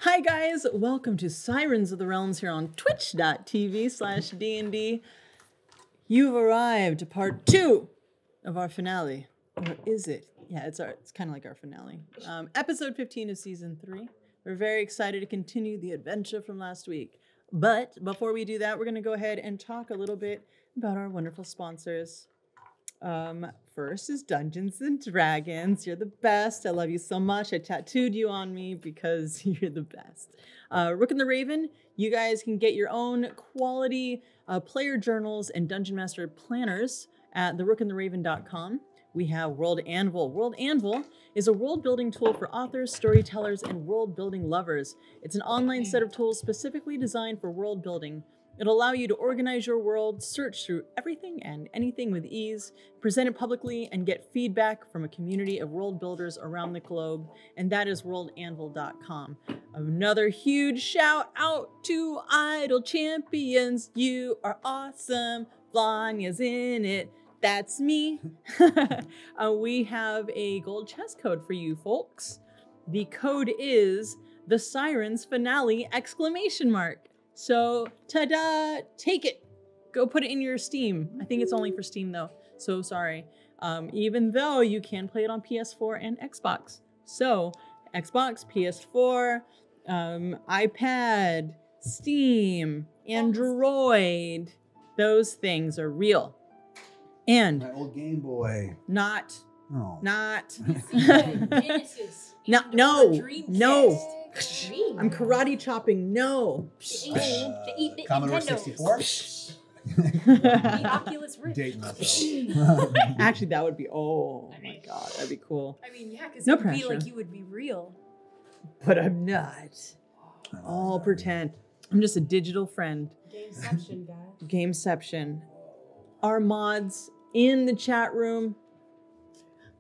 Hi guys, welcome to Sirens of the Realms here on twitch.tv/DND. You've arrived to part 2 of our finale. Or is it? Yeah, it's kind of like our finale. Episode 15 of season 3. We're very excited to continue the adventure from last week. But before we do that, we're going to go ahead and talk a little bit about our wonderful sponsors. First is Dungeons and Dragons. You're the best. I love you so much. I tattooed you on me because you're the best. Rook and the Raven, you guys can get your own quality player journals and Dungeon Master planners at therookandtheraven.com. We have World Anvil. World Anvil is a world-building tool for authors, storytellers, and world-building lovers. It's an online set of tools specifically designed for world building. It'll allow you to organize your world, search through everything and anything with ease, present it publicly, and get feedback from a community of world builders around the globe. And that is worldanvil.com. Another huge shout out to Idle Champions. You are awesome. Vlanya's in it. That's me. We have a gold chest code for you folks. The code is the Sirens Finale ! So, ta-da, take it. Go put it in your Steam. I think it's only for Steam though, so sorry. Even though you can play it on PS4 and Xbox. So, Xbox, PS4, iPad, Steam, Android, those things are real. And my old Game Boy. Not. Genesis. No. Dream. I'm karate chopping. No. The Commodore Nintendo. 64. The Oculus Rift. Date myself. Actually, that would be. Oh my god, that'd be cool. I mean, yeah, because No it would be pressure. like you would be real. But I'm not. All pretend. I'm just a digital friend. Gameception, guy. Gameception. Our mods in the chat room.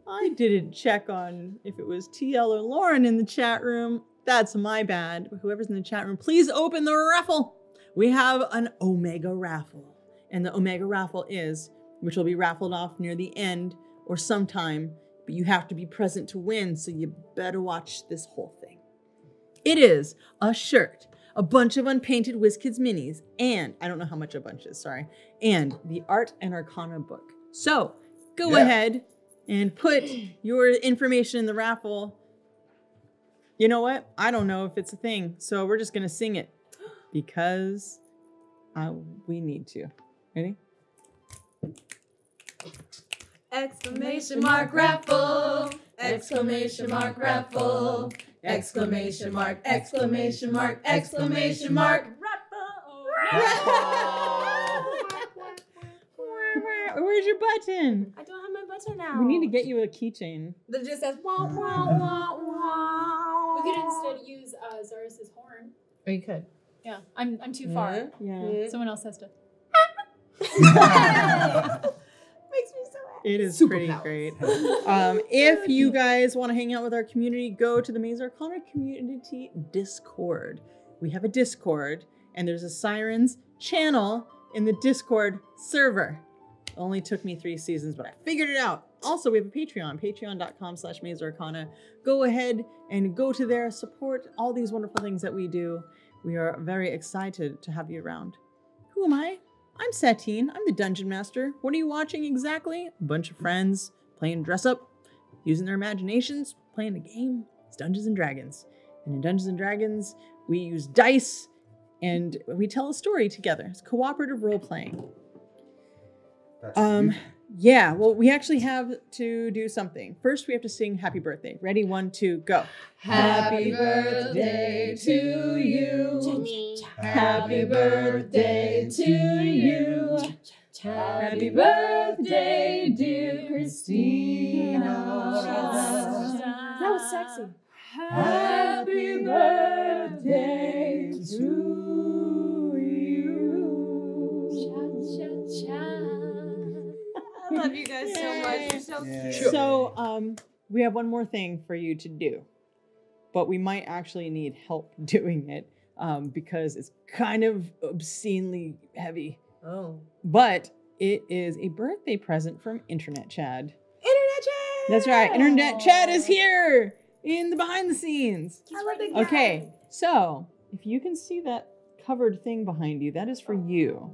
I didn't check on if it was TL or Lauren in the chat room. That's my bad. Whoever's in the chat room, please open the raffle. We have an Omega raffle. And the Omega raffle is, which will be raffled off near the end or sometime, but you have to be present to win, so you better watch this whole thing. It is a shirt, a bunch of unpainted WizKids minis, and I don't know how much a bunch is, sorry, and the Art and Arcana book. So go ahead and put your information in the raffle. You know what? I don't know if it's a thing, so we're just gonna sing it because we need to. Ready? Exclamation mark raffle. Exclamation mark raffle. Exclamation mark. Exclamation mark. Exclamation mark. Where's your button? I don't have my button now. We need to get you a keychain. That just says wah wah wah wah. We could instead use Zaris's horn. Or you could. Yeah, I'm too far. Yeah. Someone else has to. Makes me so happy. It is Super pretty powers. great. If you guys want to hang out with our community, go to the Maze Arcana Community Discord. We have a Discord, and there's a Sirens channel in the Discord server. Only took me 3 seasons, but I figured it out. Also, we have a Patreon, patreon.com/MazeArcana. Go ahead and go to there, support all these wonderful things that we do. We are very excited to have you around. Who am I? I'm Satine. I'm the Dungeon Master. What are you watching exactly? A bunch of friends playing dress up, using their imaginations, playing a game. It's Dungeons and Dragons. And in Dungeons and Dragons, we use dice and we tell a story together. It's cooperative role playing. Yeah, well, we actually have to do something. First, we have to sing Happy Birthday. Ready? 1, 2, go. Happy birthday to you. Happy birthday to you. Happy birthday, dear Christina. That was sexy. Happy birthday to you. I love you guys so much. You're so cute. So, we have one more thing for you to do, but we might actually need help doing it because it's kind of obscenely heavy. Oh. But it is a birthday present from Internet Chad. Internet Chad! That's right. Internet Chad is here in the behind the scenes. I love it. Okay, So, if you can see that covered thing behind you, that is for you.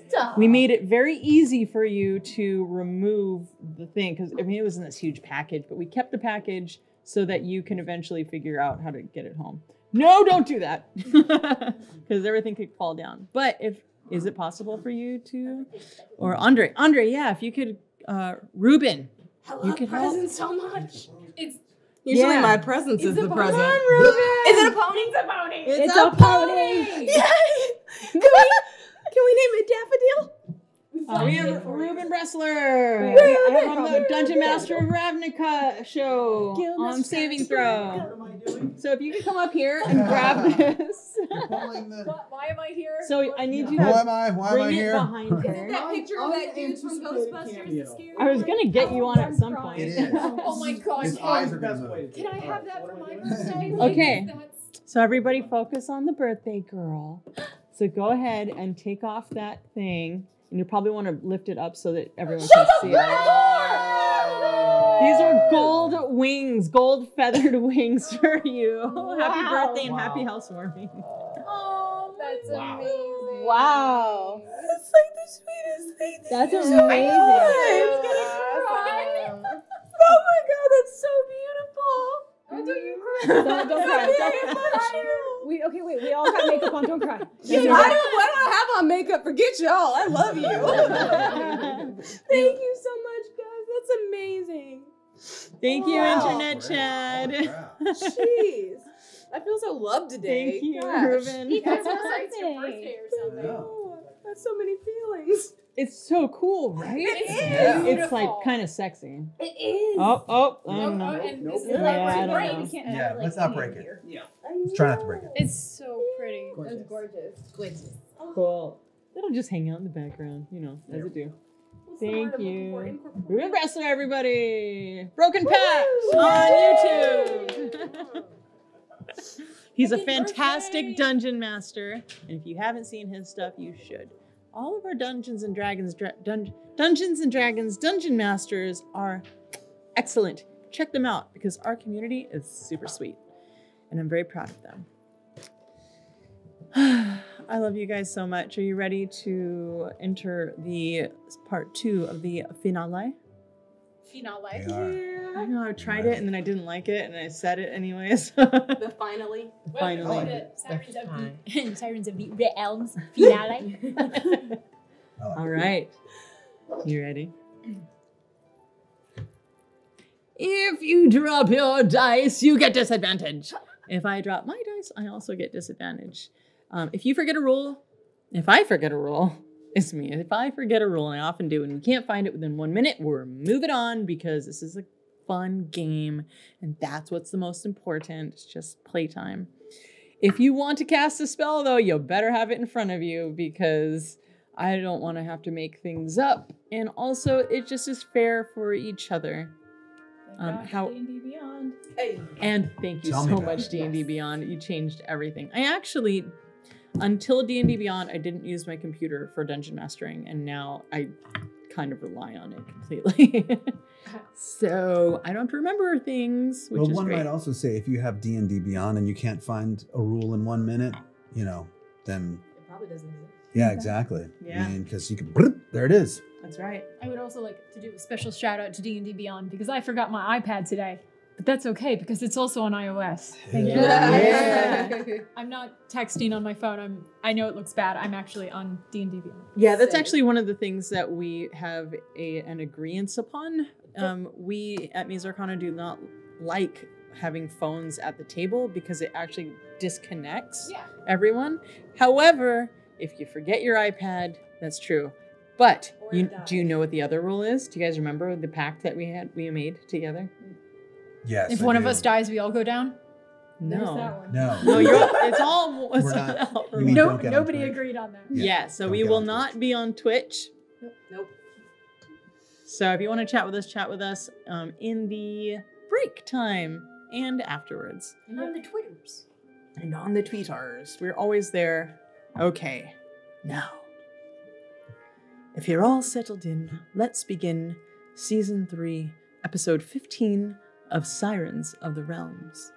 Stop. We made it very easy for you to remove the thing because I mean it was in this huge package, but we kept the package so that you can eventually figure out how to get it home. No, don't do that because everything could fall down. But is it possible for you to, or Andre, yeah, if you could, Ruben, you could help. Presents so much. It's Usually Yeah. my presence is the Come present. on, Ruben. Is it a pony? a pony. It's a pony. Yay! Can we name it Daffodil? We have Ruben Wrestler. Ruben. I have on the Dungeon Master of Ravnica show on Saving Throw. So if you could come up here and grab this. Why am I here? So I need you Who to am I? Why am I bring it here? behind Isn't her. that picture of that dude from Unanticipated Ghostbusters cameo. that scared I was me? gonna get you on at some point. It is. Oh my gosh. His eyes are gonna move. Can I have that for my birthday? Okay. That's- So everybody focus on the birthday girl. So go ahead and take off that thing. And you probably want to lift it up so that everyone can see it. These are gold wings, gold feathered wings for you. Happy birthday and happy housewarming. Oh, that's amazing. Wow. That's like the sweetest thing. That's It's amazing. Oh my god, that's so beautiful. Don't you cry. Don't cry. Don't cry. We all got makeup on. Don't cry. Why do I have on makeup? Forget y'all. I love you. Thank you so much, guys. That's amazing. Thank you, Wow. Internet Chad. Jeez. I feel so loved today. Thank you, Gosh. Ruben. That's like it's your birthday or something. Yeah. Oh, that's so many feelings. It's so cool, right? It is. Yeah. It's like Beautiful. kind of sexy. It is. Oh, I don't know. And Nope. this is Yeah, like I don't right. know. We can't Yeah, have it, let's like, not break in it. here. Yeah. Let's try not to break it. It's so pretty. Gorgeous. It's gorgeous. Gorgeous. Cool. It'll just hang out in the background, you know, as it do. Thank you. Ruben Wrestler, everybody. Broken Patch on YouTube. He's a Happy fantastic birthday. dungeon master, and if you haven't seen his stuff, you should. All of our Dungeons and Dragons dungeon masters are excellent. Check them out because our community is super sweet, and I'm very proud of them. I love you guys so much. Are you ready to enter the part 2 of the finale? Finale. We are. I know I tried it and then I didn't like it and I said it anyways. The finally. Finally. The Sirens of the Realms finale. All right. You ready? If you drop your dice, you get disadvantage. If I drop my dice, I also get disadvantage. If you forget a rule, if I forget a rule, it's me. If I forget a rule, and I often do, and we can't find it within 1 minute, we're moving on because this is a fun game, and that's what's the most important. It's just playtime. If you want to cast a spell, though, you better have it in front of you because I don't want to have to make things up, and also it just is fair for each other. D&D Beyond. And thank you Tell me so about much, it. D&D Beyond. You changed everything. I actually, until D&D Beyond, I didn't use my computer for dungeon mastering, and now I kind of rely on it completely. So I don't remember things, which Well, is one great. might also say if you have D&D Beyond and you can't find a rule in 1 minute, you know, then It probably doesn't exist. yeah, exactly. Yeah. I mean, because you can, there it is. That's right. I would also like to do a special shout out to D&D Beyond because I forgot my iPad today. But that's okay because it's also on iOS. Thank you. Yeah. I'm not texting on my phone. I know it looks bad. I'm actually on D&D Beyond. Yeah, that's actually one of the things that we have an agreement upon. We at Ms. Arcana do not like having phones at the table because it actually disconnects everyone. However, if you forget your iPad, that's true. But do you know what the other rule is? Do you guys remember the pact that we made together? Yes. If I one of do. us dies, we all go down. There's No. that one. No. No, it's all We're not- for you mean one. don't get on Nobody Twitch. agreed on that. Yeah, so don't we get will on not Twitch. be on Twitch. Nope. So if you want to chat with us in the break time and afterwards. And on the Twitters. And on the tweeters. We're always there. Okay, now. If you're all settled in, let's begin Season 3, Episode 15 of Sirens of the Realms.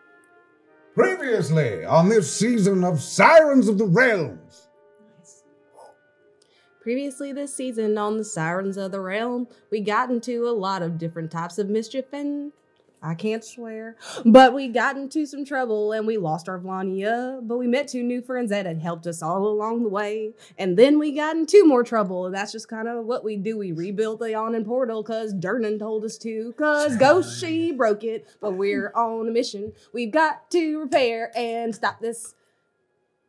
Previously on this season of Sirens of the Realms. Previously this season on the Sirens of the Realm, we got into a lot of different types of mischief and I can't swear, but we got into some trouble and we lost our Vlania, but we met 2 new friends that had helped us all along the way. And then we got into more trouble, and that's just kind of what we do. We rebuilt the Yawning Portal because Durnan told us to, because Ghost, she broke it, but we're on a mission. We've got to repair and stop this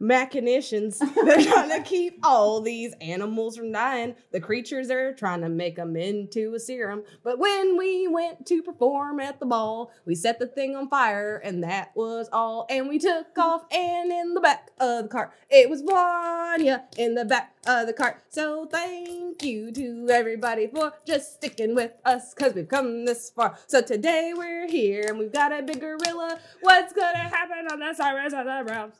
machinations. They're trying to keep all these animals from dying. The creatures are trying to make them into a serum. But when we went to perform at the ball, we set the thing on fire, and that was all. And we took off, and in the back of the cart, it was Vanya in the back of the cart. So thank you to everybody for just sticking with us, because we've come this far. So today we're here, and we've got a big gorilla. What's gonna happen on the Sirens of the Realms?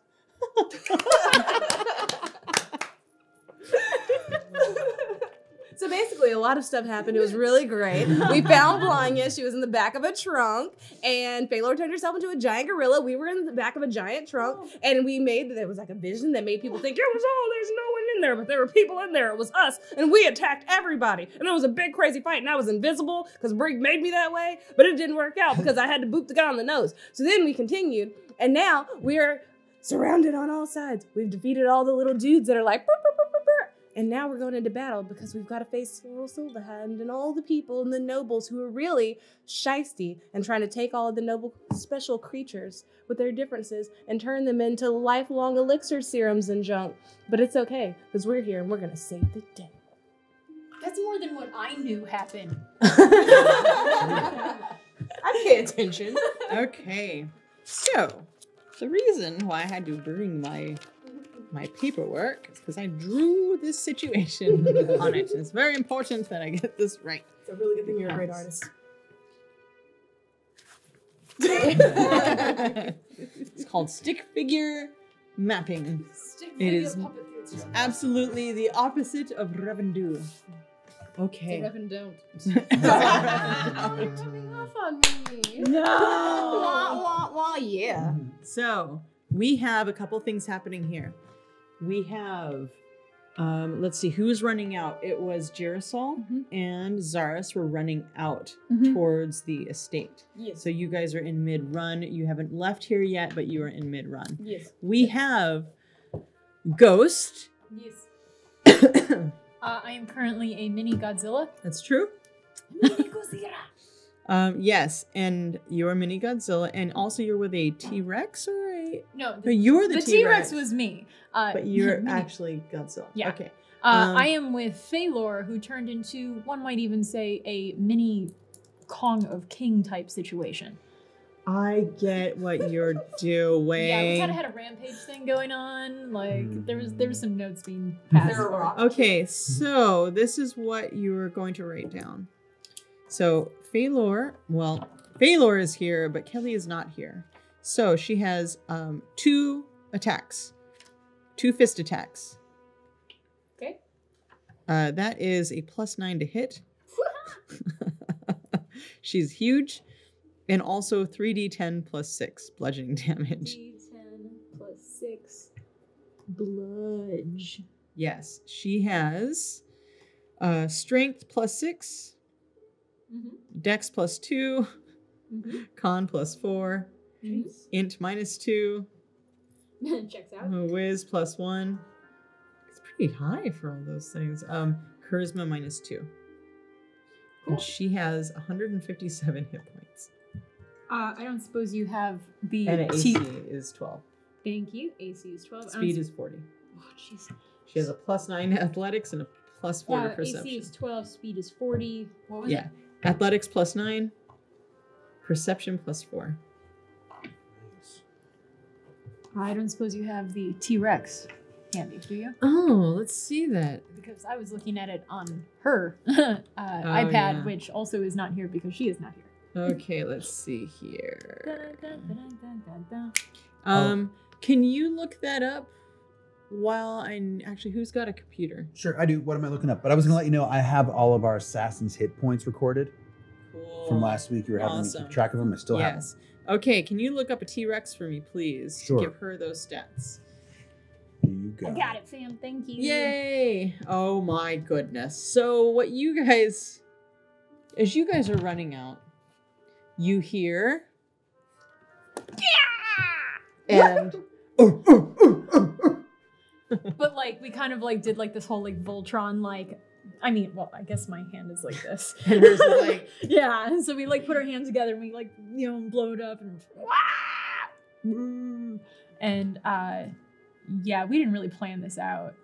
So basically a lot of stuff happened. It was really great. We found Blanya. She was in the back of a trunk, and Phalor turned herself into a giant gorilla. We were in the back of a giant trunk, and we made, there was like a vision that made people think, there's no one in there, but there were people in there. It was us, and we attacked everybody. And there was a big crazy fight, and I was invisible because Brig made me that way, but it didn't work out because I had to boop the guy on the nose. So then we continued, and now we're surrounded on all sides. We've defeated all the little dudes that are like, burr, burr, burr, burr, burr. And now we're going into battle because we've got to face Sorrel Silverhand and all the people and the nobles who are really shisty and trying to take all of the noble special creatures with their differences and turn them into lifelong elixir serums and junk. But it's okay, because we're here and we're going to save the day. That's more than what I knew happened. I pay attention. Okay, so the reason why I had to bring my paperwork is because I drew this situation on it. It's very important that I get this right. It's a really good thing you're a great artist. It's called stick figure mapping. It is absolutely the opposite of Revenue. Okay. Reverend don't. Coming off on me. No. Wah, wah, wah, yeah. So we have a couple things happening here. We have, let's see, who's running out? It was Girasol and Zaris were running out towards the estate. Yes. So you guys are in mid-run. You haven't left here yet, but you are in mid-run. Yes. We have Ghost. Yes. I am currently a mini Godzilla. That's true. Mini Godzilla. Yes, and you're Mini Godzilla, and also you're with a T-Rex or a... No, you're the T-Rex was me. But you're actually Godzilla. Yeah. Okay. I am with Phalor, who turned into, one might even say, a mini Kong of King type situation. I get what you're doing. Yeah, we kind of had a rampage thing going on. Like there was some notes being passed. Okay, so this is what you're going to write down. So Phalor is here, but Kelly is not here. So she has 2 attacks, 2 fist attacks. Okay. That is a +9 to hit. She's huge. And also 3d10 plus 6 bludgeoning damage. 3d10 plus 6 bludge. Yes, she has strength plus 6, dex plus 2, con plus 4, int minus 2, checks out. whiz plus 1. It's pretty high for all those things. Charisma minus 2. Cool. And she has 157 hit points. I don't suppose you have the And AC is 12. Thank you. AC is 12. Speed is 40. Oh, jeez. She has a +9 athletics and a +4 to perception. AC is 12. Speed is 40. What was it? Athletics +9. Perception +4. I don't suppose you have the T-Rex handy, do you? Oh, let's see that. Because I was looking at it on her iPad, yeah. which also is not here because she is not here. Okay, let's see here. Dun. Can you look that up while actually, who's got a computer? Sure, I do. What am I looking up? But I was going to let you know I have all of our assassins' hit points recorded. Cool. from last week. You were having me Awesome. keep track of them. I still have them. Yes. Okay, can you look up a T-Rex for me, please? Sure. Give her those stats. Here you go. I got it, fam. Thank you. Yay! Oh my goodness. So what you guys, as you guys are running out, you hear, and But like we kind of like did like this whole like Voltron like. I mean, well, I guess my hand is like this. and hers is like, Yeah, so we like put our hands together and we like blow it up and yeah, we didn't really plan this out.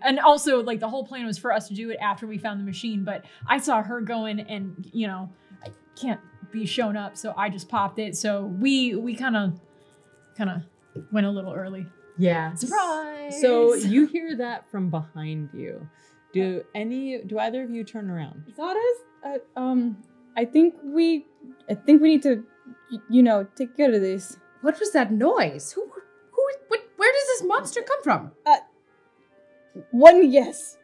And also like the whole plan was for us to do it after we found the machine, but I saw her going and I can't be shown up, so I just popped it. So we kind of went a little early. yeah. Surprise! So you hear that from behind you. Do either of you turn around? Zaras, I think we need to, take care of this. What was that noise? Where does this monster come from? One guess.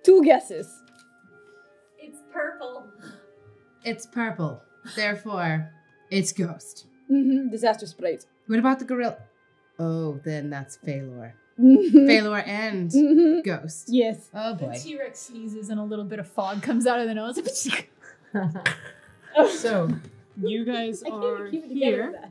2 guesses. It's purple. It's purple. Therefore, it's ghost. Disaster sprite. What about the gorilla? Oh, then that's Phalor. Phalor and ghost. Yes. Oh The boy. T-Rex sneezes and a little bit of fog comes out of the nose. So you guys I can't are even keep it together here. with that.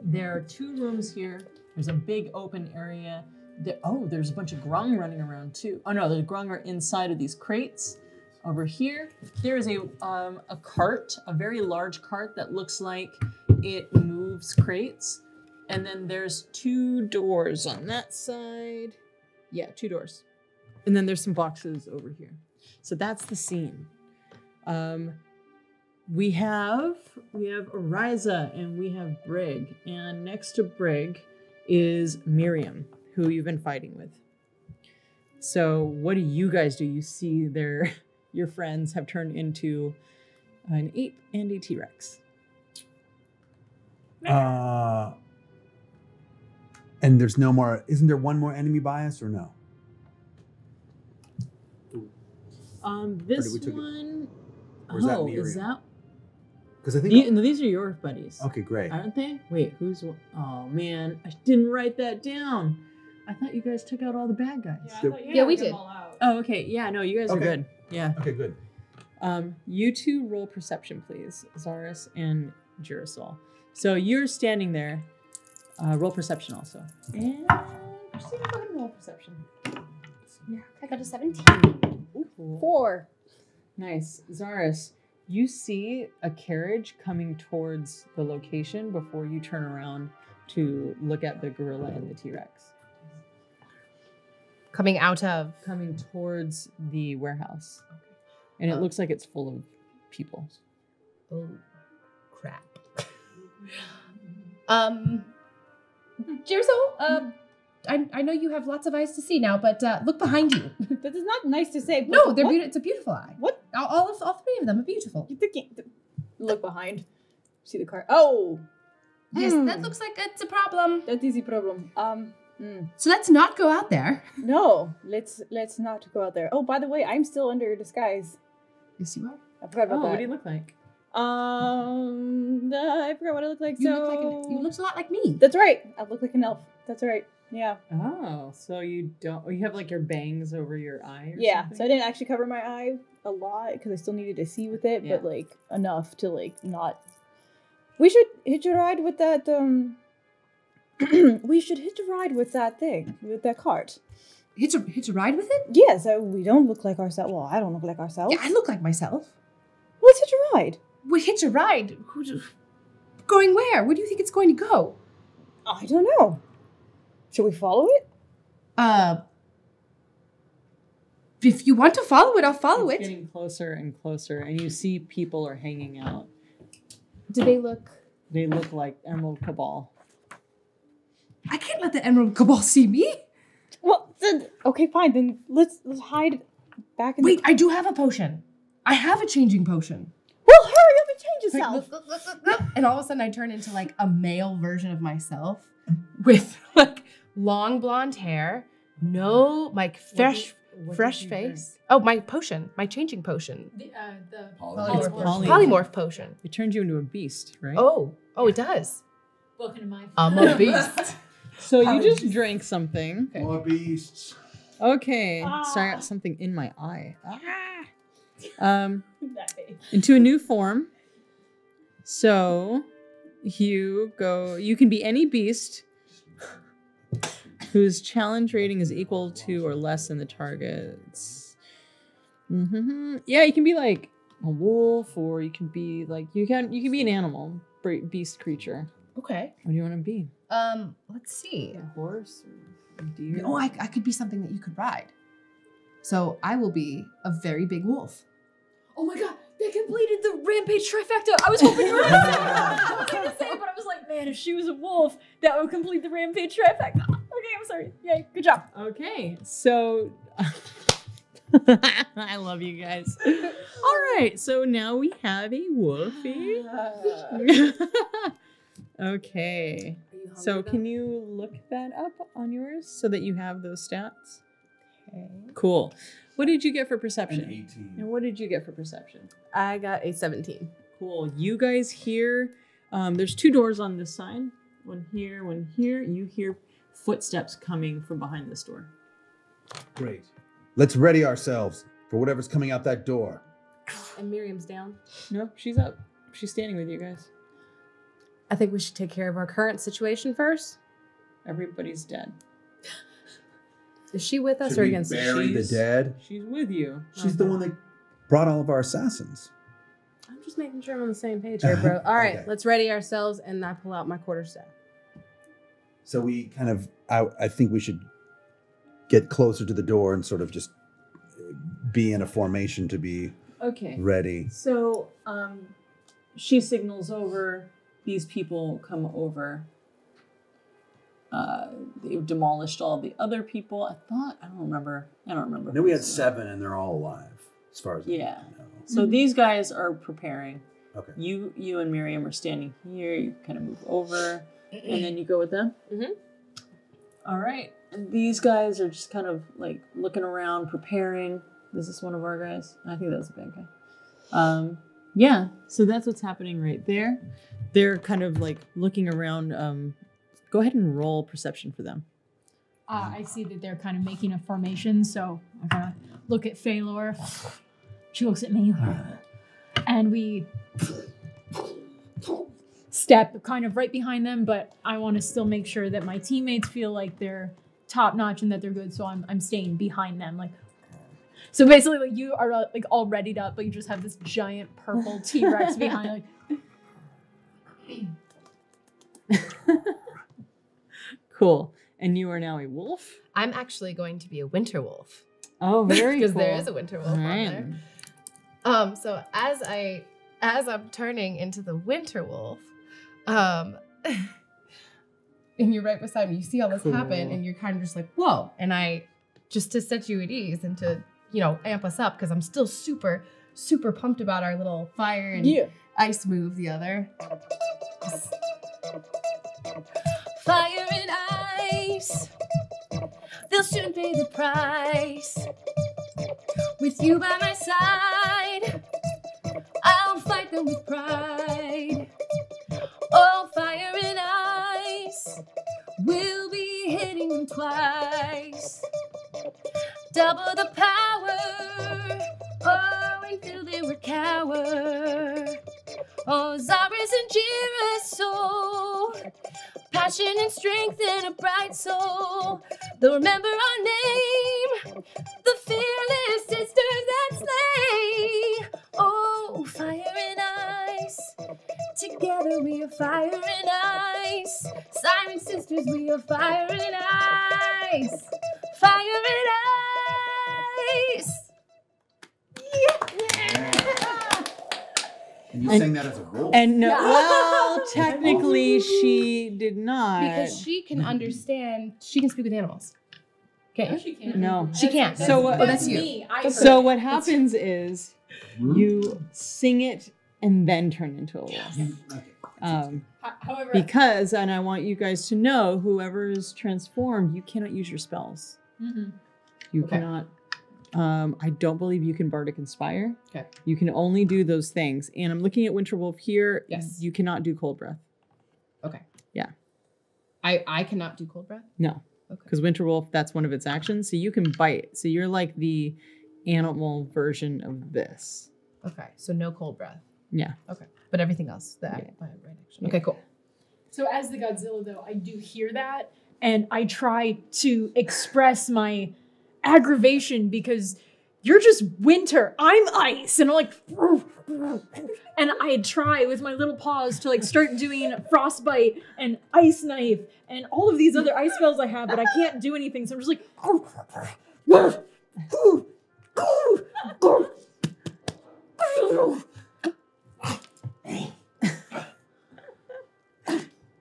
There are 2 rooms here. There's a big open area. There's a bunch of grung running around too. Oh no, the grung are inside of these crates. Over here, there is a cart, a very large cart that looks like it moves crates. And then there's 2 doors on that side. Yeah, 2 doors. And then there's some boxes over here. So that's the scene. We have Ariza and we have Brig. And next to Brig is Miriam, who you've been fighting with. So what do you guys do? You see your friends have turned into an ape and a T-Rex. And there's no more. Isn't there one more enemy bias or no? This we took it? one. Or is that is Miriam? that? Because I think. No, these are your buddies. Okay, great. Aren't they? Wait, who's? Oh man, I didn't write that down. I thought you guys took out all the bad guys. Yeah, we did. Oh, okay. Yeah, no, you guys are Okay. good. Yeah. Okay, good. You 2 roll perception, please, Zaris and Girasol. So you're standing there. Roll perception also. And Christina, go ahead and roll perception. Yeah, I got a 17. Ooh, cool. 4. Nice. Zaris, you see a carriage coming towards the location before you turn around to look at the gorilla and the T-Rex. Coming out of. Coming towards the warehouse. And it looks like it's full of people. Oh, crap. Jirso, I know you have lots of eyes to see now, but look behind you. That is not nice to say. But No, they're what? it's a beautiful eye. What? All 3 of them are beautiful. You thinking? Look behind. See the car. Oh, Yes, that looks like it's a problem. that is the problem. So let's not go out there. No, let's not go out there. Oh, by the way, I'm still under disguise. Yes, you are. I forgot about Oh, that. what do you look like? I forgot what I look like. You so you look a lot like me. That's right. I look like an elf. That's right. Yeah. Oh, so you don't. You have like your bangs over your eye. Or Yeah. something? So I didn't actually cover my eye a lot because I still needed to see with it, Yeah. but like enough to like not. We should hitch a ride with that. We should hitch a ride with that thing, with that cart. Hitch a ride with it? Yeah. So we don't look like ourselves. Well, I don't look like ourselves. Yeah, I look like myself. Let's hitch a ride. We hitch a ride. Going where? Where do you think it's going to go? I don't know. Should we follow it? If you want to follow it, I'll follow It's it. getting closer and closer, and you see people are hanging out. Do they look? They look like Emerald Cabal. I can't let the Emerald Cabal see me. Well, then, okay, fine. Then let's hide back in. Wait, I do have a potion. I have a changing potion. Well, hurry up and change yourself. And all of a sudden I turn into like a male version of myself with like long blonde hair, no like fresh Fresh face. Oh, my potion. My changing potion. The Polymorph potion. It turns you into a beast, right? Oh, it does. Welcome to my. I'm a beast. So you just drank something. More beasts. Okay. Sorry, I got something in my eye. Into a new form. So you can be any beast whose challenge rating is equal to or less than the target's. Yeah, you can be like a wolf, or you can be like you can be an animal, beast creature. Okay. What do you want to be? Let's see. A horse or a deer? Oh, I could be something that you could ride. So I will be a very big wolf. Oh my god, they completed the rampage trifecta. I was hoping you were gonna say it. I was gonna say it, but I was like, man, if she was a wolf, that would complete the rampage trifecta. Okay, I'm sorry. Yay, good job. Okay, so I love you guys. All right, so now we have a wolfie. Okay. So can you look that up on yours so that you have those stats? Okay. Cool. What did you get for perception? An 18. And what did you get for perception? I got a 17. Cool. You guys hear, there's 2 doors on this side. One here, one here. You hear footsteps coming from behind this door. Great. Let's ready ourselves for whatever's coming out that door. And Miriam's down. No, she's up. She's standing with you guys. I think we should take care of our current situation first. Everybody's dead. Is she with us Should or we against us? bury the dead? She's with you. She's the one that brought all of our assassins. I'm just making sure I'm on the same page here, bro. All right, Okay. let's ready ourselves, and I pull out my quarterstaff. So we kind of, I think we should get closer to the door and sort of just be in a formation to be Okay. ready. So, she signals over. These people come over. They've demolished all the other people. I don't remember. Then we had 7 and they're all alive, as far as I know. So these guys are preparing. Okay. You and Miriam are standing here. You kind of move over, and then you go with them. Mm-hmm. All right. And these guys are just kind of like looking around, preparing. Is this one of our guys? I think that's a bad guy. Yeah. So that's what's happening right there. They're kind of like looking around. Go ahead and roll perception for them. I see that they're kind of making a formation, so I'm gonna look at Phalor. She looks at me, and we step kind of right behind them. But I want to still make sure that my teammates feel like they're top notch and that they're good. So I'm staying behind them, like. So basically, like you are like all readied up, but you just have this giant purple T-Rex behind, like. Cool. And you are now a wolf? I'm actually going to be a winter wolf. Oh, very cool. Because there is a winter wolf All on right. there. So as I'm turning into the winter wolf, and you're right beside me, you see all this happen, and you're kind of just like, whoa. And I, just to set you at ease and to, amp us up, because I'm still super, super pumped about our little fire and ice move the other. Fire and ice, they'll soon pay the price. With you by my side, I'll fight them with pride. Oh, fire and ice, we'll be hitting them twice. Double the power, oh, until they would cower. Oh, Zaris and Girasol, passion and strength and a bright soul. They'll remember our name, the fearless sisters that slay. Oh, fire and ice, together we are fire and ice. Siren sisters, we are fire and ice. Fire and ice. And you sang that as a wolf. And no, well, technically she did not. Because she can understand, she can speak with animals. Can't you? She can't. No. She can't. So what? that's you. Me. I So heard what happens is you sing it and then turn into a wolf. However, Because, and I want you guys to know, whoever is transformed, you cannot use your spells. Mhm. You Okay. cannot I don't believe you can Bardic Inspire. Okay. You can only do those things. And I'm looking at Winterwolf here. Yes. You cannot do Cold Breath. Okay. Yeah. I cannot do cold breath? No. Okay. Because Winterwolf, that's one of its actions. So you can bite. So you're like the animal version of this. Okay. So no cold breath. Yeah. Okay. But everything else, right action. Okay, cool. So as the Godzilla, though, I do hear that, and I try to express my aggravation because you're just winter. I'm ice, and I'm like, and I try with my little paws to like start doing frostbite and ice knife and all of these other ice spells I have, but I can't do anything. So I'm just like,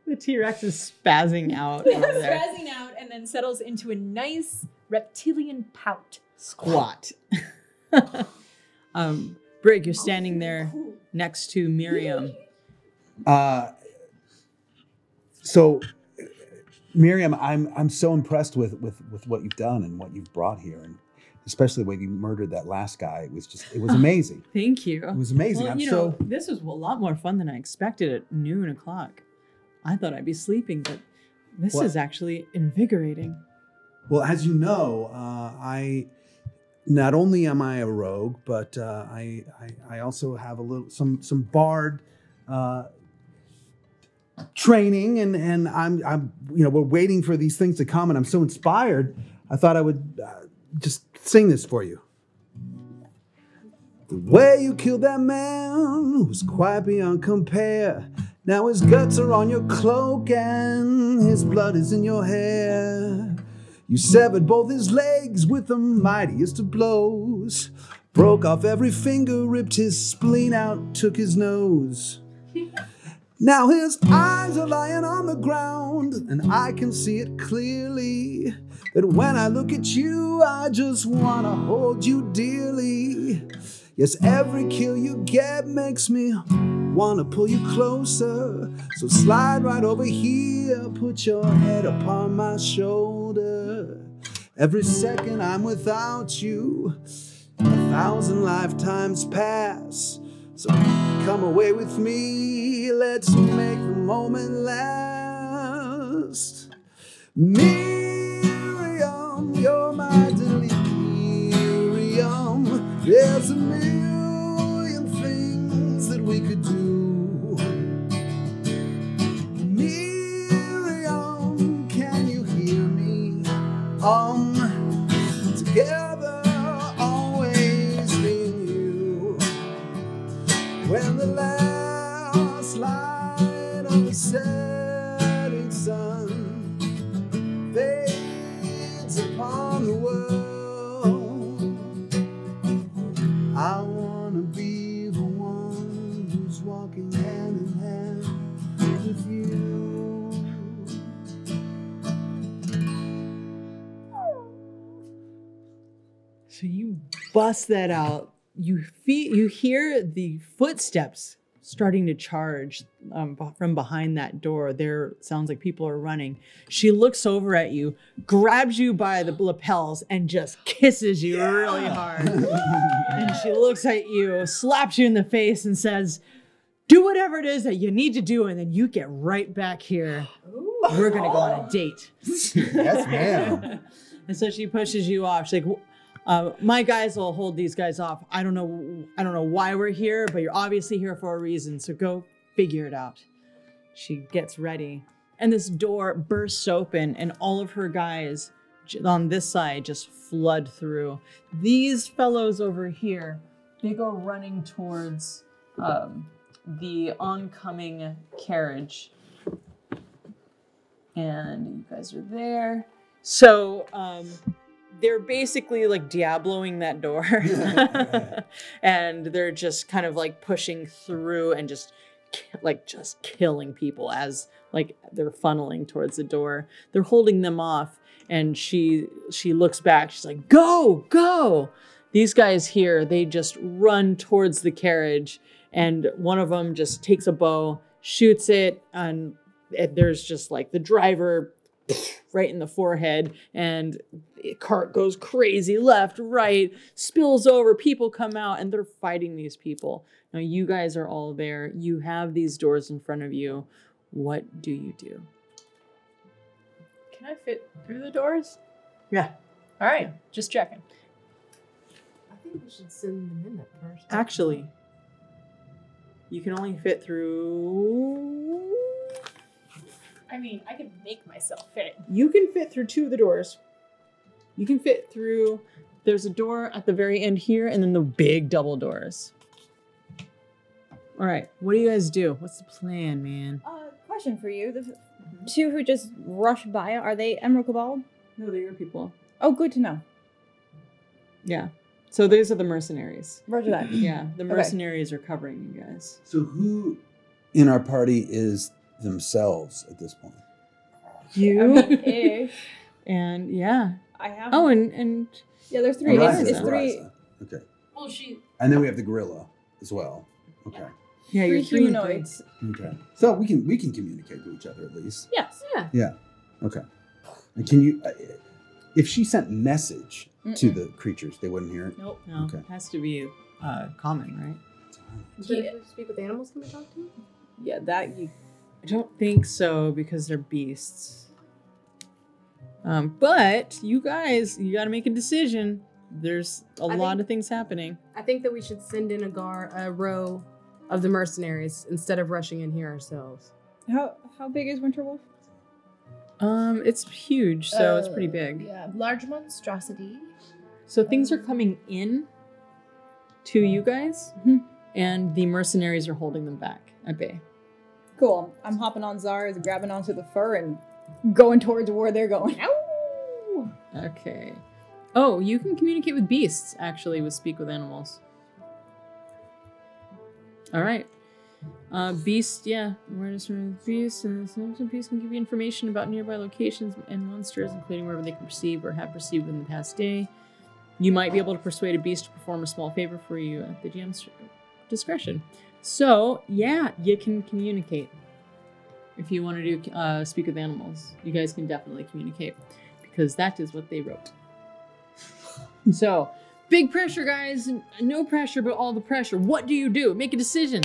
The T-Rex is spazzing out over there. spazzing out, and then settles into a nice reptilian pout. Squat. Brig, you're standing there next to Miriam. So, Miriam, I'm so impressed with what you've done and what you've brought here, and especially the way you murdered that last guy. It was amazing. Thank you. It was amazing. Well, this was a lot more fun than I expected at noon o'clock. I thought I'd be sleeping, but this is actually invigorating. Well, as you know, I not only am I a rogue, but I also have some bard training, and I'm we're waiting for these things to come, and I'm so inspired. I thought I would just sing this for you. The way you killed that man was quite beyond compare. Now his guts are on your cloak and his blood is in your hair. You severed both his legs with the mightiest of blows. Broke off every finger, ripped his spleen out, took his nose. Now his eyes are lying on the ground, and I can see it clearly, that when I look at you, I just want to hold you dearly. Yes, every kill you get makes me want to pull you closer. So slide right over here, put your head upon my shoulder. Every second I'm without you, 1,000 lifetimes pass. So come away with me, let's make the moment last. Miriam, you're my delirium. There's a million things that we could do. Miriam, can you hear me? Together, always being you. When the last light of the setting sun fades upon the world, I wanna be the one who's walking hand in hand with you. So you bust that out. You hear the footsteps starting to charge from behind that door. There sounds like people are running. She looks over at you, grabs you by the lapels, and just kisses you really hard. And she looks at you, slaps you in the face, and says, "Do whatever it is that you need to do, and then you get right back here. We're gonna go on a date." Yes, ma'am. And so she pushes you off. She's like, my guys will hold these guys off. I don't know why we're here, but you're obviously here for a reason. So go figure it out. She gets ready, and this door bursts open, and all of her guys on this side just flood through. These fellows over here, they go running towards the oncoming carriage, and you guys are there. So they're basically like Diabloing that door. And they're just kind of like pushing through and just killing people as like they're funneling towards the door. They're holding them off, and she looks back. She's like, go. These guys here, they just run towards the carriage, and one of them just takes a bow, shoots it, and there's just like the driver right in the forehead, and the cart goes crazy left, right, spills over. People come out, and they're fighting these people. Now, you guys are all there. You have these doors in front of you. What do you do? Can I fit through the doors? Yeah. All right, just checking. I think we should send them in at first. Actually, you can only fit through... I mean, I can make myself fit. You can fit through 2 of the doors. You can fit through... There's a door at the very end here, and then the big double doors. All right, what do you guys do? What's the plan, man? Question for you. The 2 who just rushed by, are they Emerald Cabal? No, they're your people. Oh, good to know. Yeah. So those are the mercenaries. Roger that. Yeah, the mercenaries are covering you guys. So who in our party is themselves at this point? You. Ish. And yeah. I have. Oh, and yeah, there's 3. Eliza. It's 3. Okay. Well, she. And then we have the gorilla as well. Okay. yeah, 3 you're 3 and 3. humanoids. Okay. So we can communicate to each other at least. Yes. Yeah. Yeah. Okay. And can you, if she sent message to the creatures, they wouldn't hear it? Nope. No, Okay. it has to be common, right? But if we speak with animals, can we talk to them? Yeah, that you... I don't think so, because they're beasts. But you guys, you got to make a decision. There's a lot of things happening. I think that we should send in a row of the mercenaries instead of rushing in here ourselves. How big is Winterwolf? It's huge, so it's pretty big. Yeah, large monstrosity. So things are coming in to you guys, and the mercenaries are holding them back at bay. Cool. I'm hopping on Zara's, grabbing onto the fur, and going towards where they're going. Ow! Okay. Oh, you can communicate with beasts, actually, with Speak with Animals. All right. Beast, yeah. Awareness from beasts. Some beasts can give you information about nearby locations and monsters, including wherever they can perceive or have perceived in the past day. You might be able to persuade a beast to perform a small favor for you at the GM's discretion. So, yeah, you can communicate. If you want to do Speak with Animals, you guys can definitely communicate, because that is what they wrote. So, big pressure, guys. No pressure, but all the pressure. What do you do? Make a decision.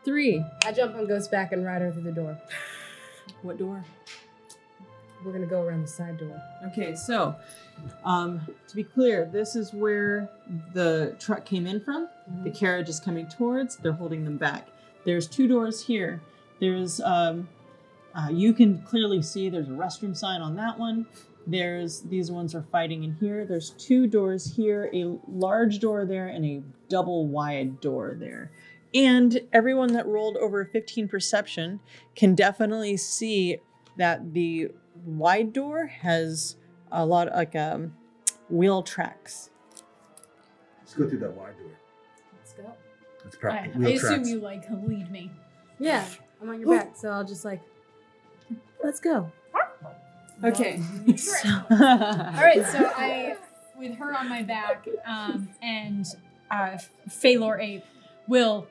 3. I jump on Ghost back and ride her through the door. What door? We're gonna go around the side door. Okay, so, to be clear, this is where the truck came in from. The carriage is coming towards. They're holding them back. There's 2 doors here. There's, you can clearly see there's a restroom sign on that one. These ones are fighting in here. There's 2 doors here, a large door there, and a double wide door there. And everyone that rolled over 15 perception can definitely see that the wide door has a lot of wheel tracks. Let's go through that wide door. Let's go. That's I practical. Wheel assume tracks. you lead me. Yeah, I'm on your back, so I'll just let's go. Okay. All right, so I, with her on my back, and Phalor Ape will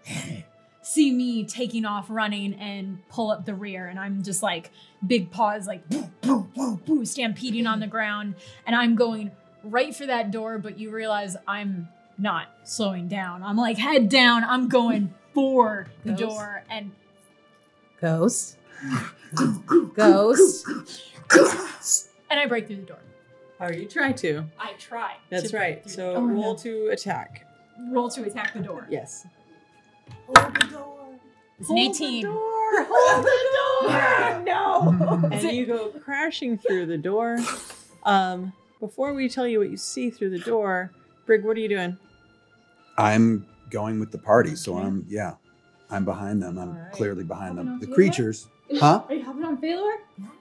see me taking off running and pull up the rear, and I'm just like big paws, like boo, boo, boo, boo, stampeding on the ground, and I'm going right for that door. But you realize I'm not slowing down. I'm like head down. I'm going for the door, and Ghost. Ghost. and I break through the door. Or you try to. I try. That's to right. break through So the door. roll to attack. Roll to attack the door. Yes. It's an 18. Hold the door! No! And you go crashing through the door. Before we tell you what you see through the door, Brig, what are you doing? I'm going with the party, so I'm behind them. I'm Alright. clearly behind them. Hopping The on creatures. Huh? Are you hopping on Phalor?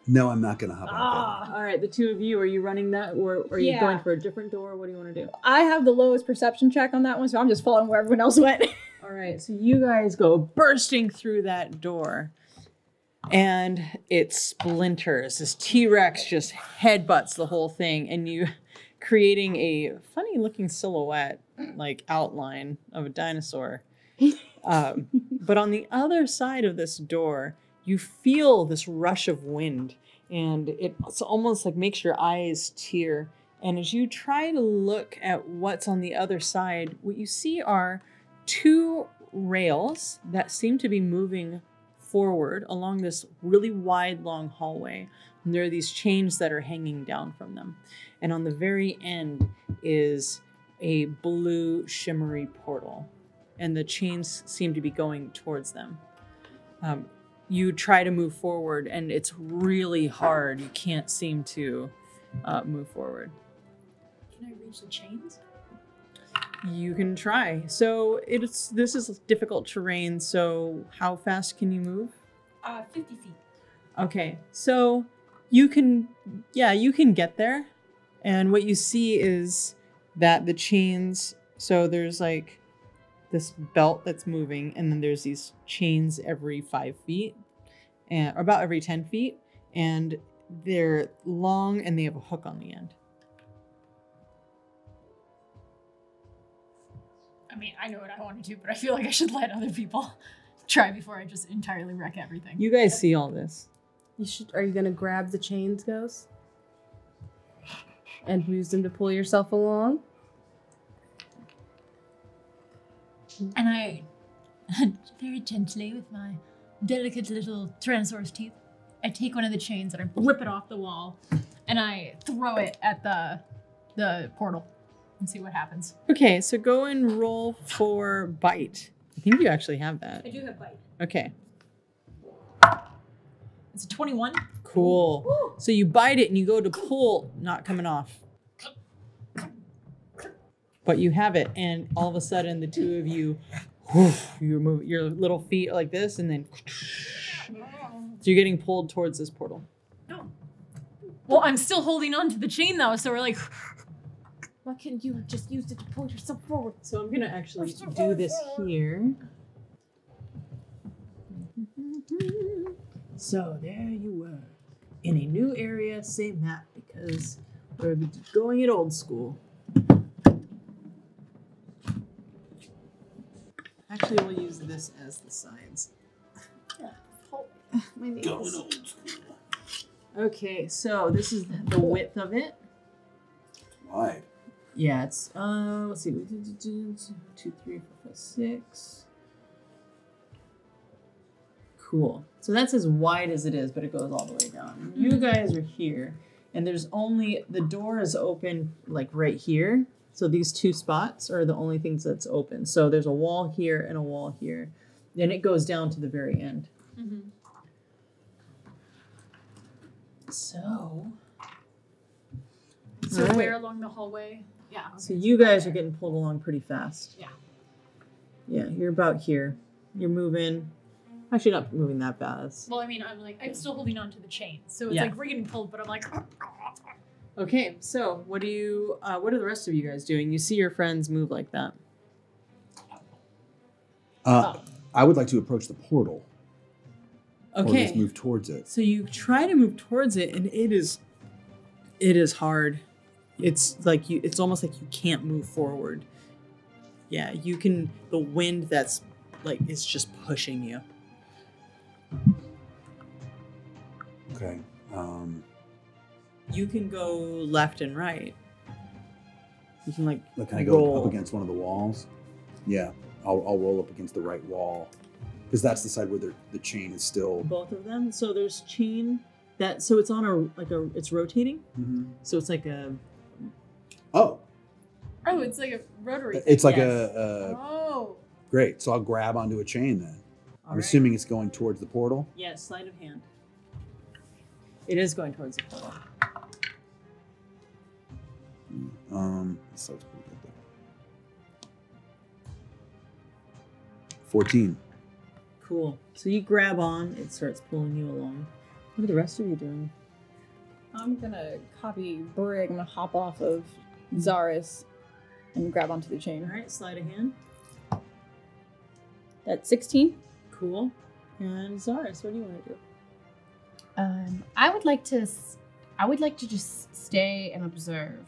No, I'm not going to hop on All right, the 2 of you, are you running that, or are you Yeah. going for a different door? What do you want to do? I have the lowest perception check on that one, so I'm just following where everyone else went. All right, so you guys go bursting through that door, and it splinters. This T-Rex just headbutts the whole thing, and you creating a funny-looking silhouette, like outline of a dinosaur. But on the other side of this door, you feel this rush of wind, and it's almost like makes your eyes tear. And as you try to look at what's on the other side, what you see are two rails that seem to be moving forward along this really wide, long hallway. And there are these chains that are hanging down from them. And on the very end is a blue shimmery portal. And the chains seem to be going towards them. You try to move forward and it's really hard. You can't seem to move forward. Can I reach the chains? You can try. So this is difficult terrain. So how fast can you move? 50 feet. Okay, so you can get there. And what you see is that the chains, so there's like this belt that's moving, and then there's these chains every 5 feet, and about every 10 feet, and they're long and they have a hook on the end. I mean, I know what I want to do, but I feel like I should let other people try before I just entirely wreck everything. You guys see all this. Are you gonna grab the chains, Ghost? And use them to pull yourself along? And I, very gently with my delicate little Tyrannosaurus teeth, I take one of the chains and I rip it off the wall and I throw it at the portal and see what happens. Okay, so go and roll for bite. I think you actually have that. I do have bite. Okay. It's a 21. Cool. Woo. So you bite it and you go to pull, not coming off. But you have it, and all of a sudden the two of you, you move your little feet like this, and then so you're getting pulled towards this portal. No. Well, I'm still holding on to the chain though, so we're like. Why can't you just use it to pull yourself forward? So I'm gonna actually do this here. So there you were, in a new area, same map, because we're going it old school. Actually, we'll use this as the sides. My nails. Going old school. Okay, so this is the width of it. Wide. Yeah, it's let's see, 2, 3, 4, 5, 6. Cool. So that's as wide as it is, but it goes all the way down. You guys are here, and there's only the door is open like right here. So these two spots are the only things that's open. So there's a wall here and a wall here. Then it goes down to the very end. Mm-hmm. So right. Where along the hallway? Yeah. Okay. So you guys are getting pulled along pretty fast. Yeah. Yeah, you're about here. You're moving. Actually, not moving that fast. Well, I mean, I'm still holding on to the chain, so it's like we're getting pulled, but I'm like. Okay, so what are the rest of you guys doing? You see your friends move like that. I would like to approach the portal. Okay. Or just move towards it. So you try to move towards it, and it is hard. It's like it's almost like you can't move forward. Yeah, you can. The wind that's like it's just pushing you. Okay. You can go left and right. You can like. Can I go up against one of the walls? Yeah, I'll roll up against the right wall, because that's the side where the chain is still. Both of them. So there's chain that. So it's on it's rotating. Mm-hmm. So it's like a. Oh, it's like a rotary. It's like Oh. Great. So I'll grab onto a chain then. I'm right. assuming it's going towards the portal. Yeah, sleight of hand. It is going towards the portal. So it's pretty good there. 14. Cool. So you grab on, it starts pulling you along. What are the rest of you doing? I'm gonna copy Brig. I'm gonna hop off of Zaris and grab onto the chain. All right, sleight of hand. That's 16. Cool. And Zaris, what do you want to do? I would like to just stay and observe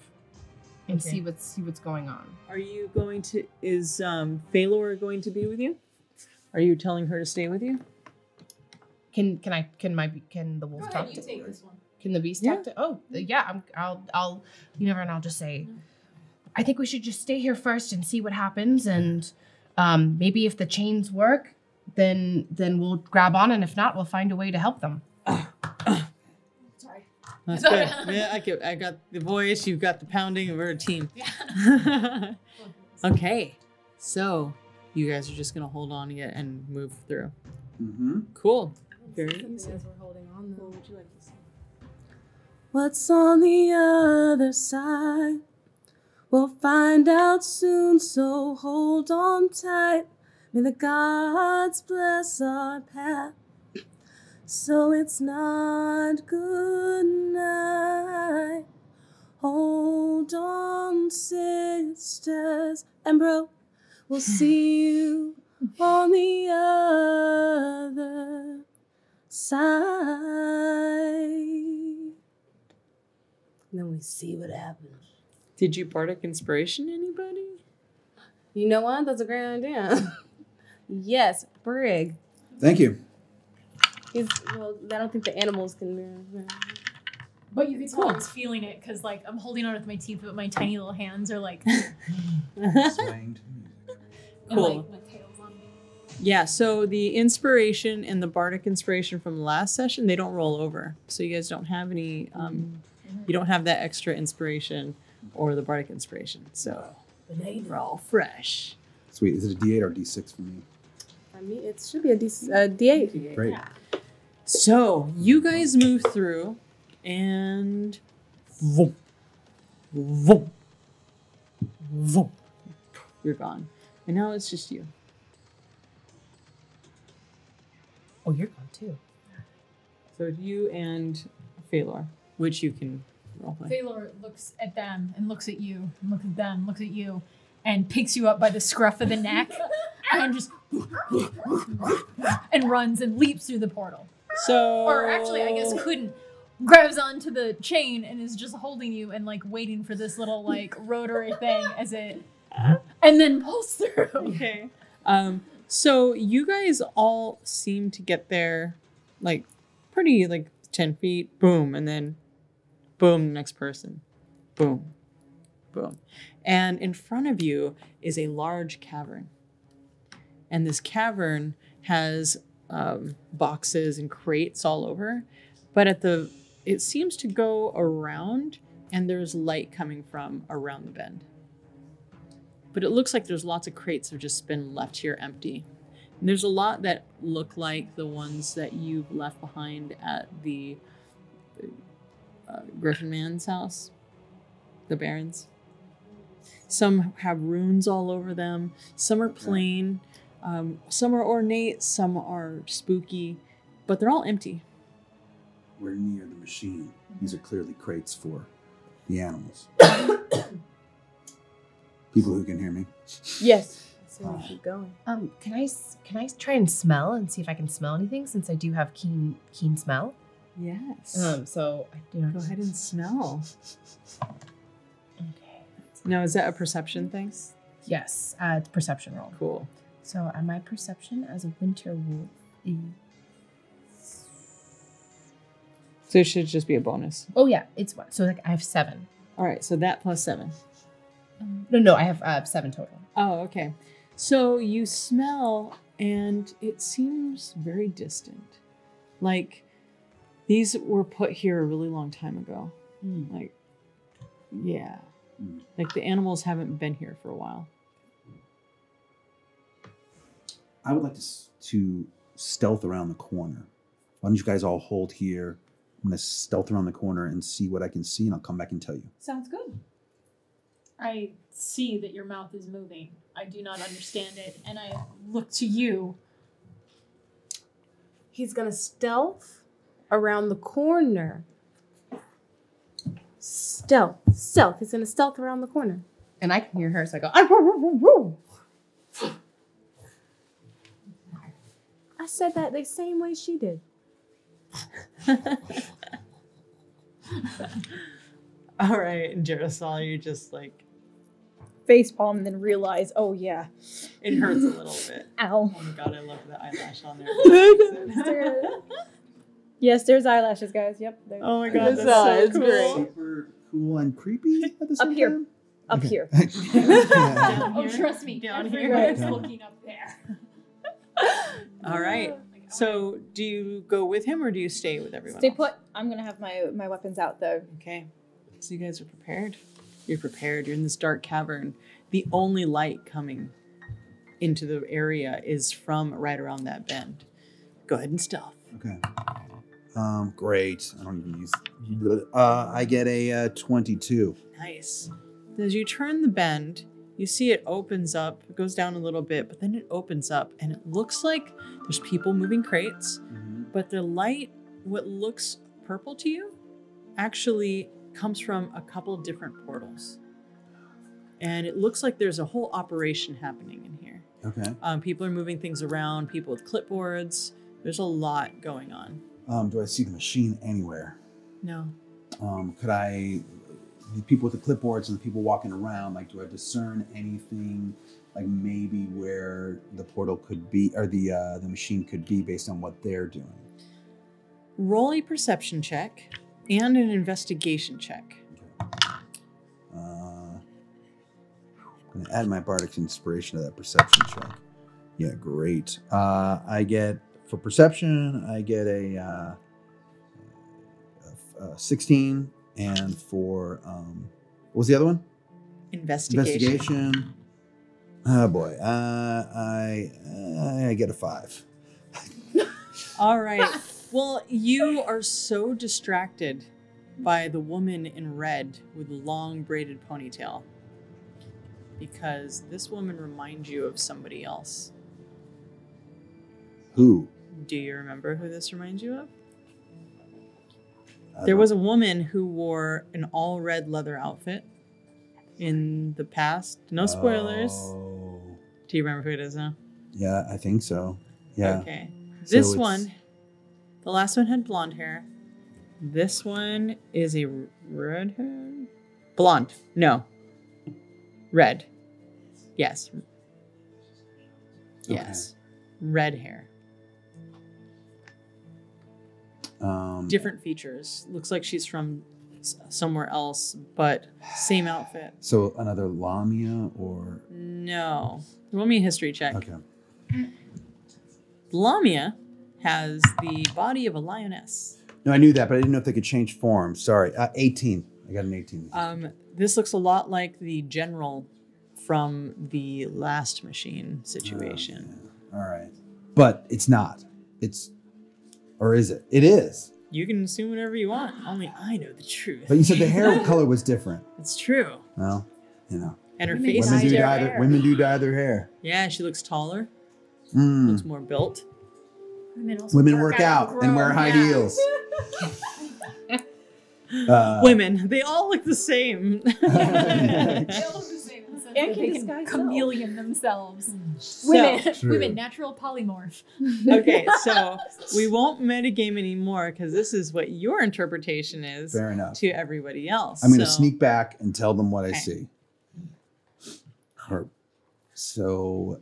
and Okay. see what's going on. Are you going to? Is Phalor going to be with you? Are you telling her to stay with you? Can the wolf Go talk ahead, you to take her? this one. Can the beast act? Oh, yeah. I'll. You never know. I'll just say, I think we should just stay here first and see what happens, and maybe if the chains work, then we'll grab on, and if not, we'll find a way to help them. Sorry. That's good. Yeah, I got the voice. You've got the pounding. We're a team. Yeah. Okay, so you guys are just gonna hold on to it and move through. Mm-hmm. Cool. Very easy. As we're holding on, though. What would you like to say? What's on the other side? We'll find out soon, so hold on tight. May the gods bless our path, so it's not good night. Hold on, sisters and bro. We'll see you on the other side. And then we see what happens. Did you bardic inspiration anybody? You know what? That's a great idea. Yes, Brig. Thank you. Well, I don't think the animals can. But you can tell I was feeling it because, like, I'm holding on with my teeth, but my tiny little hands are like, Swaying to music. and, Cool. like, my tail's on me. Yeah, so the inspiration and the bardic inspiration from last session, they don't roll over. So you guys don't have any, you don't have that extra inspiration or the bardic inspiration. So we're all fresh. Sweet. Is it a D8 or a D6 for me? I mean, it should be a D8. Great. Yeah. So you guys move through and vroom, vroom, vroom. You're gone. And now it's just you. Oh, you're gone too. So it's you and Phalor, which you can roleplay. Phalor looks at them and looks at you and looks at them, looks at you, and picks you up by the scruff of the neck and just and runs and leaps through the portal. So, Or actually, I guess couldn't. Grabs onto the chain and is just holding you and like waiting for this little like rotary thing as it, and then pulls through. Okay. So you guys all seem to get there, like pretty like 10 feet. Boom, and then boom, the next person. Boom, boom, and in front of you is a large cavern, and this cavern has boxes and crates all over, but it seems to go around, and there's light coming from around the bend. But it looks like there's lots of crates that have just been left here empty. And there's a lot that look like the ones that you've left behind at the Griffin Man's house, the Baron's. Some have runes all over them. Some are plain. Some are ornate. Some are spooky. But they're all empty. We're near the machine. These are clearly crates for the animals. People who can hear me. Yes. So we keep going. Can I try and smell and see if I can smell anything, since I do have keen smell? Yes. So I do not. Go ahead and smell. Okay. Now, is that a perception thing? Yes, it's perception roll. Cool. So my perception as a winter wolf is. So it should just be a bonus. Oh yeah, it's one. So like I have 7. All right, so that plus 7. No, I have 7 total. Oh, okay. So you smell, and it seems very distant. Like these were put here a really long time ago. Like, yeah. Like the animals haven't been here for a while. I would like to stealth around the corner. Why don't you guys all hold here? I'm going to stealth around the corner and see what I can see, and I'll come back and tell you. Sounds good. I see that your mouth is moving. I do not understand it, and I look to you. He's gonna stealth around the corner. Stealth. He's gonna stealth around the corner. And I can hear her, so I go. I said that the same way she did. All right, and Jarosol, you just like Facepalm and then realize, oh yeah. it hurts a little bit. Ow. Oh my god, I love the eyelash on there. Yes, there's eyelashes, guys. Yep. There. Oh my god, It's, that's so it's cool. great. Super cool and creepy at the same Up here. time? Up Okay. here. Yeah. Oh, trust me, Down everyone's here. looking up there. All right. So, do you go with him or do you stay with everyone? Stay else? put. I'm gonna have my weapons out though. Okay. So you guys are prepared. You're prepared. You're in this dark cavern. The only light coming into the area is from right around that bend. Go ahead and stealth. Okay. Great. I don't even use. I get a 22. Nice. As you turn the bend, you see it opens up. It goes down a little bit, but then it opens up, and it looks like there's people moving crates. But the light, what looks purple to you, actually comes from a couple of different portals. And it looks like there's a whole operation happening in here. Okay. People are moving things around, people with clipboards. There's a lot going on. Do I see the machine anywhere? No. Could I, the people with the clipboards and the people walking around, like, do I discern anything, like maybe where the portal could be, or the machine could be based on what they're doing? Roll a perception check and an investigation check. I'm gonna add my bardic inspiration to that perception check. Yeah, great. I get, for perception, I get a 16, and for what was the other one? Investigation. Oh boy, I get a 5. All right. Well, you are so distracted by the woman in red with the long braided ponytail because this woman reminds you of somebody else. Who? Do you remember who this reminds you of? I There don't- was a woman who wore an all red leather outfit in the past. No spoilers. Oh. Do you remember who it is now? Yeah, I think so. Yeah. Okay. So This it's- one, the last one had blonde hair. This one is a red hair? Blonde. No. Red. Yes. Yes. Red hair. Different features. Looks like she's from somewhere else, but same outfit. So another Lamia or No. Roll me a history check. okay. Lamia has the body of a lioness. No, I knew that, but I didn't know if they could change form. Sorry, 18. I got an 18. This looks a lot like the general from the last machine situation. All right, but it's not. It's, or is it? It is. You can assume whatever you want. Only I know the truth. But you said the hair color was different. It's true. Well, you know, And her Women face women is do different. dye their, women do dye their hair. Yeah, she looks taller. Mm. Looks more built. Women work out and wear high heels. Women, they all look the same. And They can can disguise chameleon themselves. Women. True. Women, natural polymorph. Okay, so we won't metagame anymore because this is what your interpretation is Fair enough. to everybody else. I'm going to So- sneak back and tell them what I Okay. see. So,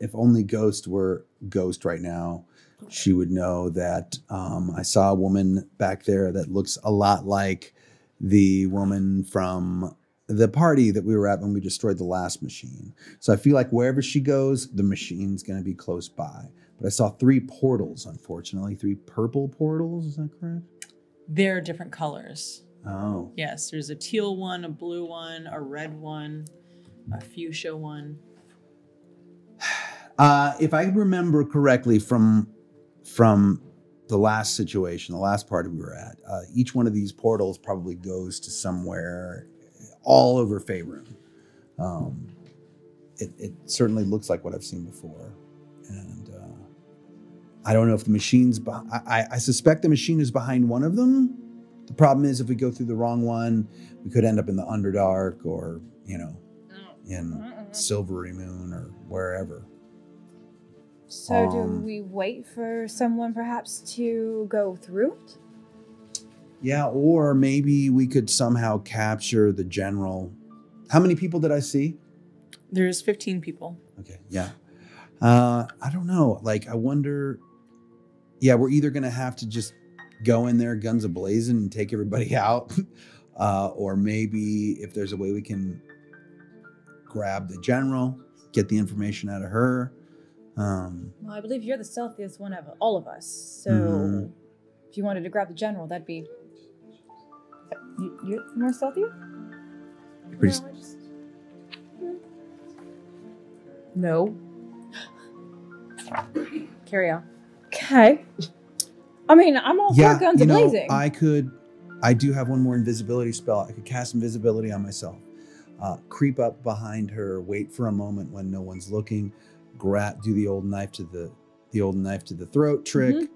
if only Ghost were Ghost right now, she would know that I saw a woman back there that looks a lot like the woman from the party that we were at when we destroyed the last machine. So I feel like wherever she goes, the machine's going to be close by. But I saw 3 portals, unfortunately. 3 purple portals, is that correct? They're different colors. Oh. Yes, there's a teal one, a blue one, a red one, a fuchsia one. If I remember correctly from the last situation, the last party we were at, each one of these portals probably goes to somewhere all over Faerun. It certainly looks like what I've seen before. And I don't know if the machine's I suspect the machine is behind one of them. The problem is if we go through the wrong one, we could end up in the Underdark or, you know, in Silvery Moon or wherever. So do we wait for someone perhaps to go through it? Yeah, or maybe we could somehow capture the general. How many people did I see? There's 15 people. Okay, yeah. I don't know. Like, I wonder yeah, we're either going to have to just go in there guns a-blazing and take everybody out, or maybe if there's a way we can grab the general, get the information out of her. Well, I believe you're the stealthiest one of all of us. So Mhm. if you wanted to grab the general, that'd be... You're more stealthy? Pretty No. Carry on. Okay. I mean, I'm all for guns a-blazing. I do have one more invisibility spell. I could cast invisibility on myself. Creep up behind her, wait for a moment when no one's looking, do the old knife to the throat trick,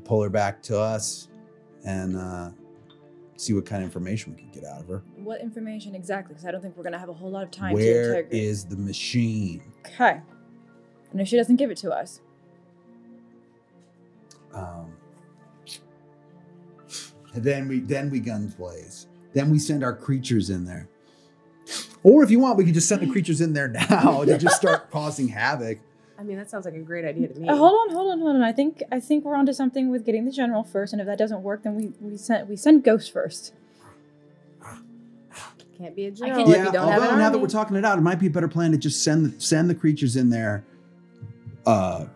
pull her back to us, and see what kind of information we can get out of her. What information exactly? Because I don't think we're going to have a whole lot of time to Where interrogate. is the machine? Okay. And if she doesn't give it to us? Then we guns blaze. Then we send our creatures in there. Or if you want, we can just send the creatures in there now to just start causing havoc. I mean, that sounds like a great idea to me. Hold on. I think we're onto something with getting the general first, and if that doesn't work, then we send ghosts first. Can't be a general if Yeah, you don't have an although now that army. we're talking it out, it might be a better plan to just send the creatures in there, on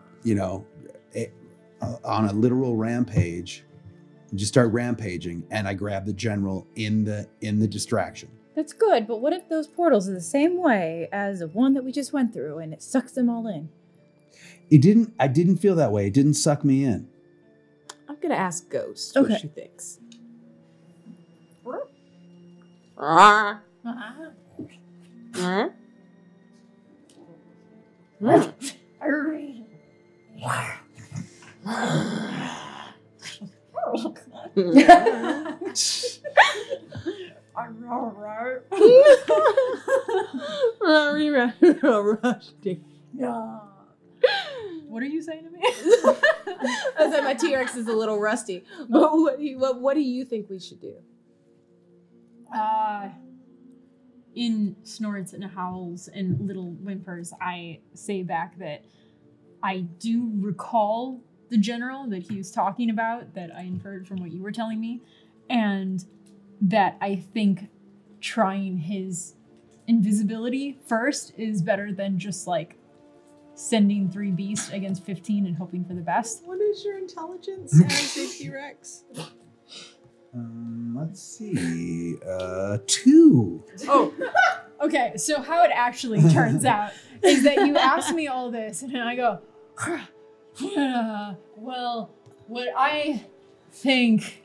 a literal rampage, and just start rampaging, and I grab the general in the distraction. That's good, but what if those portals are the same way as the one that we just went through, and it sucks them all in? I didn't feel that way. It didn't suck me in. I'm gonna ask Ghost Okay. what she thinks. What are you saying to me? I said my T-Rex is a little rusty, but what do you think we should do? In snorts and howls and little whimpers, I say back that I do recall the general that he was talking about, that I inferred from what you were telling me, and that I think trying his invisibility first is better than just like sending 3 beasts against 15 and hoping for the best. What is your intelligence as a T-Rex? Let's see. 2. Oh, okay. So how it actually turns out is that you ask me all this, and I go, well, what I think,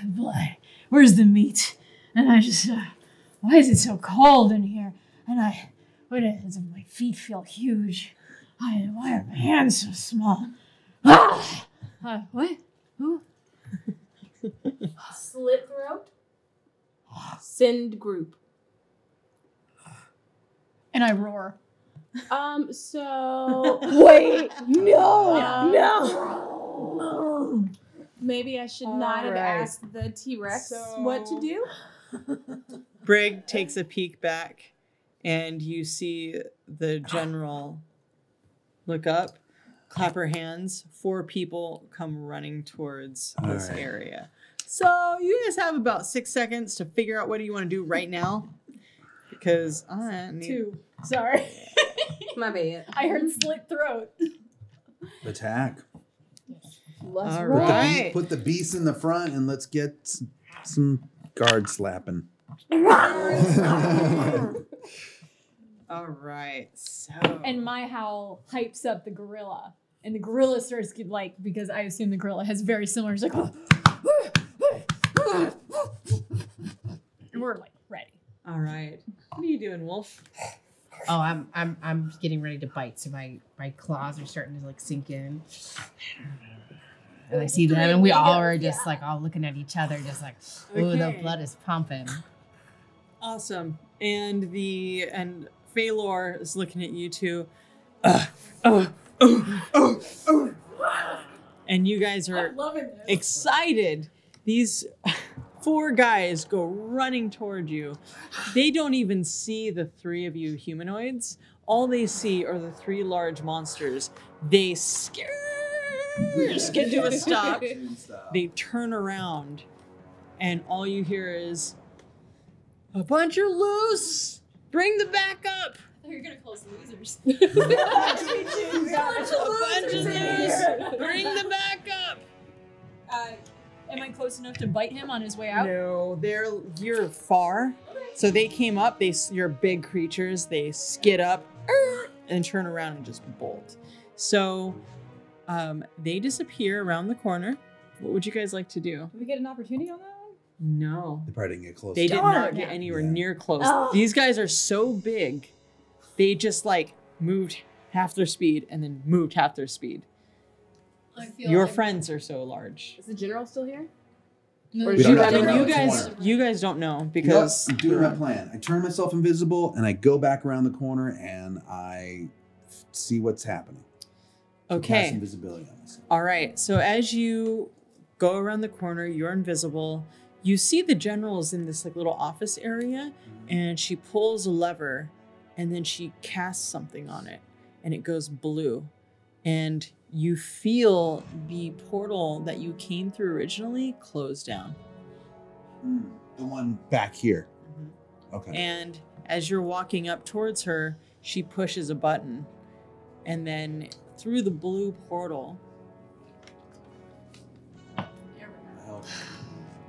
blood. Where's the meat? And I just, why is it so cold in here? And what is it? My feet feel huge. Why are my hands so small? What? Who? Slit throat. Send group. And I roar. So Wait, no. maybe I should not have Alright. asked the T-Rex what to do. Brig takes a peek back, and you see the general look up, clap her hands. 4 people come running towards this Alright. area. So you guys have about 6 seconds to figure out what do you want to do right now, because I need 2. Sorry. My bad. I heard slit throat. Attack. Let's All roll. right. Put the beast in the front and let's get some guard slapping. All right. So And my howl hypes up the gorilla. And the gorilla starts to like, because I assume the gorilla has very similar, it's like, and we're like ready. all right. What are you doing, Wolf? Oh, I'm getting ready to bite, so my claws are starting to like sink in. And I see them, and we all are just like all looking at each other, just like, ooh, the Okay. blood is pumping. Awesome. And Phalor is looking at you two. And you guys are excited. These 4 guys go running toward you. They don't even see the 3 of you humanoids. All they see are the 3 large monsters. They scream skid to a stop. They turn around, and all you hear is, "A bunch are loose! Bring the back up!" You're gonna call us losers. A bunch of loose! Bring the back up! Am I close enough to bite him on his way out? No, you're far. So they came up, you're big creatures, they skid up and turn around and just bolt. So they disappear around the corner. What would you guys like to do? Did we get an opportunity on that one? No. They probably didn't get close. They did not get anywhere near close. These guys are so big, they just like moved half their speed and then moved half their speed. I feel Your like friends are so large. Is the general still here? No, We don't I have to mean, go you around the guys, corner. you guys don't know You know what? because I'm doing my plan. I turn myself invisible and I go back around the corner and I see what's happening. So cast okay. invisibility on myself. All right. So as you go around the corner, you're invisible. You see the general's in this like little office area, and she pulls a lever, and then she casts something on it, and it goes blue, and you feel the portal that you came through originally close down. The one back here. Okay. And as you're walking up towards her, she pushes a button, and then through the blue portal,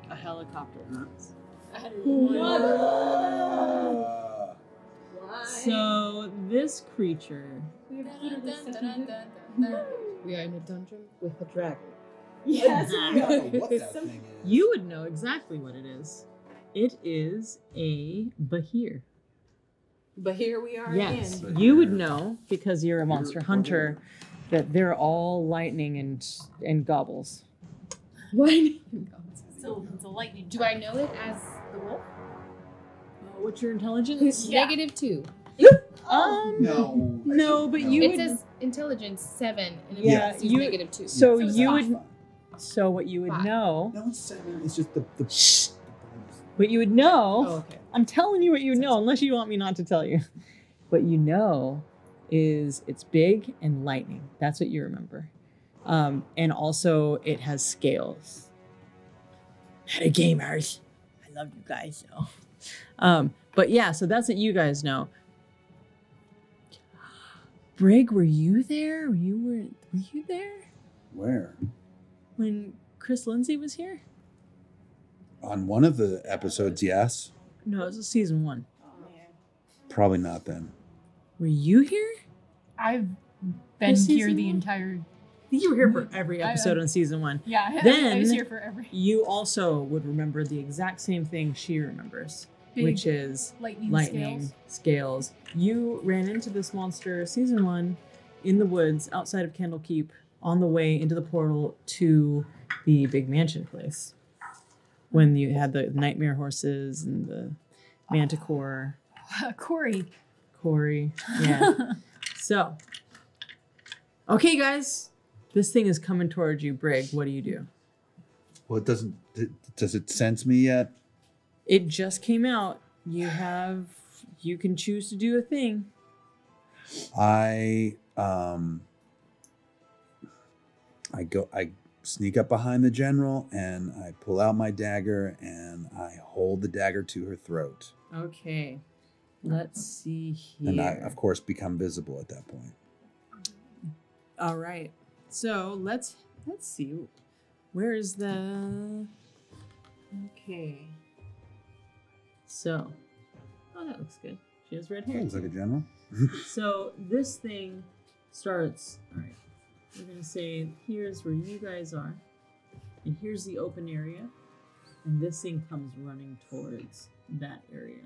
a helicopter comes. So this creature, We are in a dungeon with a dragon. Yes. I don't know what that thing is. you would know exactly what it is. It is a Bahir. But here we are Yes, again. you would know because you're a monster hunter that they're all lightning and gobbles. It's a lightning. Do I know it as the wolf? What's your intelligence? Yeah. -2. No, but you It would. says intelligence 7 and Yeah, it's you- -2. So it's you fine. would. So what you would 5. know, No, it's 7. It's just the what you would know. Oh, okay. I'm telling you what you know, unless you want me not to tell you. What you know is it's big and lightning. That's what you remember. And also it has scales. Meta gamers. I love you guys so. But yeah, so that's what you guys know. Brig, were you there? Were you there Where? when Chris Lindsay was here? On one of the episodes, yes. No, it was season 1. Probably not then. Were you here? I've been This here season the one? entire. I think you were here for every episode on season 1. Yeah, I Then- was here for every You also would remember the exact same thing she remembers, big which is lightning scales. You ran into this monster season 1 in the woods outside of Candlekeep on the way into the portal to the big mansion place. When you had the nightmare horses and the manticore, Corey. yeah. So, okay, guys, this thing is coming towards you, Brig. What do you do? Well, it doesn't. Does it sense me yet? It just came out. You can choose to do a thing. I sneak up behind the general and I pull out my dagger and I hold the dagger to her throat. Okay. Let's see here. And I, of course, become visible at that point. All right. So let's see. Where is the? Okay. So, oh, that looks good. She has red hair. Looks like a general. So this thing starts. All right. We're gonna say here's where you guys are, and here's the open area, and this thing comes running towards that area.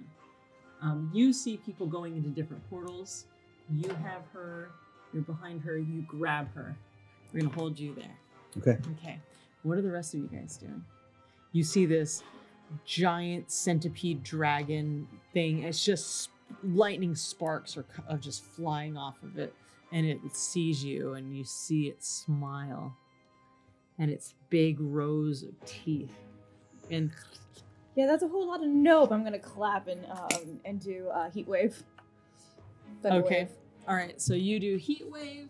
You see people going into different portals. You have her. You're behind her. You grab her. We're gonna hold you there. Okay. Okay. What are the rest of you guys doing? You see this giant centipede dragon thing. It's just lightning sparks are just flying off of it. And it sees you and you see it smile. And its big rows of teeth. And Yeah, that's a whole lot of nope. I'm gonna clap and do Heatwave. Thunder okay. wave. All right. So you do Heatwave.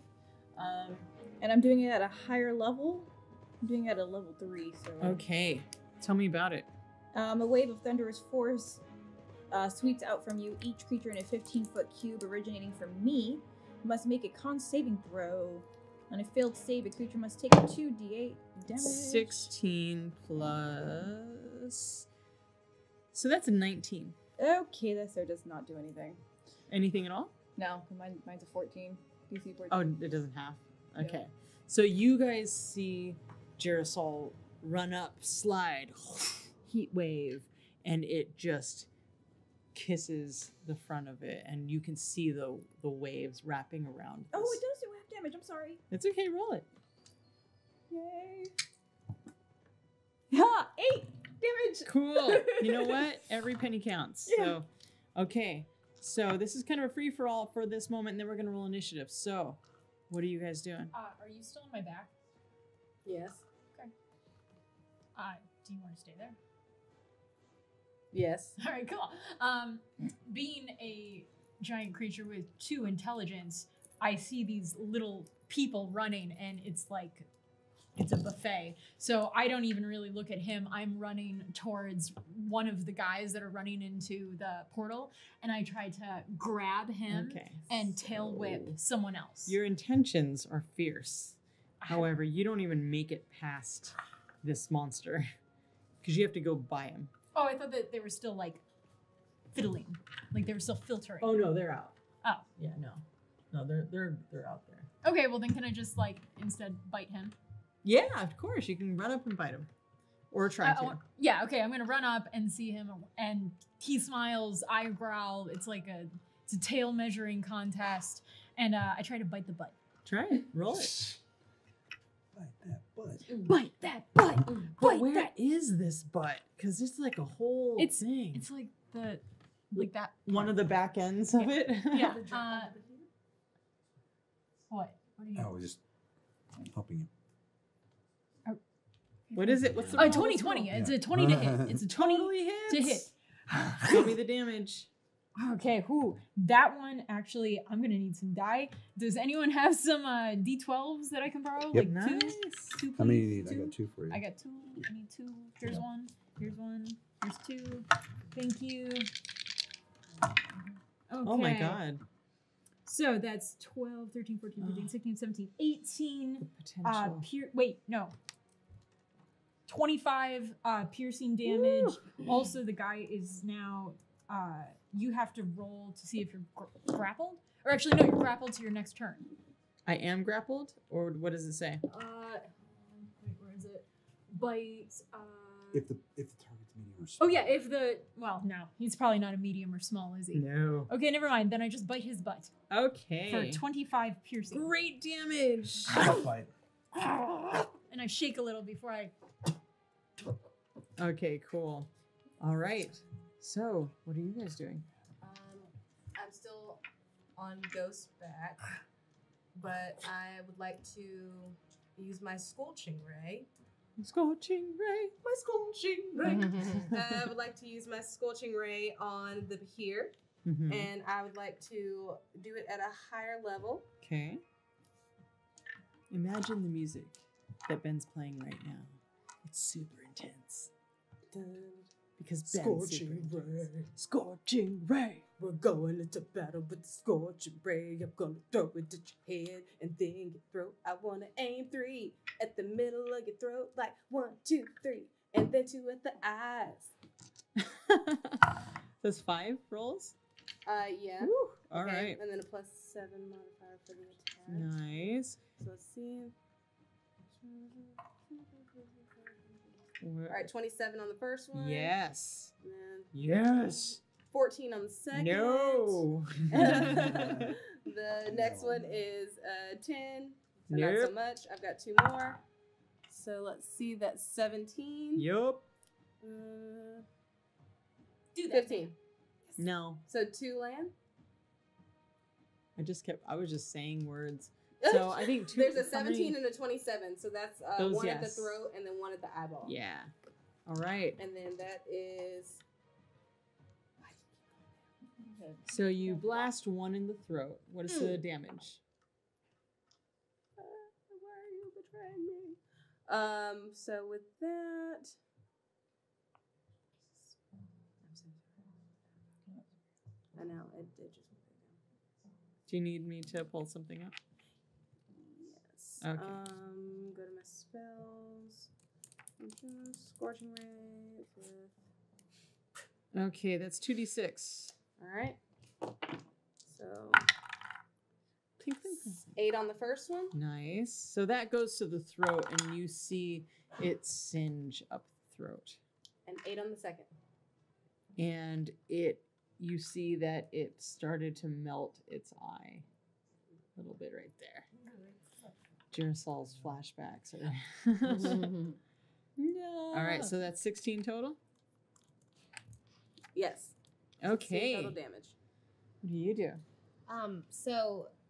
And I'm doing it at a higher level. I'm doing it at a level 3. So Okay. Tell me about it. a wave of thunderous force sweeps out from you. Each creature in a 15-foot cube originating from me must make a con saving throw. On a failed save, a creature must take 2d8 damage. 16 plus. So that's a 19. Okay, that so does not do anything. Anything at all? No, mine's a 14. DC 14. Oh, it doesn't have. Okay. Yeah. So you guys see Girasol run up, slide, heat wave, and it just kisses the front of it, and you can see the waves wrapping around. Oh, this. it does do half damage. I'm sorry. It's okay, roll it. Yay. Ha! 8 damage. Cool. You know what? Every penny counts. Yeah. So, okay. So this is kind of a free for all for this moment, and then we're gonna roll initiative. So, what are you guys doing? Are you still on my back? Yes. Do you want to stay there? Yes. All right, cool. Being a giant creature with 2 intelligence, I see these little people running, and it's like it's a buffet. So I don't even really look at him. I'm running towards one of the guys that are running into the portal, and I try to grab him and tail whip someone else. Your intentions are fierce. However, you don't even make it past this monster because you have to go by him. Oh, I thought that they were still like fiddling, like they were still filtering. Oh no, they're out. Oh. Yeah, no, they're out there. Okay, well then can I just like instead bite him? Yeah, of course. You can run up and bite him, or try to. Yeah, okay. I'm gonna run up and see him, and he smiles. I growl. It's like it's a tail measuring contest, and I try to bite the butt. Try it. Roll it. Bite that butt. Bite that butt. But Bite where that. is this butt? Because it's like a whole thing. It's like that. One of the back ends of it. Yeah. What? What are you? I was just helping him. What is it? What's the 20. It's a 20 to hit. It's a 20 totally hits. to hit. Show me the damage. Okay, that one actually, I'm gonna need some die. Does anyone have some D12s that I can borrow? Yep. Like two? Nice. Two, How many do you please? need? I got 2 for you. I got 2. I need 2. Here's Yeah. 1. Here's 1. Here's 2. Thank you. Okay. Oh my god. So that's 12, 13, 14, 15, 16, 17, 18. Potential. Wait, no. 25 piercing damage. Also, the guy is now. You have to roll to see if you're grappled. Or actually, no, you're grappled to your next turn. I am grappled, or what does it say? Wait, where is it? Bite. If the target's medium or small. Oh yeah, no, he's probably not a medium or small, is he? No. Okay, never mind. Then I just bite his butt Okay. for 25 piercing. Great damage. Bite. And I shake a little before I. Okay, cool. All right. So, what are you guys doing? I'm still on Ghost's back, but I would like to use my Scorching Ray. Scorching ray. My Scorching Ray. I would like to use my Scorching Ray on the here, Mm-hmm. and I would like to do it at a higher level. Okay. Imagine the music that Ben's playing right now. It's super intense. Because Ben's Scorching super intense. Ray. Scorching ray. We're going into battle with the Scorching Ray. I'm gonna throw it at your head and then your throat. I wanna aim 3 at the middle of your throat, like 1, 2, 3, and then 2 at the eyes. Those 5 rolls? Yeah. Woo. All Okay, right. and then a +7 modifier for the attack. Nice. So let's see. All All right, 27 on the first one. Yes. And then Yes. 14 on the second. No. The next one is 10. So not so Nope. much. I've got 2 more. So let's see. That's 17. Yup. Do that. 15. No. So 2 land. I was just saying words. So I think 2. There's a how many- 17 and a 27. So that's Those, 1 at the yes. throat and then 1 at the eyeball. Yeah. All right. And then that is. So you blast 1 in the throat. What is the damage? drag me. So with that, I know it just. Do you need me to pull something up? Yes. Okay. Go to my spells. Scorching ray with. Okay, that's 2d6. All right. So Pink, pink, pink. 8 on the first one. Nice. So that goes to the throat, and you see it singe up the throat. And 8 on the second. And you see that it started to melt its eye. A little bit right there. Jirasol's flashbacks. No. All right, so that's 16 total? Yes. Okay. Total damage. What do you do?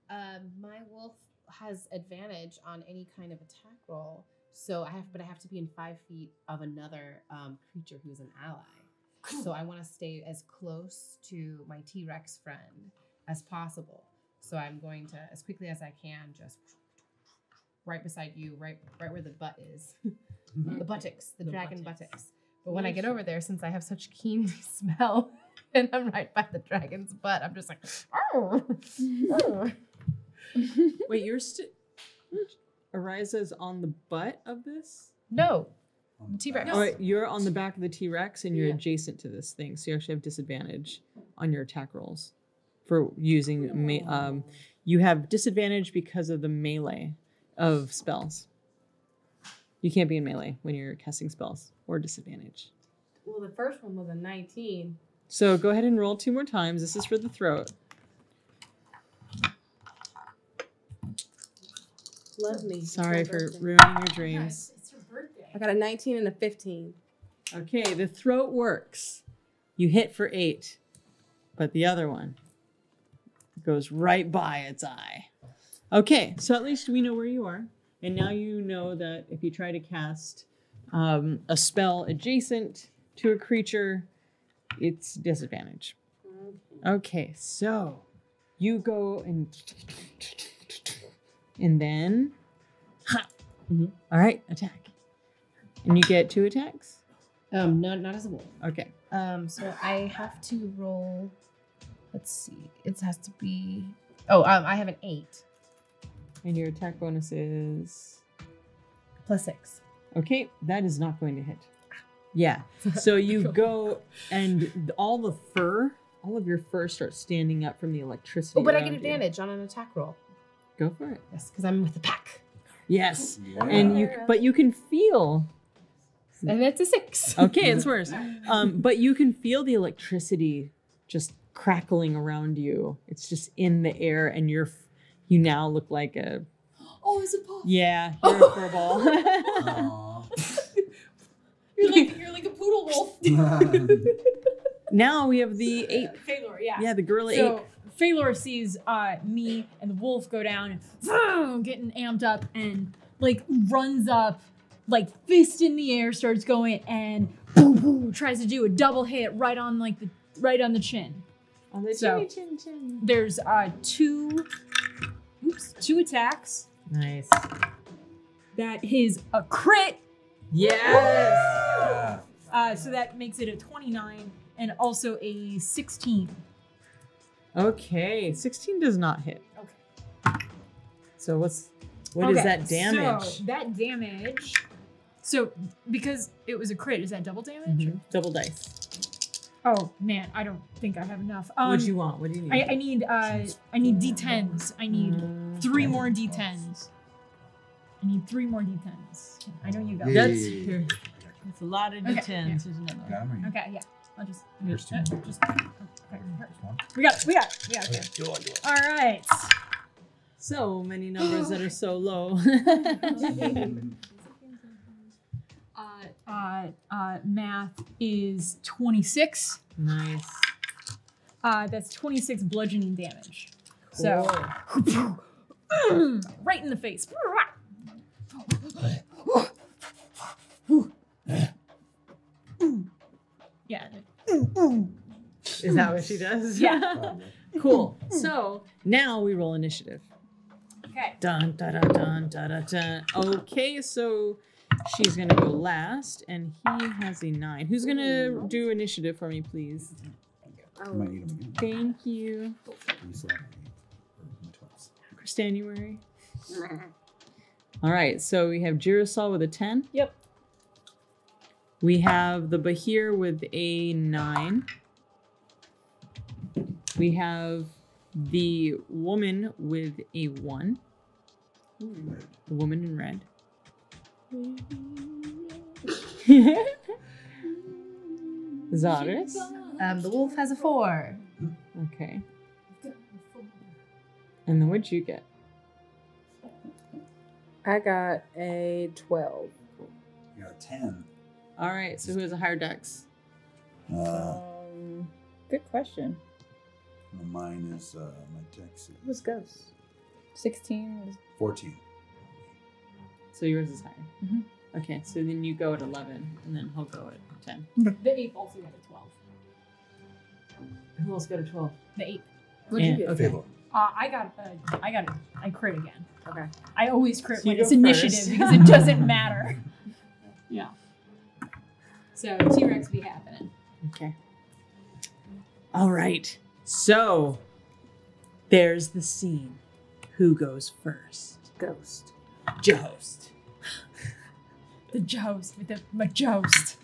My wolf has advantage on any kind of attack roll. So I have to be in 5 feet of another creature who's an ally. So I want to stay as close to my T-Rex friend as possible. So I'm going to, as quickly as I can, just right beside you, right where the butt is. The buttocks, the dragon buttocks. But when I get over there, since I have such keen smell, and I'm right by the dragon's butt, I'm just like, oh. Wait, you're Ariza's on the butt of this? No. T-Rex. Oh, wait, you're on the back of the T-Rex and you're adjacent to this thing, so you actually have disadvantage on your attack rolls for using. You have disadvantage because of the melee of spells. You can't be in melee when you're casting spells, or disadvantage. Well, the first one was a 19. So go ahead and roll 2 more times. This is for the throat. Love me. Sorry It's my for birthday. ruining your dreams. It's your birthday. I got a 19 and a 15. Okay, the throat works. You hit for 8, but the other one goes right by its eye. Okay, so at least we know where you are. And now you know that if you try to cast a spell adjacent to a creature, it's disadvantage. Okay, so you go and then, all right, attack. And you get 2 attacks? Not as a wolf. Okay. So I have to roll. Let's see. It has to be. Oh, I have an 8 And your attack bonus is? plus 6. Okay, that is not going to hit. Yeah. So you go and all of your fur starts standing up from the electricity. Oh, but I around get you. advantage on an attack roll. Go for it. Yes, because I'm with the pack. Yes. Yeah. And you can feel. And it's a 6. Okay, it's worse. But you can feel the electricity just crackling around you. It's just in the air, and you now look like a. Oh, it's a puff. Yeah, you're a fur ball. Aw. You're like a poodle wolf. Now we have the ape. Phalor, yeah. Yeah, the gorilla ape. So Phalor sees me and the wolf go down and getting amped up and like runs up, like fist in the air, starts going and boom, boom, tries to do a double hit right on the chin. On the So- chin, chin. There's 2 attacks. Nice. That is a crit. Yes. So that makes it a 29 and also a 16. Okay, 16 does not hit. Okay. So what is Okay, that damage? So that damage. So because it was a crit, is that double damage? Mhm. Double dice. Oh man, I don't think I have enough. What do you want? What do you need? I need D10s. I need 3 more D10s. I need 3 more D10s. I know you got Yeah. that. That's a lot of Okay, D10s. yeah. There's another one. Got me. Okay, yeah. I'll just. Here's 2. Okay. Here's 1. We got it. Okay. Do it. All right. So many numbers that are so low. Math is 26. Nice. That's 26 bludgeoning damage. So right in the face. Yeah. Is that what she does? Yeah. Cool. So now we roll initiative. Okay. Dun, dun, dun, dun, dun, dun, dun. Okay, so she's gonna go last, and he has a 9. Who's gonna do initiative for me, please? I might eat them again. Thank you. You still have my 12s. January. All right, so we have Girasol with a 10. Yep. We have the Bahir with a 9. We have the woman with a 1. The woman in red. Zaris. The wolf has a 4. Okay. And then what'd you get? I got a 12. You got a 10. All right, so who has a higher dex? Good question. Mine is my dex Who's is Ghost? 16 is 14. So yours is higher. Mhm. Okay, so then you go at 11, and then he'll go at 10. The ape also got a 12. Who else got a 12? The ape. What'd you And- get? okay. Fable. I crit again. Okay. I always crit So you when it's go initiative first. because it doesn't matter. Yeah. So T-Rex be happening. Okay. All right. So there's the scene. Who goes first? Ghost. Jost. The joust with the joust.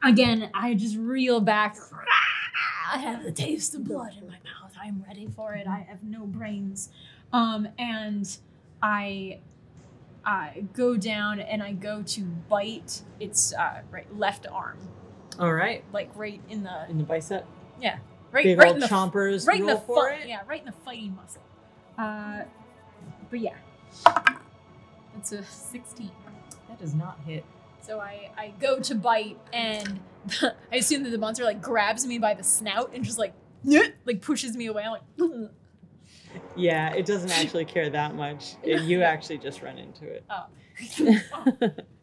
Again, I just reel back. I have the taste of blood in my mouth. I'm ready for it. I have no brains. And I go down and I go to bite its left arm, All right. like right in the In the bicep. right Big right old in the chompers. right in roll the for it. yeah, right in the fighting muscle. But yeah, it's a 16. That does not hit. So I go to bite and I assume that the monster like grabs me by the snout and just like pushes me away. I'm like, Yeah, it doesn't actually care that much. You actually just run into it. oh.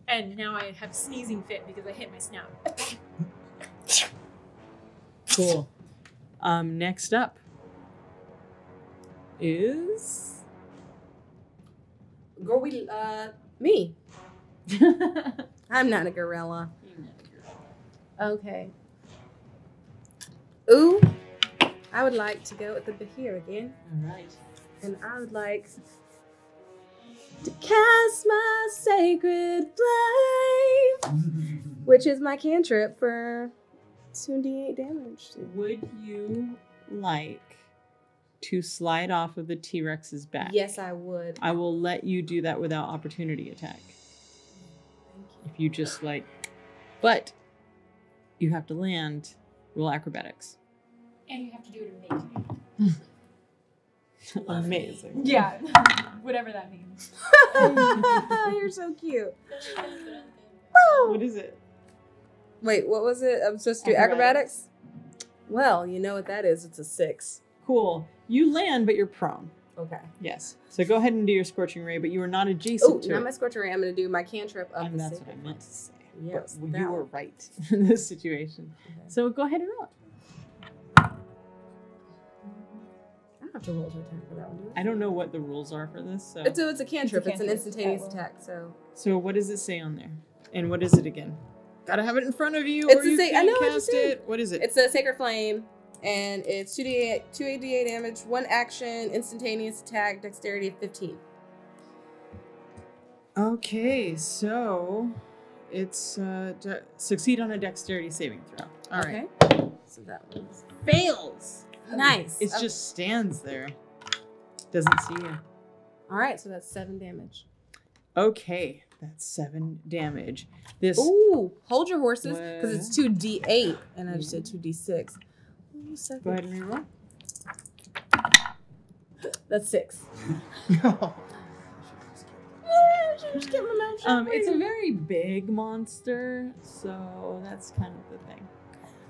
And now I have sneezing fit because I hit my snout. Cool. Next up is Me. I'm not a gorilla. Okay. Ooh, I would like to go with the Bahir again. All right. And I would like to cast my sacred flame, which is my cantrip for 2d8 damage. Would you like to slide off of the T-Rex's back? Yes, I would. I will let you do that without opportunity attack. If you just but you have to land, roll acrobatics. And you have to do it amazing. Amazing. Yeah, whatever that means. You're so cute. What is it? Wait, what was it? I'm supposed to do acrobatics? Well, you know what that is. It's a 6. Cool. You land, but you're prone. Okay. Yes. So go ahead and do your scorching ray, but you are not adjacent Oh, to not it. my scorching ray. I'm going to do my cantrip of And the that's what I sacred meant to flame. say. Yes, But that you were one. right in this situation. Okay. So go ahead and roll. I don't have to roll to attack for that one, do I? I don't know what the rules are for this. So, It's a cantrip. It's an cantrip. instantaneous At will. attack, so... so what does it say on there? And what is it again? Gotta have it in front of you, It's or the you same- I can't know what you cast said. it. What is it? It's a Sacred Flame, and it's 2d8 damage, 1 action, instantaneous attack, dexterity of 15. Okay, so it's succeed on a dexterity saving throw. All right. Okay. So that one's... Fails. Nice. It just stands there. Doesn't see you. All right, so that's 7 damage. Okay, that's 7 damage. This Ooh, hold your horses, because it's 2d8, and I just did 2d6. Ooh, second. Go ahead and reroll. That's 6. It's a very big monster, so that's kind of the thing.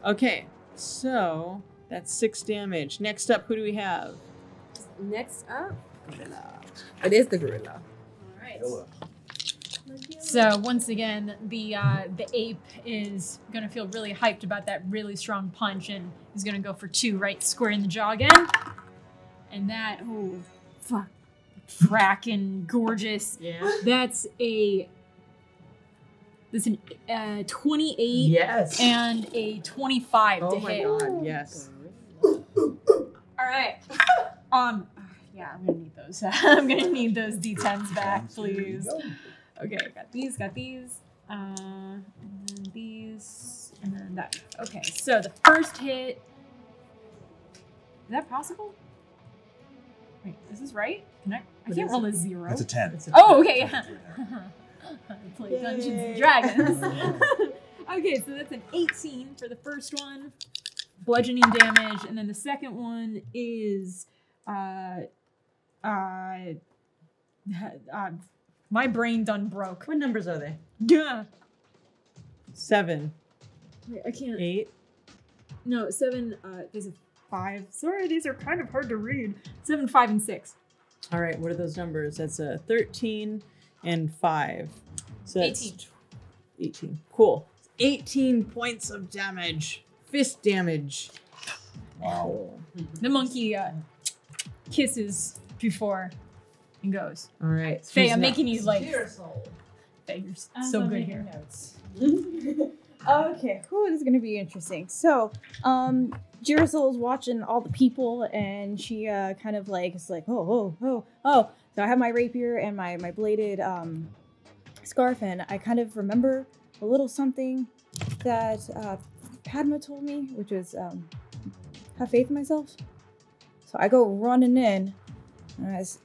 Okay, so that's 6 damage. Next up, who do we have? Next up, gorilla. It is the gorilla. All right. So once again, the ape is gonna feel really hyped about that really strong punch, and he's gonna go for 2 right square in the jaw again. And that, oh fuck, frackin' gorgeous. Yeah. That's an 28 Yes. and a 25 to Oh my hit. god, yes. All right. Yeah, I'm gonna need those. I'm gonna need those D10s back, please. Okay, got these, and then these, and then that. Okay, so the first hit. Is that possible? Wait, is this right? Can I can't roll a 0. That's a 10. Oh, okay, yeah. I play Dungeons and Dragons. Okay, so that's an 18 for the first one, bludgeoning damage, and then the second one is my brain done broke. What numbers are they? Yeah. 7, Wait, I can't. 8. No, 7. There's a 5. Sorry, these are kind of hard to read. 7, 5, and 6. All right, what are those numbers? That's a 13 and 5. So that's 18. 18. Cool. 18 points of damage. Fist damage. Wow. The monkey kisses before and goes. All right. Faye, who's I'm next? making you like. Girasol. Faye, you're so good here. Notes. Okay, this is gonna be interesting. So, Girasol's watching all the people, and she kind of like is like, oh. So I have my rapier and my bladed scarf, and I kind of remember a little something that Padma told me, which was have faith in myself. So I go running in, and I just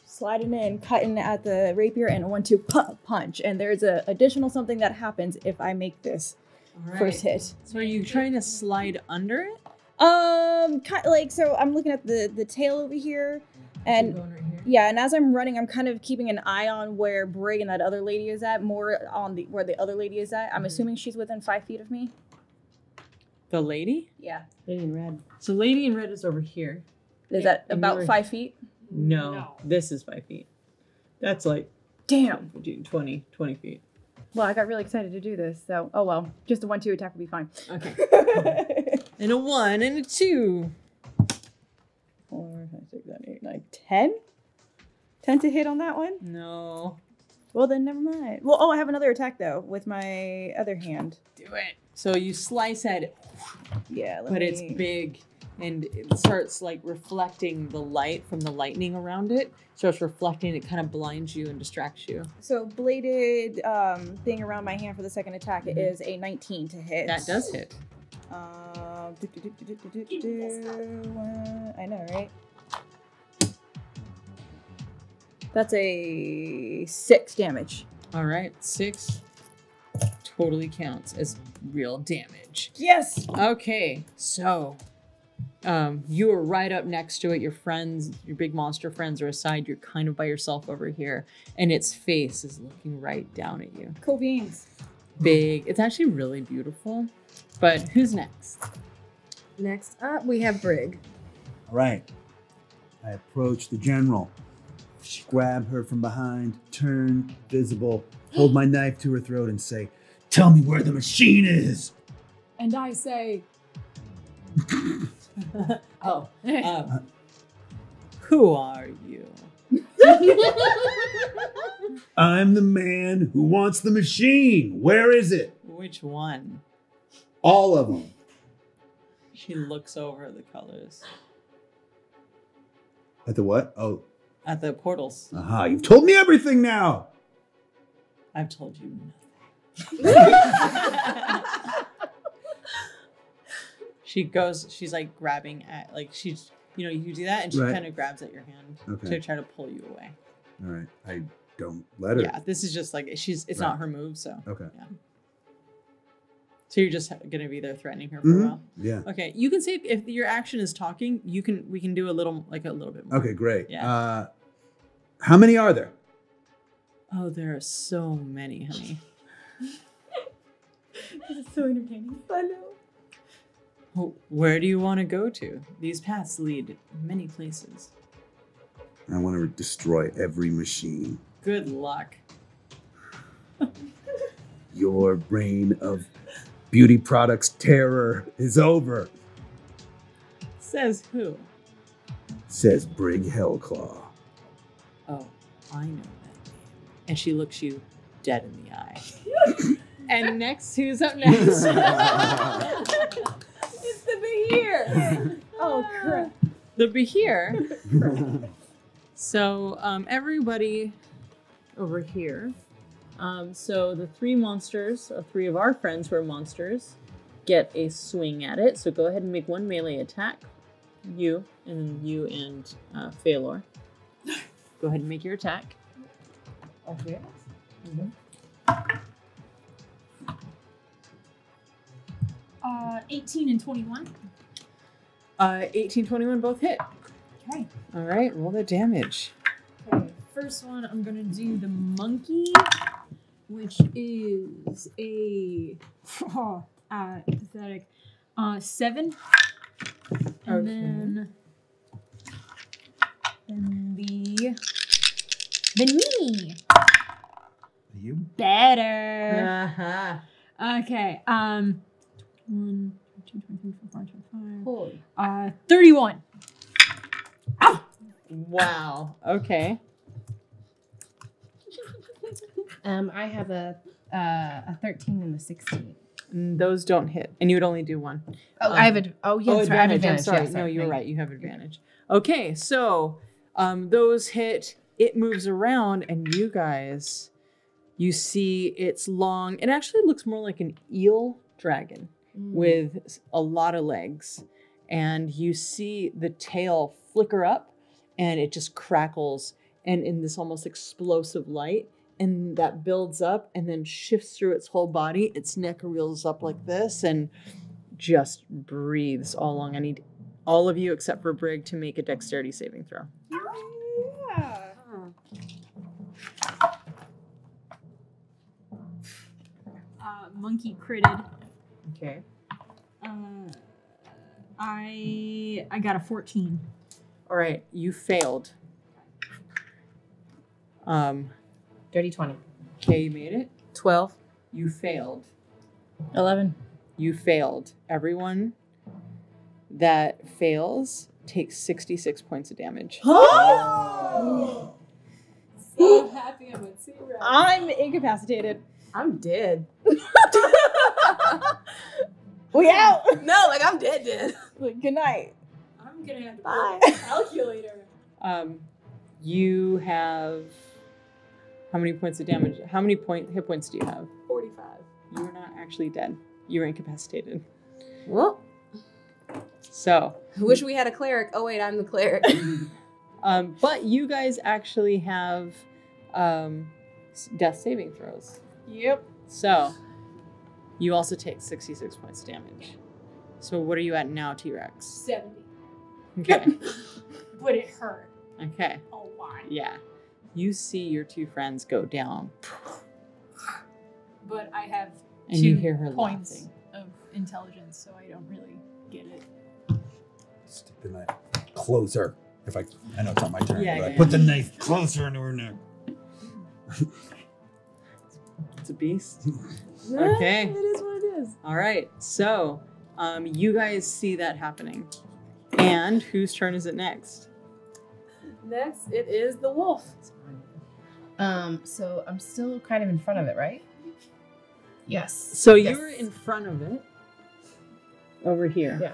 sliding in, cutting at the rapier, and 1-2 punch. And there's a additional something that happens if I make this All right. first hit. So are you trying to slide under it? Kind of like, so I'm looking at the tail over here, and Going right here? yeah, and as I'm running, I'm kind of keeping an eye on where Brig and that other lady is at, more on where the other lady is at. I'm assuming she's within 5 feet of me. The lady? Yeah. Lady in red. So lady in red is over here. Is that And about you're- 5 feet? No, this is 5 feet. That's like Damn. 20 feet. Well, I got really excited to do this, so oh well. Just a 1-2 attack will be fine. Okay. And a 1 and a 2. 4, 5, 6, 7, 8, 9, 10? 10 to hit on that one? No. Well, then never mind. Well, I have another attack though with my other hand. Do it. So you slice at it, Yeah, but it's big and it starts like reflecting the light from the lightning around it. Starts reflecting, it kind of blinds you and distracts you. So bladed thing around my hand for the second attack is a 19 to hit. That does hit. I know, right? That's a 6 damage. All right, 6 totally counts as real damage. Yes. Okay, so you are right up next to it. Your friends, your big monster friends are aside. You're kind of by yourself over here, and its face is looking right down at you. Cool beans. Big. It's actually really beautiful. But who's next? Next up, we have Brig. All right. I approach the general, grab her from behind, turn visible, hold my knife to her throat, and say, "Tell me where the machine is." And I say, Who are you? I'm the man who wants the machine. Where is it? Which one? All of them. She looks over the colors At the what? Oh, at the portals. aha. You've told me everything now. I've told you nothing. She's like grabbing at, like she's, you do that and she Right. kind of grabs at your hand Okay. to try to pull you away. All right. I don't let her. Yeah, this is just like, it's Right. not her move, so. Okay. Yeah. So you're just gonna be there threatening her for a while? Yeah. Okay, you can say if your action is talking, we can do a little bit more. Okay, great. Yeah. How many are there? Oh, there are so many, honey. This is so entertaining. I know. Oh, where do you want to go to? These paths lead many places. I want to destroy every machine. Good luck. Your reign of beauty products terror is over, Says who? says Brig Hellclaw. Oh, I know that name. And she looks you dead in the eye. And next, who's up next? It's the Behir. Oh, crap. The Behir. So everybody over here. So the three monsters, three of our friends who are monsters, get a swing at it. So go ahead and make one melee attack. You and Phalor. Go ahead and make your attack. Okay. Mm-hmm. 18 and 21. 18, 21 both hit. Okay. All right, roll the damage. Okay. First one, I'm gonna do the monkey, which is a pathetic 7, and then the knee. You? Better. Uh-huh. Okay. 1, 2, 3, 4, 5, Holy. 31. Wow. Okay. I have a 13 and a 16. Those don't hit, and you would only do one. Oh, I have a. Oh, yeah, that's right. I have advantage. I'm advantage. sorry. Yeah, No, you're thank right. You have advantage. Okay, so those hit. It moves around, and you guys, you see it's long. It actually looks more like an eel dragon with a lot of legs, and you see the tail flicker up, and it just crackles, and in this almost explosive light. And that builds up and then shifts through its whole body. Its neck reels up like this and just breathes all along. I need all of you except for Brig to make a dexterity saving throw. Yeah. Monkey critted. Okay. I got a 14. All right, you failed. Dirty 20. Okay, you made it. 12. You failed. 11. You failed. Everyone that fails takes 66 points of damage. So happy I'm with Sirens. I'm incapacitated. I'm dead. We out. No, like I'm dead. Like, good night. I'm gonna have to Bye. pull a calculator. You have how many points of damage? How many hit points do you have? 45. You are not actually dead. You are incapacitated. Well, So, I wish we had a cleric. Oh wait, I'm the cleric. but you guys actually have death saving throws. Yep. So, you also take 66 points of damage. So, what are you at now, T-Rex? 70. Okay. But it hurt Okay. a lot. Yeah. You see your two friends go down. But I have And 2 you hear her points laughing. of intelligence, so I don't really get it. Stick the knife closer. I know it's not my turn, Yeah, but I yeah, put the knife closer into her neck. It's a beast. Okay. It is what it is. All right. So, you guys see that happening. And whose turn is it next? Next, it is the wolf. So I'm still kind of in front of it, right? Yes. So Yes. you're in front of it. Over here. Yeah.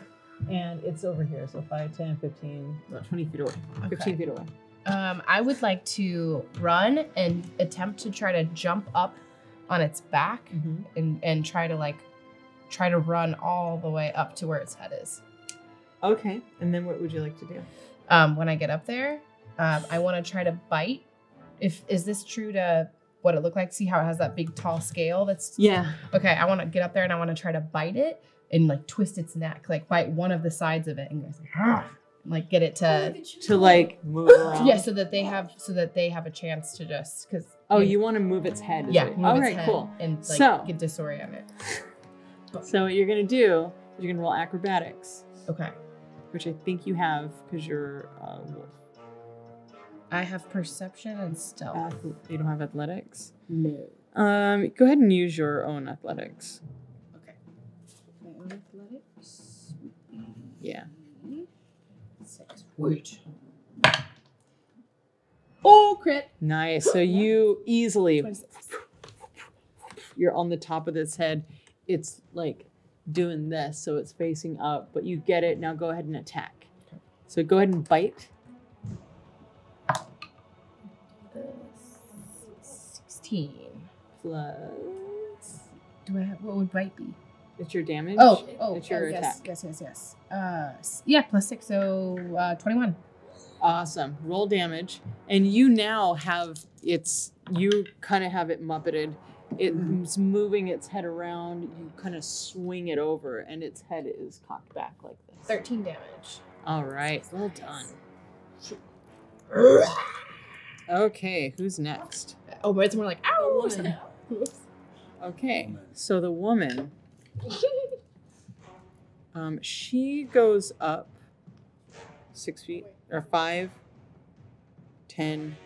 And it's over here. So 5, 10, 15, about 20 feet away. Okay. 15 feet away. I would like to run and attempt to try to jump up on its back and try to run all the way up to where its head is. Okay. And then what would you like to do? When I get up there, I want to try to bite. Is this true to what it looked like? See how it has that big tall scale? That's Yeah. okay. I want to get up there and I want to try to bite it and like twist its neck, like bite one of the sides of it and go like get it To like move around. yeah, so that they have a chance to just because. Oh, you want to move its head? Yeah. Move Move its its head cool. and like So- get disoriented. So what you're gonna do is you're gonna roll acrobatics, Okay. which I think you have because you're a wolf. I have perception and stealth. You don't have athletics. No. Go ahead and use your own athletics. Okay. My own athletics. Yeah. 6. Wait. Oh crit. Nice. So you easily, 26. you're on the top of its head. It's like doing this, so it's facing up, but you get it. Now go ahead and attack. So go ahead and bite. 16. Plus, Do I have, what would bite be? it's your damage. It's your attack. Yes. Yeah, plus 6, so 21. Awesome. Roll damage. And you now have you kind of have it muppeted. It's moving its head around. You kind of swing it over, and its head is cocked back like this. 13 damage. All right. Well done. Okay, who's next? Oh, but it's more like, ow! Okay, so the woman, she goes up 6 feet, or 5, 10,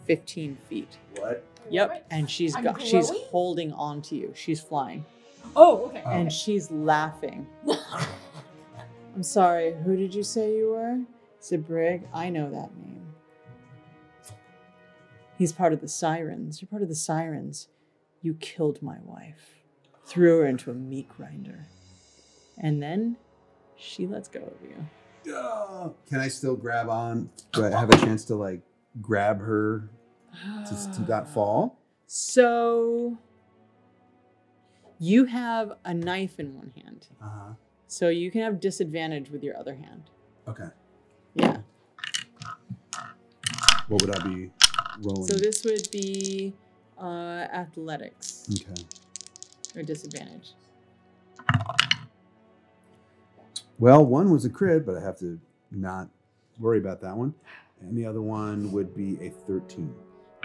15 feet. What? Yep, and she's holding on to you. She's flying, Oh, okay. and she's laughing. I'm sorry, who did you say you were? Said Brig. I know that name. He's part of the Sirens. You're part of the Sirens. You killed my wife. Threw her into a meat grinder. And then she lets go of you. Can I still grab on? Do I have a chance to like grab her to not fall? So you have a knife in one hand. Uh-huh. So you can have disadvantage with your other hand. Okay. Yeah. What would I be rolling? So this would be athletics Okay. or disadvantage. Well, one was a crit, but I have to not worry about that one. And the other one would be a 13.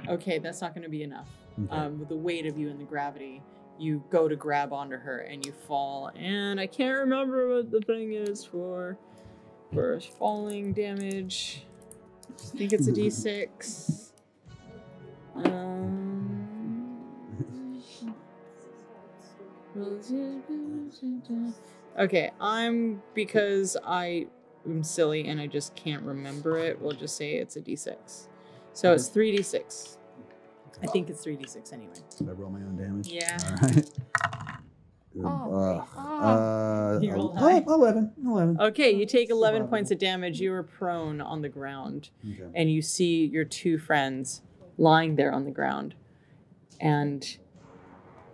Okay, that's not going to be enough. Okay. With the weight of you and the gravity, you go to grab onto her and you fall. And I can't remember what the thing is for falling damage. I think it's a D6. Okay, because I am silly and I just can't remember it, we'll just say it's a D6. So it's 3D6. I think it's 3D6 anyway. Did I roll my own damage? Yeah. All right. You rolled high. 11. Okay, you take 11 points of damage. You are prone on the ground. Okay. And you see your two friends lying there on the ground. And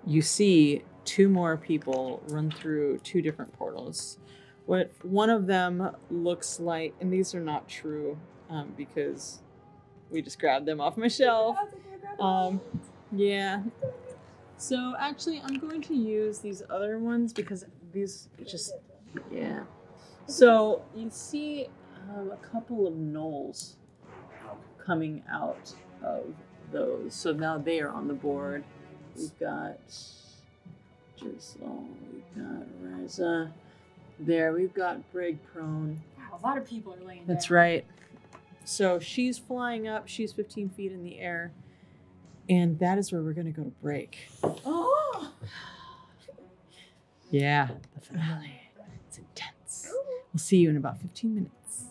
you see two more people run through two different portals. What one of them looks like, and these are not true because we just grabbed them off my shelf. Yeah. So actually, I'm going to use these other ones because these just, yeah. So you see a couple of gnolls coming out of those. So now they are on the board. We've got Jirsal, we've got Reza. There, we've got Brig prone. Wow, a lot of people are laying That's down. right. So she's flying up. She's 15 feet in the air. And that is where we're going to go to break. Oh! Yeah, the finale. It's intense. We'll see you in about 15 minutes.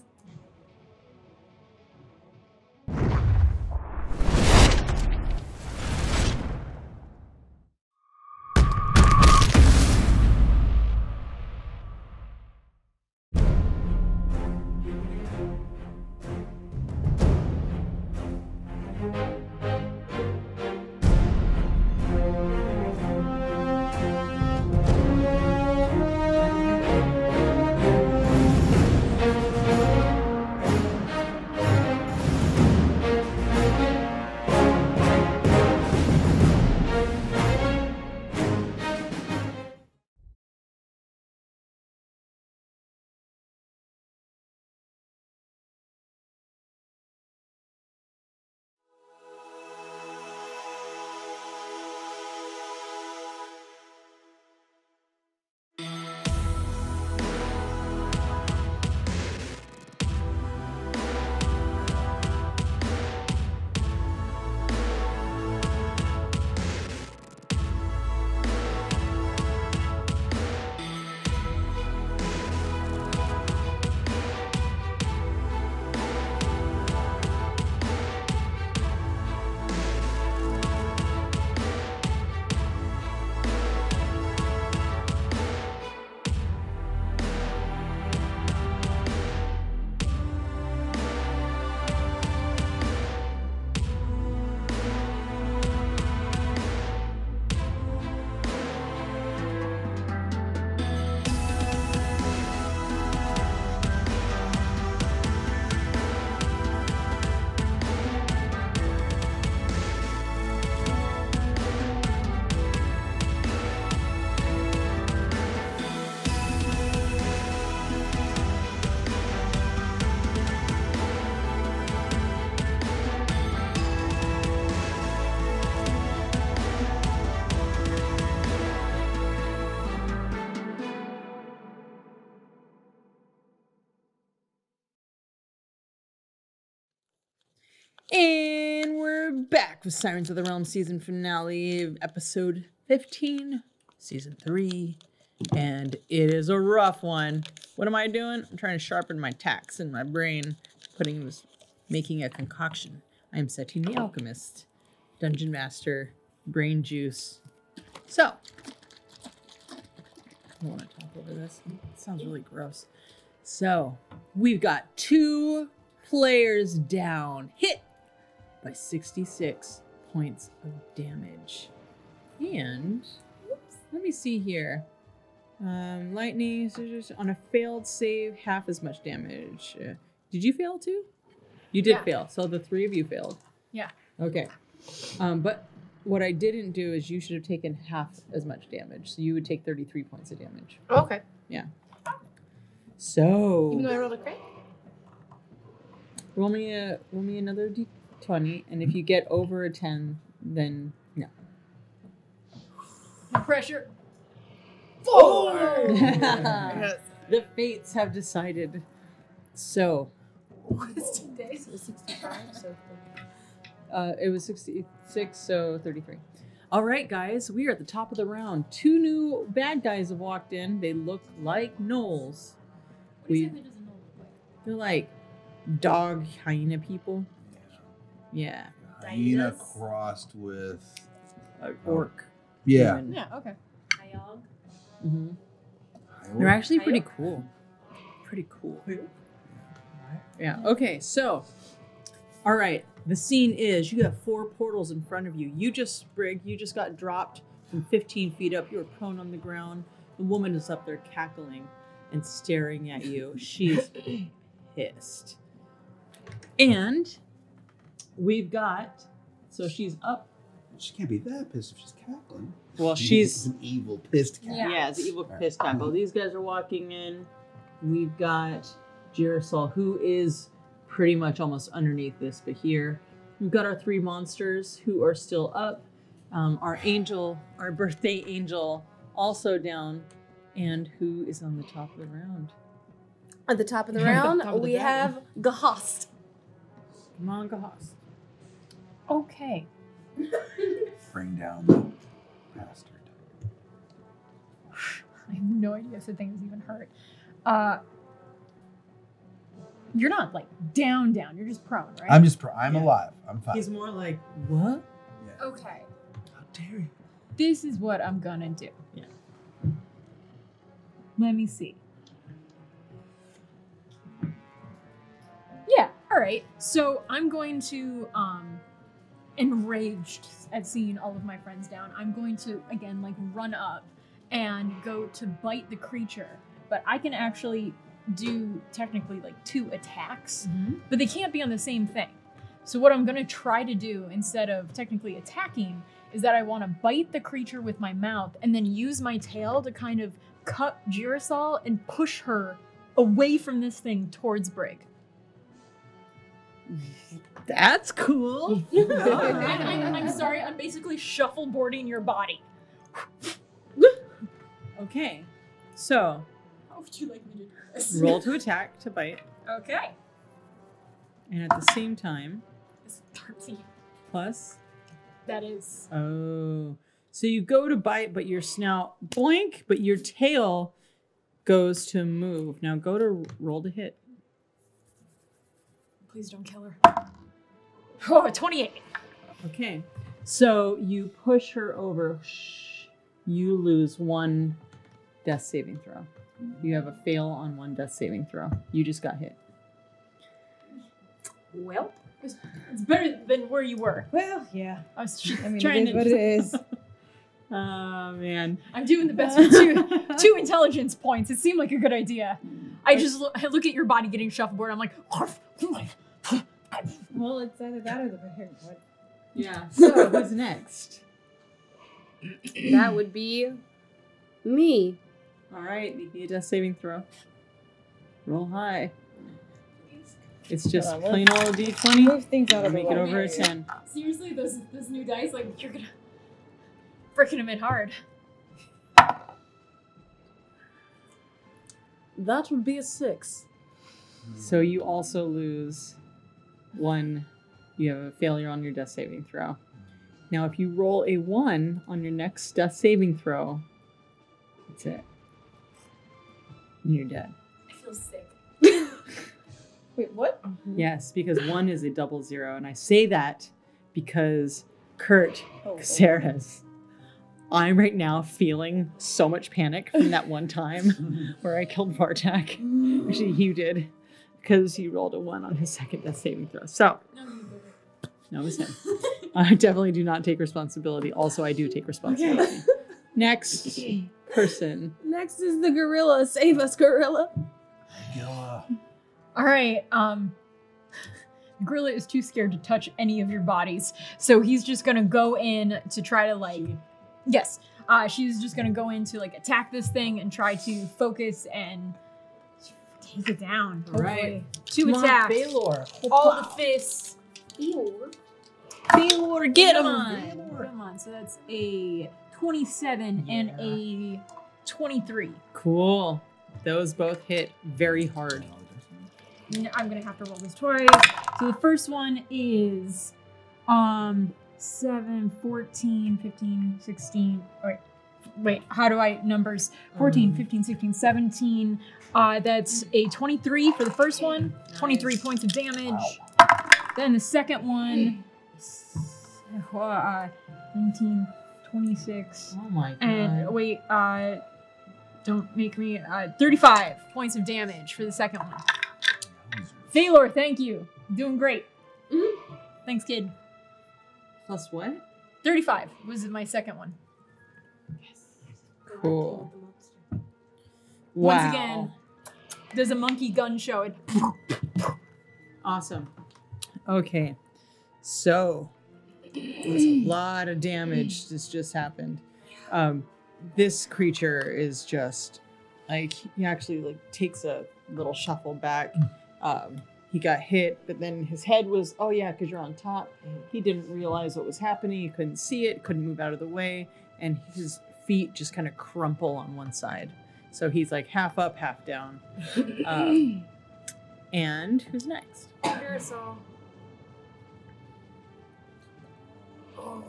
And we're back with Sirens of the Realm season finale, episode 15, season 3. And it is a rough one. What am I doing? I'm trying to sharpen my tacks in my brain, making a concoction. I am setting the alchemist, dungeon master, brain juice. So, I want to talk over this. It sounds really gross. So, we've got 2 players down. Hit by 66 points of damage. And let me see here. Lightning on a failed save, half as much damage. Did you fail too? You did fail. So the 3 of you failed. Yeah. Okay. But what I didn't do is you should have taken half as much damage. So you would take 33 points of damage. Oh, okay. Yeah. So Even though I rolled a crit? roll me another d20, and if you get over a 10, then no. No pressure. 4! The fates have decided. So What's today? 65, so it was 66, so 33. All right, guys, we are at the top of the round. 2 new bad guys have walked in. They look like gnolls. They're like dog hyena people. Yeah. Hyena crossed with Orc. yeah. human. Yeah, okay. Mm-hmm. They're actually pretty cool. Pretty cool. Yeah. Okay. So, all right. The scene is you have 4 portals in front of you. You just got dropped from 15 feet up. You were prone on the ground. The woman is up there cackling and staring at you. She's pissed. And we've got, so she's up. She can't be that pissed if she's cackling. Well, She's an evil pissed cat. Yeah, it's an evil piss cackle. These guys are walking in. We've got Girasol, who is pretty much almost underneath this, but here. We've got our 3 monsters who are still up. Our angel, our birthday angel, also down. And who is on the top of the round? At the top of the round, Top of the we dragon. have Gahast. Come on, Gahas. Okay. Bring down the bastard. I have no idea if the thing is even hurt. You're not like down. You're just prone, right? I'm alive. I'm fine. He's more like, what? Yeah. Okay. How dare you? This is what I'm gonna do. Yeah. Let me see. Yeah, all right. So I'm going to, enraged at seeing all of my friends down, I'm going to, again, like run up and go to bite the creature. But I can actually do technically like 2 attacks, but they can't be on the same thing. So what I'm gonna try to do instead of technically attacking is that I want to bite the creature with my mouth and then use my tail to kind of cut Girasol and push her away from this thing towards Brig. That's cool. I'm sorry, I'm basically shuffleboarding your body. Okay. So, How would you like me to do this? roll to attack to bite. Okay. And at the same time, It's 13. plus. That is. Oh. So you go to bite, but your snout boink, but your tail goes to move. Now go to roll to hit. Please don't kill her. Oh, 28. Okay. So you push her over. Shh. You lose 1 death saving throw. You have a fail on 1 death saving throw. You just got hit. Well, it's better than where you were. well, yeah. I was I mean, trying it is to. what it is. Oh, man. I'm doing the best with 2 intelligence points. It seemed like a good idea. I look at your body getting shuffleboard. I'm like, Well, it's either that or the bear. What? Yeah. So who's next? That would be me. All right. Make me a death saving throw. Roll high. It's just Hold on, plain old D20. Move things out of the Make it way. over a 10. seriously, those new dice, like you're gonna freaking them in hard. That would be a 6. So you also lose 1 You have a failure on your death saving throw. Now, if you roll a 1 on your next death saving throw, that's it. And you're dead. I feel sick. Wait, what? Yes, because 1 is a double 0. And I say that because Kurt, Caceres, I'm right now feeling so much panic from that one time where I killed Vartak. Actually, you did, because he rolled a 1 on his second death saving throw. So, no, it was him. I definitely do not take responsibility. Also, I do take responsibility. Next person. Next is the gorilla. Save us, gorilla. Yeah. All right. Gorilla is too scared to touch any of your bodies, so he's just gonna go in to try to like. Yes. She's just gonna go in to like attack this thing and try to focus and take it down. Right. 2 Come on, attacks. Baylor. All the fists. Baylor, get him! Come on. So that's a 27 and a 23. Cool. Those both hit very hard. I'm gonna have to roll this twice. So the first one is 7, 14, 15, 16. Wait, how do I numbers? 14, 15, 16, 17. That's a 23 for the first one. 23 points of damage. Then the second one, 19, 26. Oh my god. And wait, don't make me, 35 points of damage for the second one. Thalor, thank you. Doing great. Thanks, kid. Plus what? 35 was my second one. Cool. Once again, there's a monkey gun show. It Awesome. Okay. So, there's a lot of damage that's just happened. This creature is just, like, he actually, like, takes a little shuffle back. He got hit, but then his head was, oh yeah, because you're on top. He didn't realize what was happening. He couldn't see it, couldn't move out of the way, and his feet just kind of crumple on one side. So he's like half up, half down. And who's next? Parasol. Oh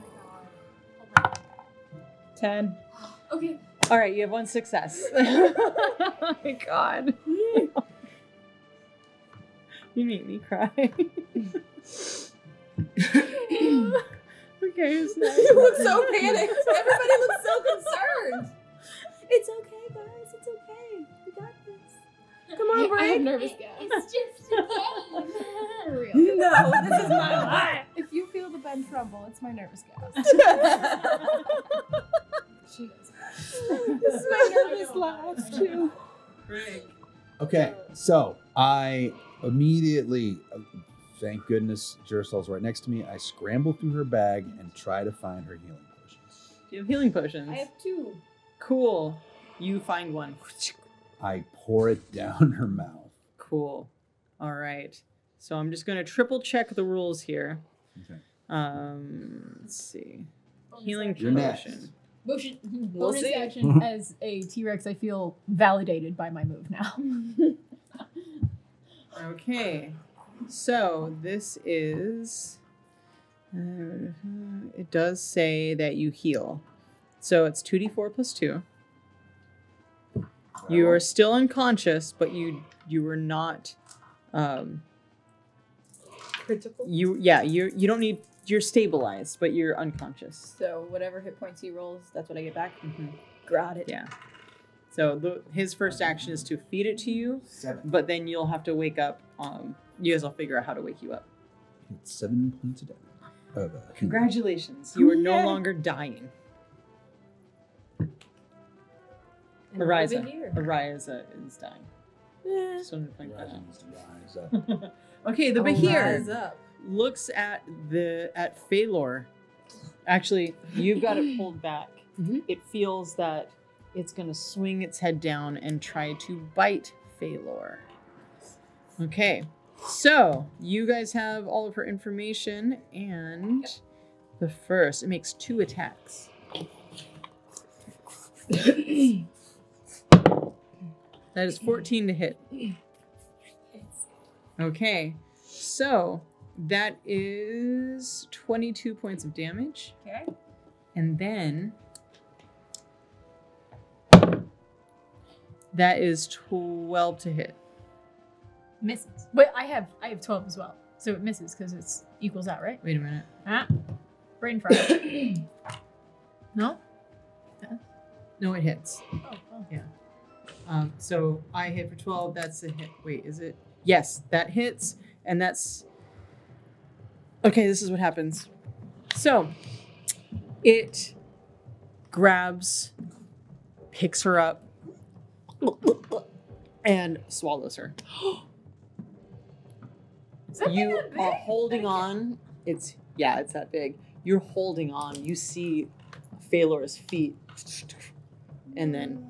my god. 10. Okay. All right, you have 1 success. Oh my god. You make me cry. Okay, who's next? You look so panicked. Everybody looks so concerned. It's okay, guys. It's okay. We got this. Come on, I have Bray. nervous gas. It's just a game. For real. No, this is not a lie. If you feel the bed tremble, it's my nervous gas. She does. This is my nervous laugh, too. Great. Okay, so I immediately, thank goodness Jurasol's right next to me, I scramble through her bag and try to find her healing potions. Do you have healing potions? I have 2. Cool. You find one. I pour it down her mouth. Cool. All right. So I'm just going to triple check the rules here. Okay. Let's see. Healing You're next. potion. Bonus see. action as a T-Rex, I feel validated by my move now. Okay. So this is... it does say that you heal. So it's 2d4 plus 2. You are still unconscious, but you were not... Critical. you don't need... You're stabilized, but you're unconscious. So whatever hit points he rolls, that's what I get back. Mm-hmm. Got it. Yeah. So his first action is to feed it to you, 7. but then you'll have to wake up. You guys will figure out how to wake you up. It's 7 points a day. Congratulations. You are no longer dying. Ariza is dying. So I'm playing Bahir. Rise up. Okay, the Rise Bahir up. looks at Phalor. Actually, you've got it pulled back. Mm-hmm. It feels that it's going to swing its head down and try to bite Phalor. Okay, so you guys have all of her information, and the first, it makes 2 attacks. That is 14 to hit. Okay, so That is 22 points of damage. Okay. And then that is 12 to hit. Misses. But I have 12 as well. So it misses because it's equals out, right? Wait a minute. Brain fry. No? No, it hits. Oh. Yeah. So I hit for 12. That's a hit. Wait, is it? Yes, that hits. And that's... Okay, this is what happens. So it grabs, picks her up, and swallows her. You are holding on. It's that big. You're holding on. You see Phalor's feet, and then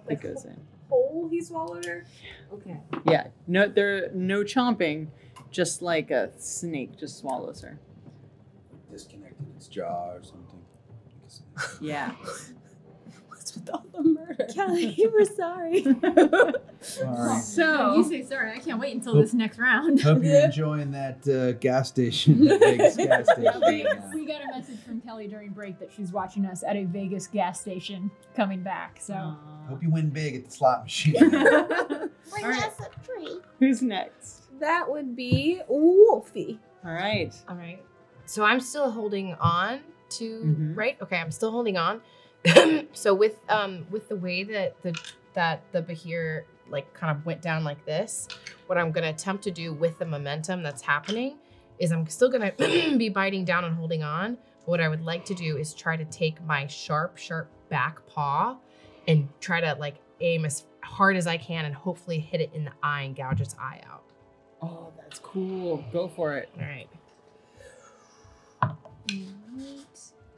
it goes in. Whole he swallowed her? Okay. Yeah, no, there no chomping, just like a snake just swallows her. Disconnected its jaw or something. Yeah. What's with all the murder? Kelly, we're sorry. Sorry. So you say sorry. I can't wait until this next round. Hope you're enjoying that gas station, Vegas gas station. Yeah, right now. we got a message from Kelly during break that she's watching us at a Vegas gas station coming back. So Hope you win big at the slot machine. Bring Alright. us a treat. who's next? That would be Wolfie. All right. All right. So I'm still holding on to right. Okay, I'm still holding on. So with the way that the Bahir like kind of went down like this, what I'm gonna attempt to do with the momentum that's happening is I'm still gonna be biting down and holding on. But what I would like to do is try to take my sharp back paw and try to like aim as hard as I can and hopefully hit it in the eye and gouge its eye out. Oh, that's cool. Go for it. All right.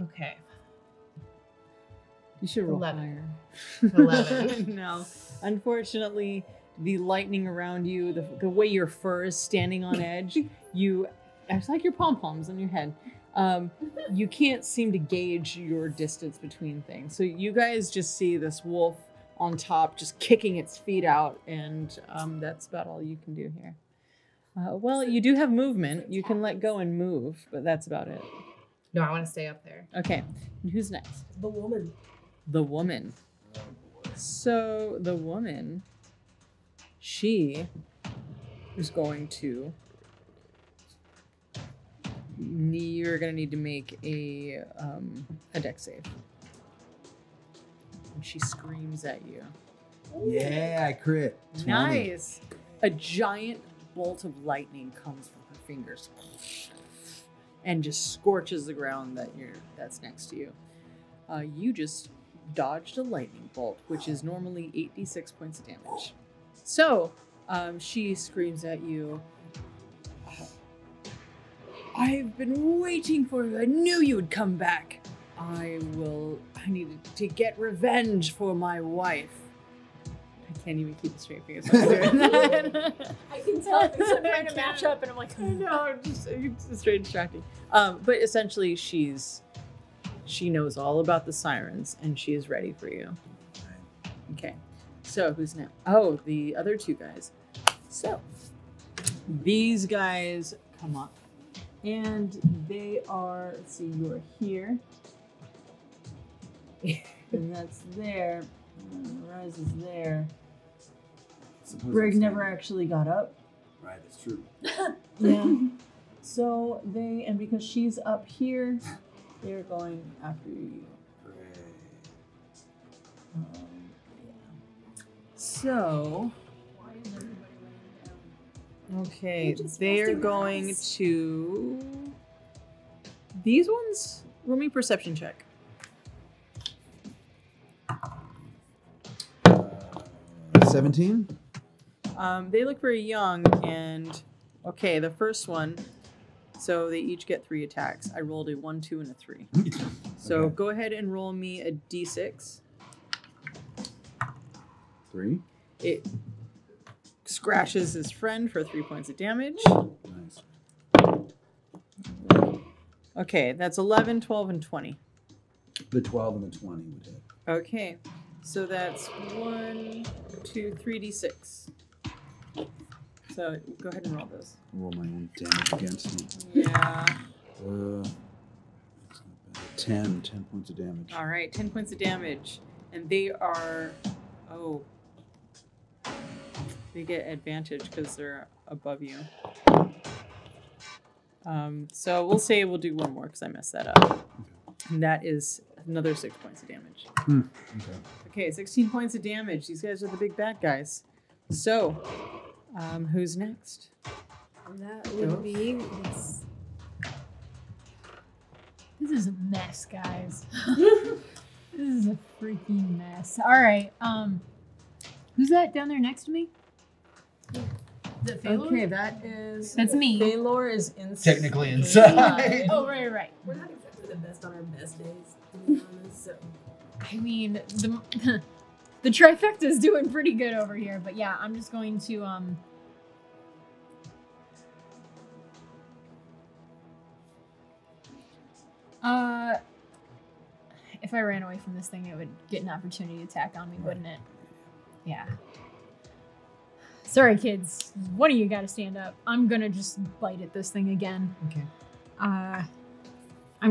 Okay. You should roll 11. higher. 11. No. Unfortunately, the lightning around you, the way your fur is standing on edge, it's like your pom-poms on your head. You can't seem to gauge your distance between things. So you guys just see this wolf on top just kicking its feet out, and that's about all you can do here. Well, you do have movement. You can let go and move, but that's about it. No, I want to stay up there. Okay. And who's next? The woman. The woman. So the woman, she is going to. You're gonna need to make a dex save. And she screams at you. Yeah, I crit. 20. Nice. A giant bolt of lightning comes from her fingers and just scorches the ground that's next to you. You just dodged a lightning bolt, which is normally 86 points of damage. So she screams at you. I've been waiting for you. I knew you would come back. I needed to get revenge for my wife. I can't even keep a straight face when I'm doing that. I can tell because I'm trying to match up, and I'm like, I know, it's straight distracting. But essentially, she knows all about the sirens, and she is ready for you. Okay, so who's next? Oh, the other two guys. So these guys come up, and they are. Let's see, you're here, and that's there. And Rise is there. Brig never actually got up. Right, that's true. Yeah. So because she's up here, they're going after you. Yeah. So, okay, they're going to. These ones, roll me a perception check. 17? They look very young, and okay, the first one. So they each get 3 attacks. I rolled a 1, 2, and a 3. So Okay. go ahead and roll me a d6. 3? It scratches his friend for 3 points of damage. Nice. Okay, that's 11, 12, and 20. The 12 and the 20 would hit. Okay, so that's 1, 2, 3d6. So So go ahead and roll those. Roll my own damage against me. Yeah. 10 points of damage. All right, 10 points of damage. And they are, they get advantage because they're above you. So we'll say we'll do one more because I messed that up. And that is another 6 points of damage. Okay, 16 points of damage. These guys are the big bad guys. So, who's next? That would be. This is a mess, guys. This is a freaking mess. All right. Who's that down there next to me? Is it Phalor? Okay, that is... That's me. Phalor is inside. Technically inside. Oh, right. We're not exactly the best on our best days, to be honest. So. I mean, the trifecta is doing pretty good over here, but yeah, I'm just going to if I ran away from this thing, it would get an opportunity to attack on me, wouldn't it? Yeah. Sorry, kids. One of you got to stand up. I'm gonna just bite at this thing again. Okay. I'm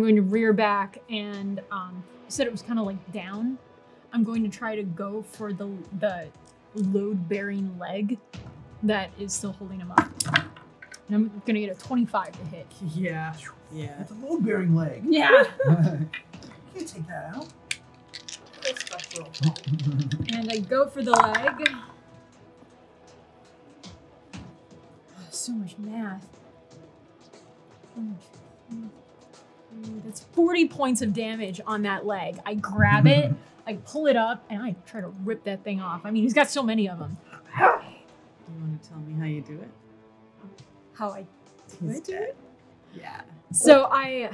going to rear back and you said it was kind of like down. I'm going to try to go for the load-bearing leg that is still holding him up. And I'm going to get a 25 to hit. Yeah. It's a load-bearing leg. Yeah. You can't take that out. And I go for the leg. So much math. That's 40 points of damage on that leg. I grab it, I pull it up, and I try to rip that thing off. I mean, he's got so many of them. You want to tell me how you do it? How I do He's it? dead. Yeah. So I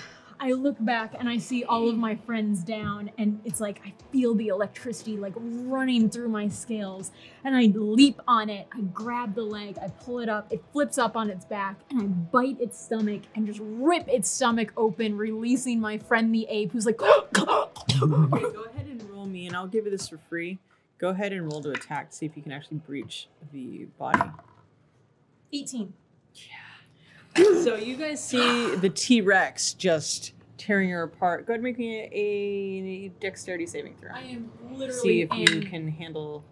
look back and I see all of my friends down, and it's like I feel the electricity like running through my scales, and I leap on it. I grab the leg, I pull it up, it flips up on its back, and I bite its stomach and just rip its stomach open, releasing my friend the ape, who's like, Okay, go ahead and roll me, and I'll give you this for free. Go ahead and roll to attack to see if you can actually breach the body. 18. So you guys see the T-Rex just tearing her apart. Go ahead and make me a dexterity saving throw. I am literally See if you can handle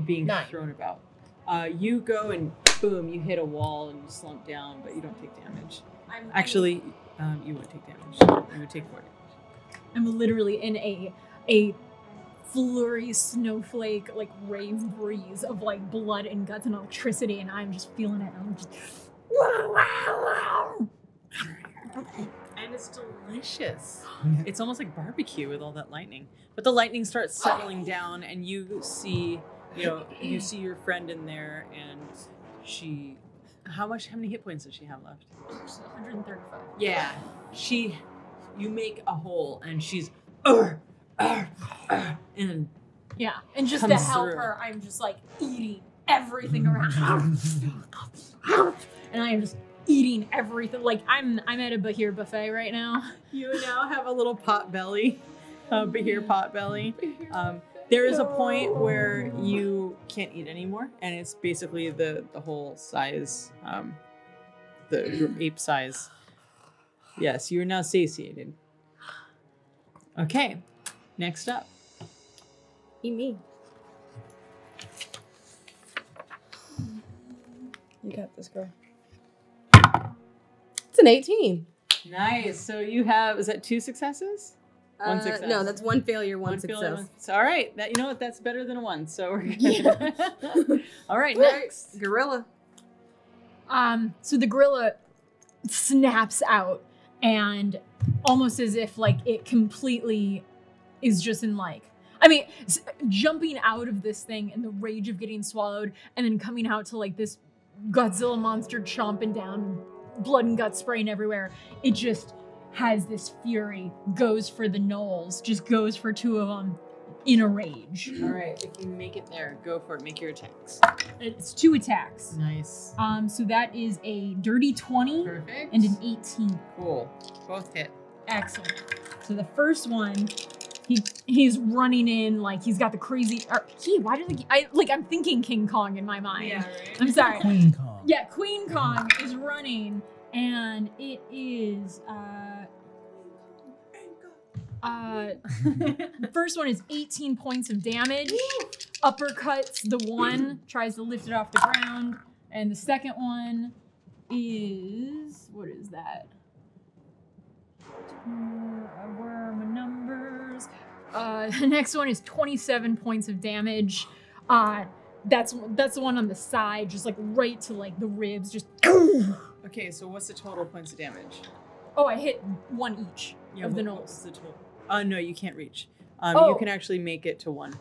being 9. thrown about. You go and boom, you hit a wall and you slump down, but you don't take damage. Actually, you would take damage. You would take 4 damage. I'm literally in a flurry snowflake like rave breeze of like blood and guts and electricity, and I'm just feeling it. I'm just And it's delicious. It's almost like barbecue with all that lightning. But the lightning starts settling down, and you see your friend in there, and she. How many hit points does she have left? 135. Yeah, you make a hole, and she's and Yeah, and just to comes help through. her, I'm just like eating everything around, and I am just eating everything. Like I'm at a Bahir buffet right now. You now have a little pot belly, Bahir pot belly. There is a point where you can't eat anymore, and it's basically the whole size, the ape size. Yes, you are now satiated. Okay, next up. Eat me. You got this, girl. It's an 18. Nice. So you have, is that 2 successes? One success. No, that's 1 failure, one success. failure, so, all right. That, you know what? That's better than a 1. So we're good. All right, next. Gorilla. So the gorilla snaps out, and almost as if like it completely is just in like, I mean, jumping out of this thing and the rage of getting swallowed, and then coming out to like this Godzilla monster chomping down, blood and guts spraying everywhere. It just has this fury, goes for the gnolls, just goes for 2 of them in a rage. All right, if you make it there, go for it. Make your attacks. It's 2 attacks. Nice. So that is a dirty 20 Perfect. and an 18. Cool. Both hit. Excellent. So the first one He's running in like he's got the crazy. Why did I'm thinking King Kong in my mind. Yeah, right. I'm sorry. Queen Kong. Yeah, Queen Kong is running, and it is the first one is 18 points of damage. Uppercuts the one, tries to lift it off the ground, and the second one is what is that? Where are my numbers? The next one is 27 points of damage. That's the one on the side, just like right to like the ribs, just. Okay, so what's the total points of damage? Oh, I hit one each of the What's gnolls. the total? No, you can't reach. Oh. You can actually make it to 1.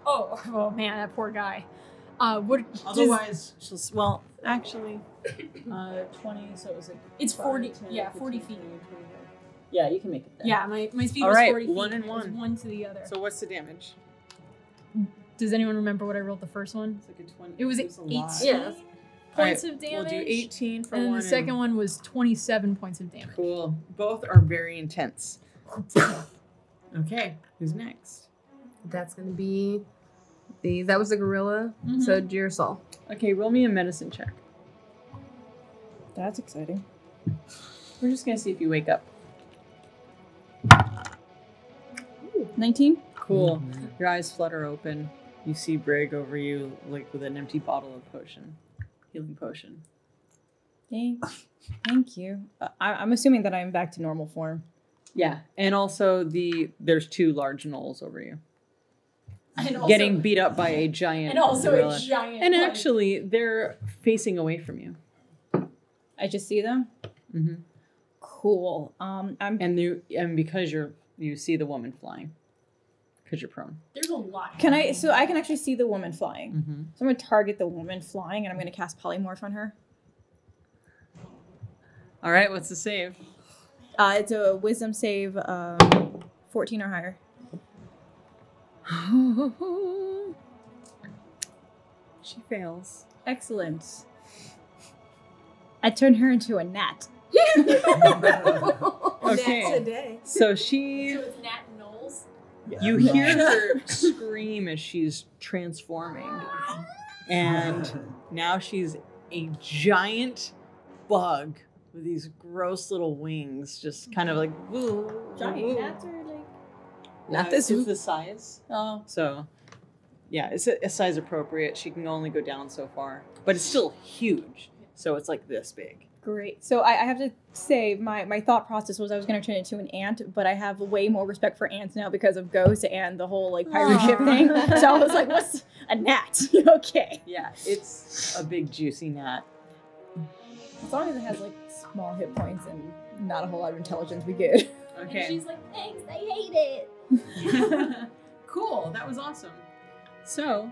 Oh man, that poor guy. What? Otherwise, well, actually, 20. So it was like It's 40. 10, Yeah, 15, 40 feet. 20, 25. Yeah, you can make it there. Yeah, my speed All was right, 40 feet. 1 and It was 1. one to the other. So what's the damage? Does anyone remember what I rolled the first one? It's like a 20. It was a 18 lot. Yes. points All of right, damage. We'll do 18 for and then one. the second one was 27 points of damage. Cool. Both are very intense. Okay, who's next? That's gonna be that was the gorilla. Mhm. So Girasol. Okay, roll me a medicine check. That's exciting. We're just gonna see if you wake up. 19? Cool. Your eyes flutter open. You see Brig over you, like with an empty bottle of potion, healing potion. Thank you. I'm assuming that I'm back to normal form. Yeah, and also there's 2 large gnolls over you, And also, getting beat up by a giant. and also gorilla. a giant. And like- actually, they're facing away from you. I just see them? Mm-hmm. Cool. And because you see the woman flying, because you're prone. there's a lot. Can I? So I can actually see the woman flying. Mm-hmm. So I'm gonna target the woman flying, and I'm gonna cast polymorph on her. All right, what's the save? It's a wisdom save, 14 or higher. She fails. Excellent. I turned her into a gnat. Okay. Today. So she, So it's Nat Knowles. you hear her scream as she's transforming, and now she's a giant bug with these gross little wings, just kind of like Giant gnats are like. Not this It's one. the size. Oh. So, yeah, it's a size appropriate. She can only go down so far, but it's still huge. So it's like this big. Great. So I have to say, my thought process was I was going to turn into an ant, but I have way more respect for ants now because of Ghost and the whole like pirate ship thing. So I was like, what's a gnat? Okay. Yeah, it's a big juicy gnat. As long as it has like small hit points and not a whole lot of intelligence, we good. And Okay. she's like, thanks, I hate it. Cool. That was awesome. So,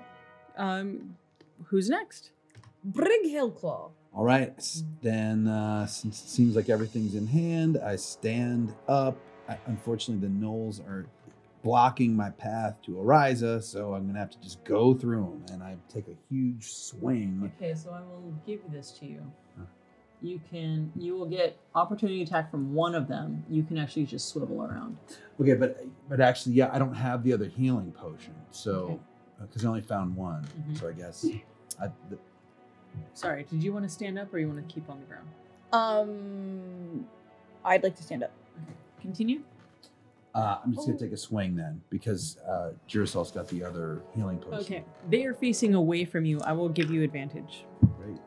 who's next? Brig Hillclaw. All right, then since it seems like everything's in hand, I stand up. Unfortunately, the gnolls are blocking my path to Ariza, so I'm gonna have to just go through them, and I take a huge swing. Okay, so I will give this to you. You will get opportunity attack from one of them. You can actually just swivel around. Okay, but actually, yeah, I don't have the other healing potion, so because I only found one, so I guess Sorry, did you want to stand up or you want to keep on the ground? I'd like to stand up. Continue. I'm just gonna take a swing then because Girasol's got the other healing potion. Okay, they are facing away from you. I will give you advantage Great.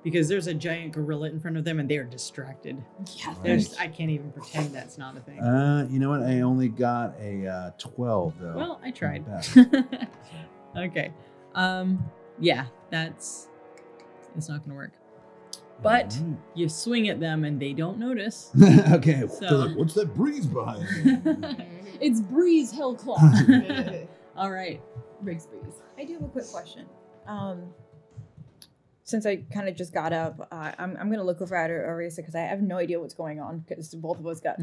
because there's a giant gorilla in front of them and they are distracted. Yeah. There's, I can't even pretend that's not a thing. You know what? I only got a 12 though. Well, I tried. Not bad. Okay. Yeah, it's not gonna work. But you swing at them and they don't notice. Okay. So- They're like, what's that breeze behind me? It's Breeze Hillclaw. All right. Briggs Breeze. I do have a quick question. Since I kind of just got up, I'm gonna look over at Arisa because I have no idea what's going on because both of us got.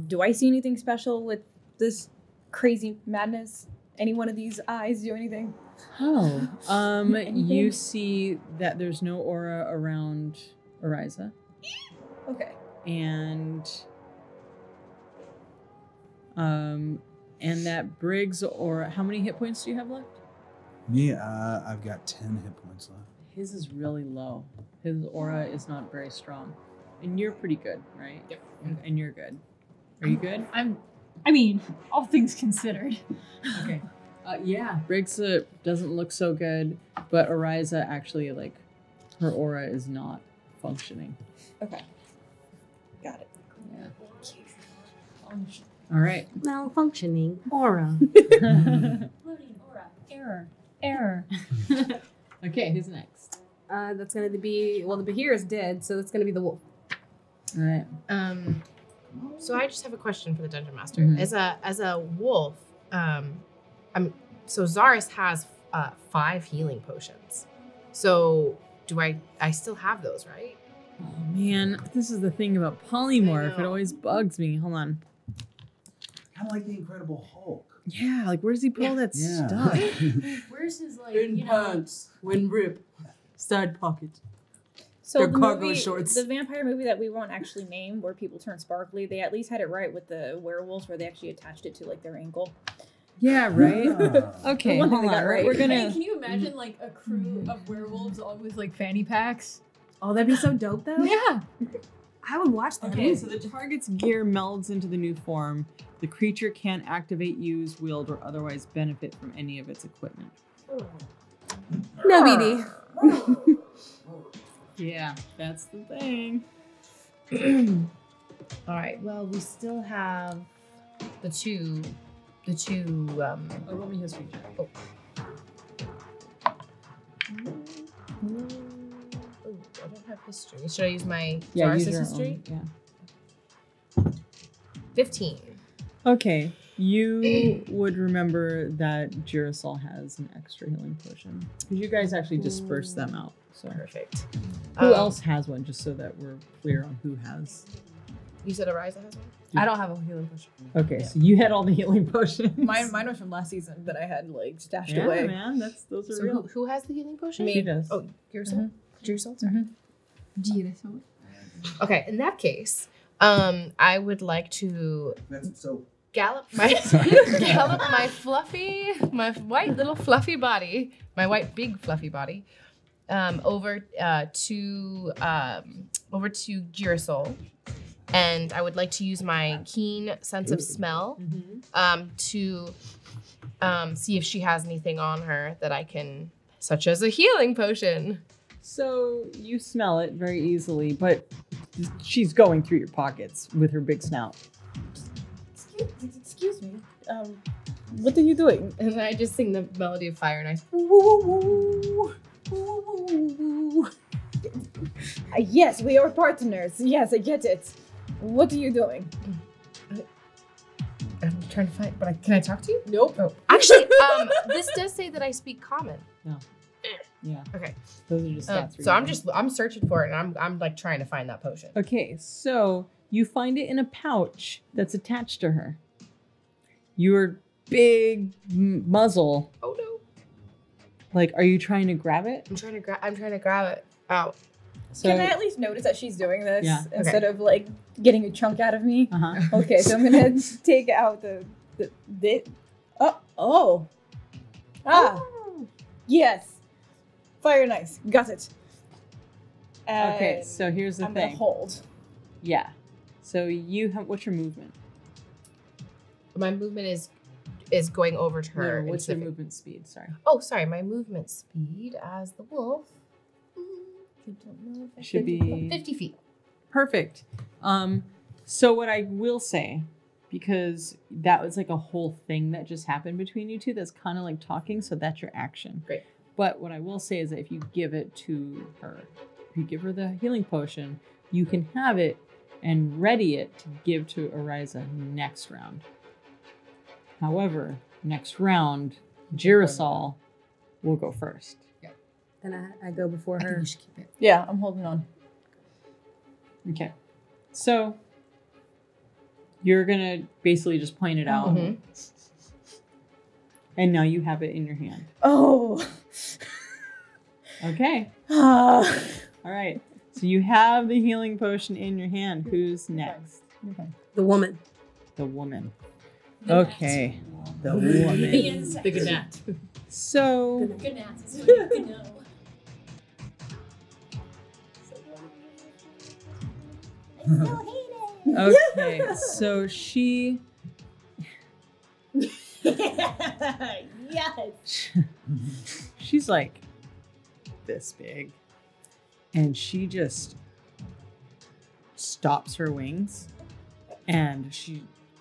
Do I see anything special with this crazy madness? Any one of these eyes do anything? Oh. You Anything? see that there's no aura around Ariza. Okay. And And that Briggs aura, how many hit points do you have left? Me, I've got 10 hit points left. His is really low. His aura is not very strong. And you're pretty good, right? Yep. And you're good. Are you good? I mean, all things considered. Okay. Yeah, Briggs doesn't look so good, but Ariza actually, like, her aura is not functioning. Okay. Got it. Yeah. All right. Malfunctioning aura. Loading aura. Error. Okay, who's next? That's gonna be the Bahir is dead, so that's gonna be the wolf. All right. So I just have a question for the dungeon master. Mhm. As a wolf, so Zaris has 5 healing potions. So do I still have those, right? Oh man, this is the thing about polymorph. It know. always bugs me. Hold on. Kind of like the Incredible Hulk. Yeah, like where does he pull that Yeah. stuff? Where's his like? when rip, side pocket. So They're the cargo movie, shorts. the vampire movie that we won't actually name, where people turn sparkly, they at least had it right with the werewolves, where they actually attached it to like their ankle. Yeah, right. Ah. Okay, One thing hold they on. got right. We're Hey, gonna. can you imagine like a crew of werewolves all with like fanny packs? Oh, that'd be so dope though. Yeah. I would watch that. Okay, so the target's gear melds into the new form. The creature can't activate, use, wield, or otherwise benefit from any of its equipment. No BD. Yeah, that's the thing. All right. Well, we still have the two. Roll me history check. Oh, I don't have history. Should I use my Yeah, Zaris' use your history? own, yeah. 15. Okay, you would remember that Girasol has an extra healing potion. Because you guys actually dispersed them out. So Perfect. who else has one, just so that we're clear on who has? You said Ariza has one? I don't have a healing potion. Okay, so you had all the healing potions. Mine was from last season that I had like stashed yeah, away. man, those are So real. who has the healing potion? She does. Oh, Girasol? Girasol? Sorry. Girasol. Okay, in that case, I would like to That's so. gallop my my white little fluffy body, my white big fluffy body, over to Girasol, and I would like to use my keen sense of smell to see if she has anything on her that I can, such as a healing potion. So you smell it very easily, but she's going through your pockets with her big snout. Excuse me. What are you doing? And I just sing the melody of Fire and Ice. Yes, we are partners. Yes, I get it. What are you doing? I'm trying to find, but can I talk to you? Nope. Oh, actually, this does say that I speak common. Yeah. Okay. Those are just stats. for So you. I'm searching for it, and I'm like trying to find that potion. Okay, so you find it in a pouch that's attached to her. Your big muzzle. Oh no! Like, are you trying to grab it? I'm trying to grab it out. So, Can I at least notice that she's doing this Yeah. instead of like getting a chunk out of me? uh-huh. Okay, so I'm gonna take out the oh. Ah, yes. Fire and ice. Got it. Okay, And so here's the I'm gonna thing. hold. Yeah. So you have, what's your movement? My movement is going over to her. No, what's and your sniffing. movement speed? Sorry. Oh, sorry. My movement speed as the wolf Should be 50 feet. perfect. So what I will say, because that was like a whole thing that just happened between you two, that's kind of like talking, so that's your action. Great. But what I will say is that if you give it to her, if you give her the healing potion, you can have it and ready it to give to Ariza next round. However, next round, Girasol will go first. Then I go before I think her. we should keep it. Yeah, I'm holding on. Okay. So you're gonna basically just point it out. Mhm. And now you have it in your hand. Oh. Okay. Ah. All right. So you have the healing potion in your hand. Who's next? The woman. The woman. Okay. The woman. The insect. The gnat. So, Gnats is what you can know. I still hate it. okay. So she. Yes. She's like this big. And she just stops her wings. And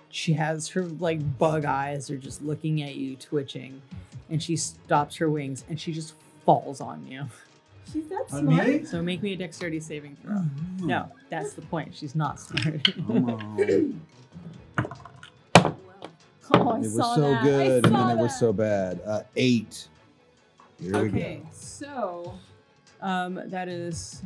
she has her like bug eyes are just looking at you, twitching. And she stops her wings and she just falls on you. She's that On smart. me? So make me a dexterity saving throw. No, that's the point. She's not smart. Come on. Oh, I It was saw so that. good, I and saw then it was that. so bad. 8. Here we Okay, go. so that is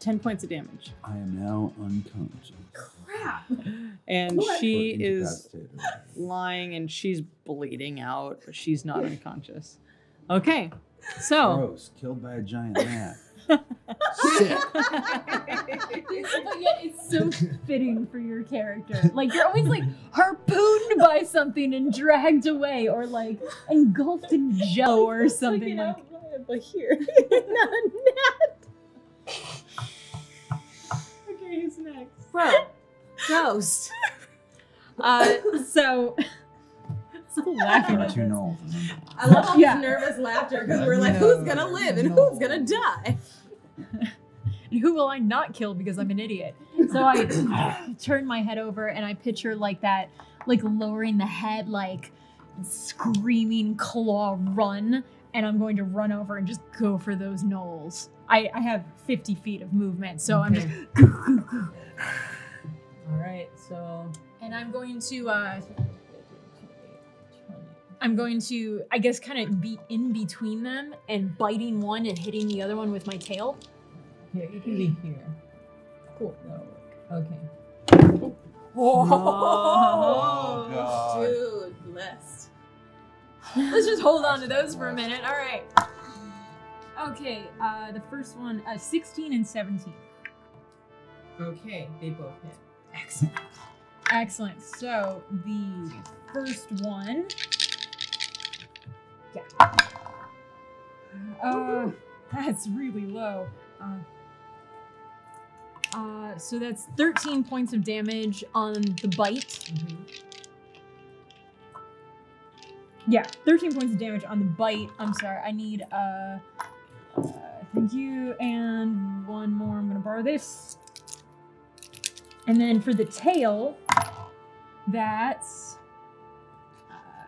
10 points of damage. I am now unconscious. Crap. And she Or is incapacitated. lying and she's bleeding out, but she's not unconscious. Okay, so Gross. Killed by a giant gnat. Sick. But yet it's so fitting for your character. Like you're always like harpooned by something and dragged away, or like engulfed in jello or something like. But here, not a gnat. okay, who's next? Bro, ghost. So still laughing at Two this. knolls. I love all Yeah. this nervous laughter because we're like, who's gonna live and who's gonna die? And who will I not kill because I'm an idiot? So I turn my head over and I picture like that, like lowering the head, like screaming claw run. And I'm going to run over and just go for those gnolls. I have 50 feet of movement, so I'm just. All right, so And I'm going to, I guess, kind of be in between them and biting one and hitting the other one with my tail. yeah, you can be here. Cool. That'll work. Okay. Oh, God. Dude, blessed. Let's just hold on to those for a minute. All right. Okay, the first one, 16 and 17. Okay, they both hit. Excellent. Excellent. So the first one. Yeah. That's really low. So that's 13 points of damage on the bite. Yeah, 13 points of damage on the bite. I'm sorry, I need, thank you, and one more. I'm gonna borrow this. And then for the tail, that's...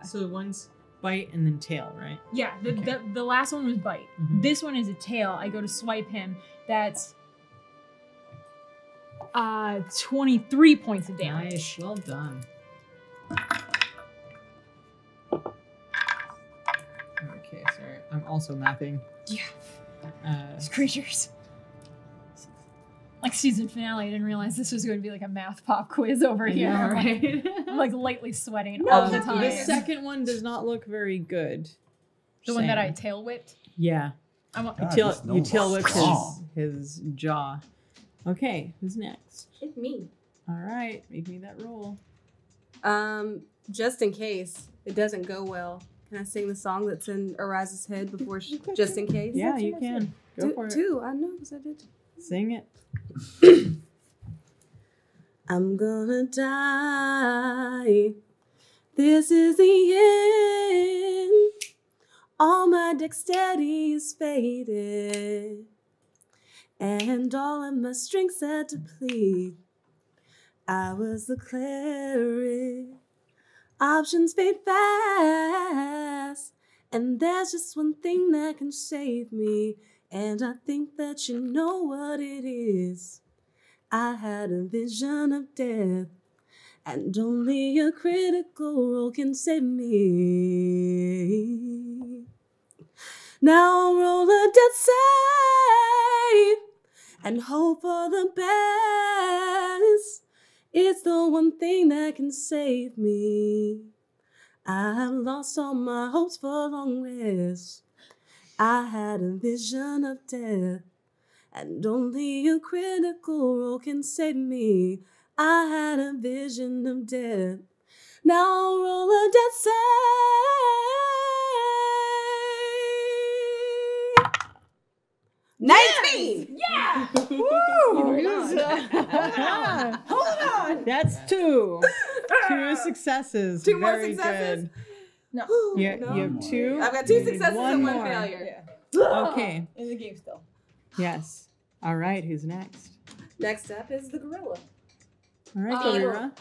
So one's bite and then tail, right? yeah, the last one was bite. Mhm. This one is a tail. I go to swipe him. That's 23 points of damage. Nice, well done. Okay, sorry. I'm also mapping. Yeah. Uh, These creatures. Like season finale, I didn't realize this was going to be like a math pop quiz over here. know, right? I'm like lightly sweating Um, all the time. the second one does not look very good. The one that I Same. tail whipped. Yeah. I want. God, You this tail gnome whipped strong. his jaw. Okay, who's next? It's me. All right, make me that roll. Just in case it doesn't go well, can I sing the song that's in Ariza's head before just in case? Yeah, you can. Go for it. Two, I know, because I did. Sing it. I'm gonna die. This is the end. All my dexterity is faded, and all of my strengths are depleted. I was the cleric. Options fade fast, and there's just one thing that can save me, and I think that you know what it is. I had a vision of death, and only a critical role can save me. Now I'll roll a death save and hope for the best. It's the one thing that can save me. I've lost all my hopes for long rest. I had a vision of death, and only a critical role can save me. I had a vision of death. Now I'll roll a death save. 19! Yeah. Hold on. That's 2. 2 successes. 2 more Very successes? good. No. Yeah, you have 2. I've got 2 You need successes and 1 more. failure. Okay. In the game still. Yes. All right. Who's next? Next up is the gorilla. All right, Eagle. Gorilla.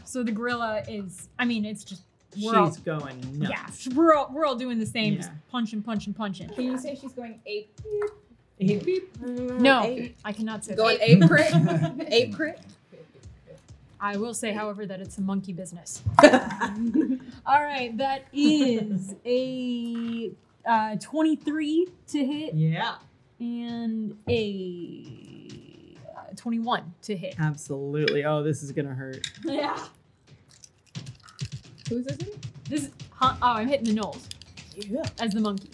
So the gorilla is, I mean, it's just, She's we're all, going yeah, nuts. we're all doing the same, just Yeah. punching. Can you say she's going ape? Beep, beep. No, I cannot say Going that. ape crit. Ape crit. I will say, however, that it's a monkey business. All right, that is a 23 to hit Yeah. and a 21 to hit. Absolutely. Oh, this is gonna hurt. Yeah. Who's this again? This is, oh, I'm hitting the nose Yeah. as the monkey.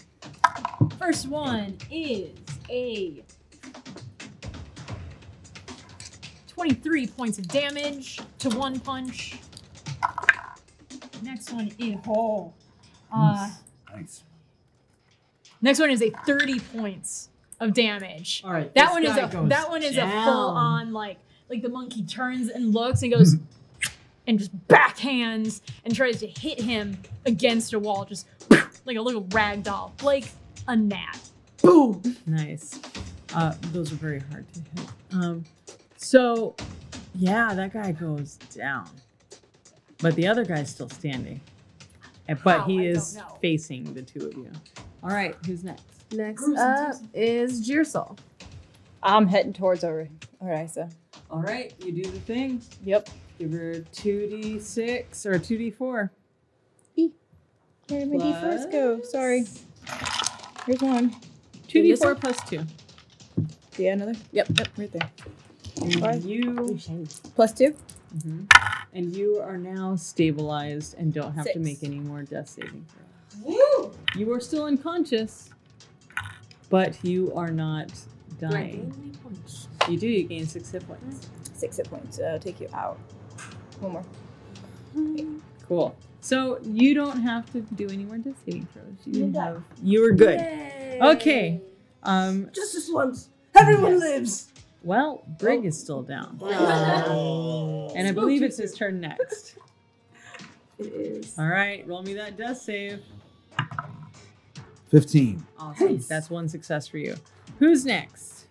First one is a 23 points of damage to 1 punch. Next one is Nice. next one is a 30 points of damage. All right. That this one is guy a goes that one is a down. full on like the monkey turns and looks and goes and just backhands and tries to hit him against a wall, just like a little rag doll, like a gnat. Boom. Nice. Those are very hard to hit. So, yeah, that guy goes down, but the other guy's still standing. But How? he I is don't know. facing the 2 of you. All right, who's next? Next up is Jirsal. I'm heading towards Orisa. All right, you do the thing. Yep. Give her 2d6 or 2d4. Where did my Plus- D4s go? Sorry. Here's one. 2d4 plus 2. Yeah, another. Yep. Right there. And Five. you, Plus 2. and you are now stabilized and don't have to 6. make any more death saving throws. Woo! You are still unconscious, but you are not dying. You do. You gain 6 hit points. 6 hit points. Take you out. One more. Cool. So you don't have to do any more death saving throws. You You're have. You were good. Yay. Okay. Just this once. Everyone Yes. lives. Well, Brig is still down, and I believe it's his turn next. It is. All right, roll me that death save. 15. Awesome. That's 1 success for you. Who's next?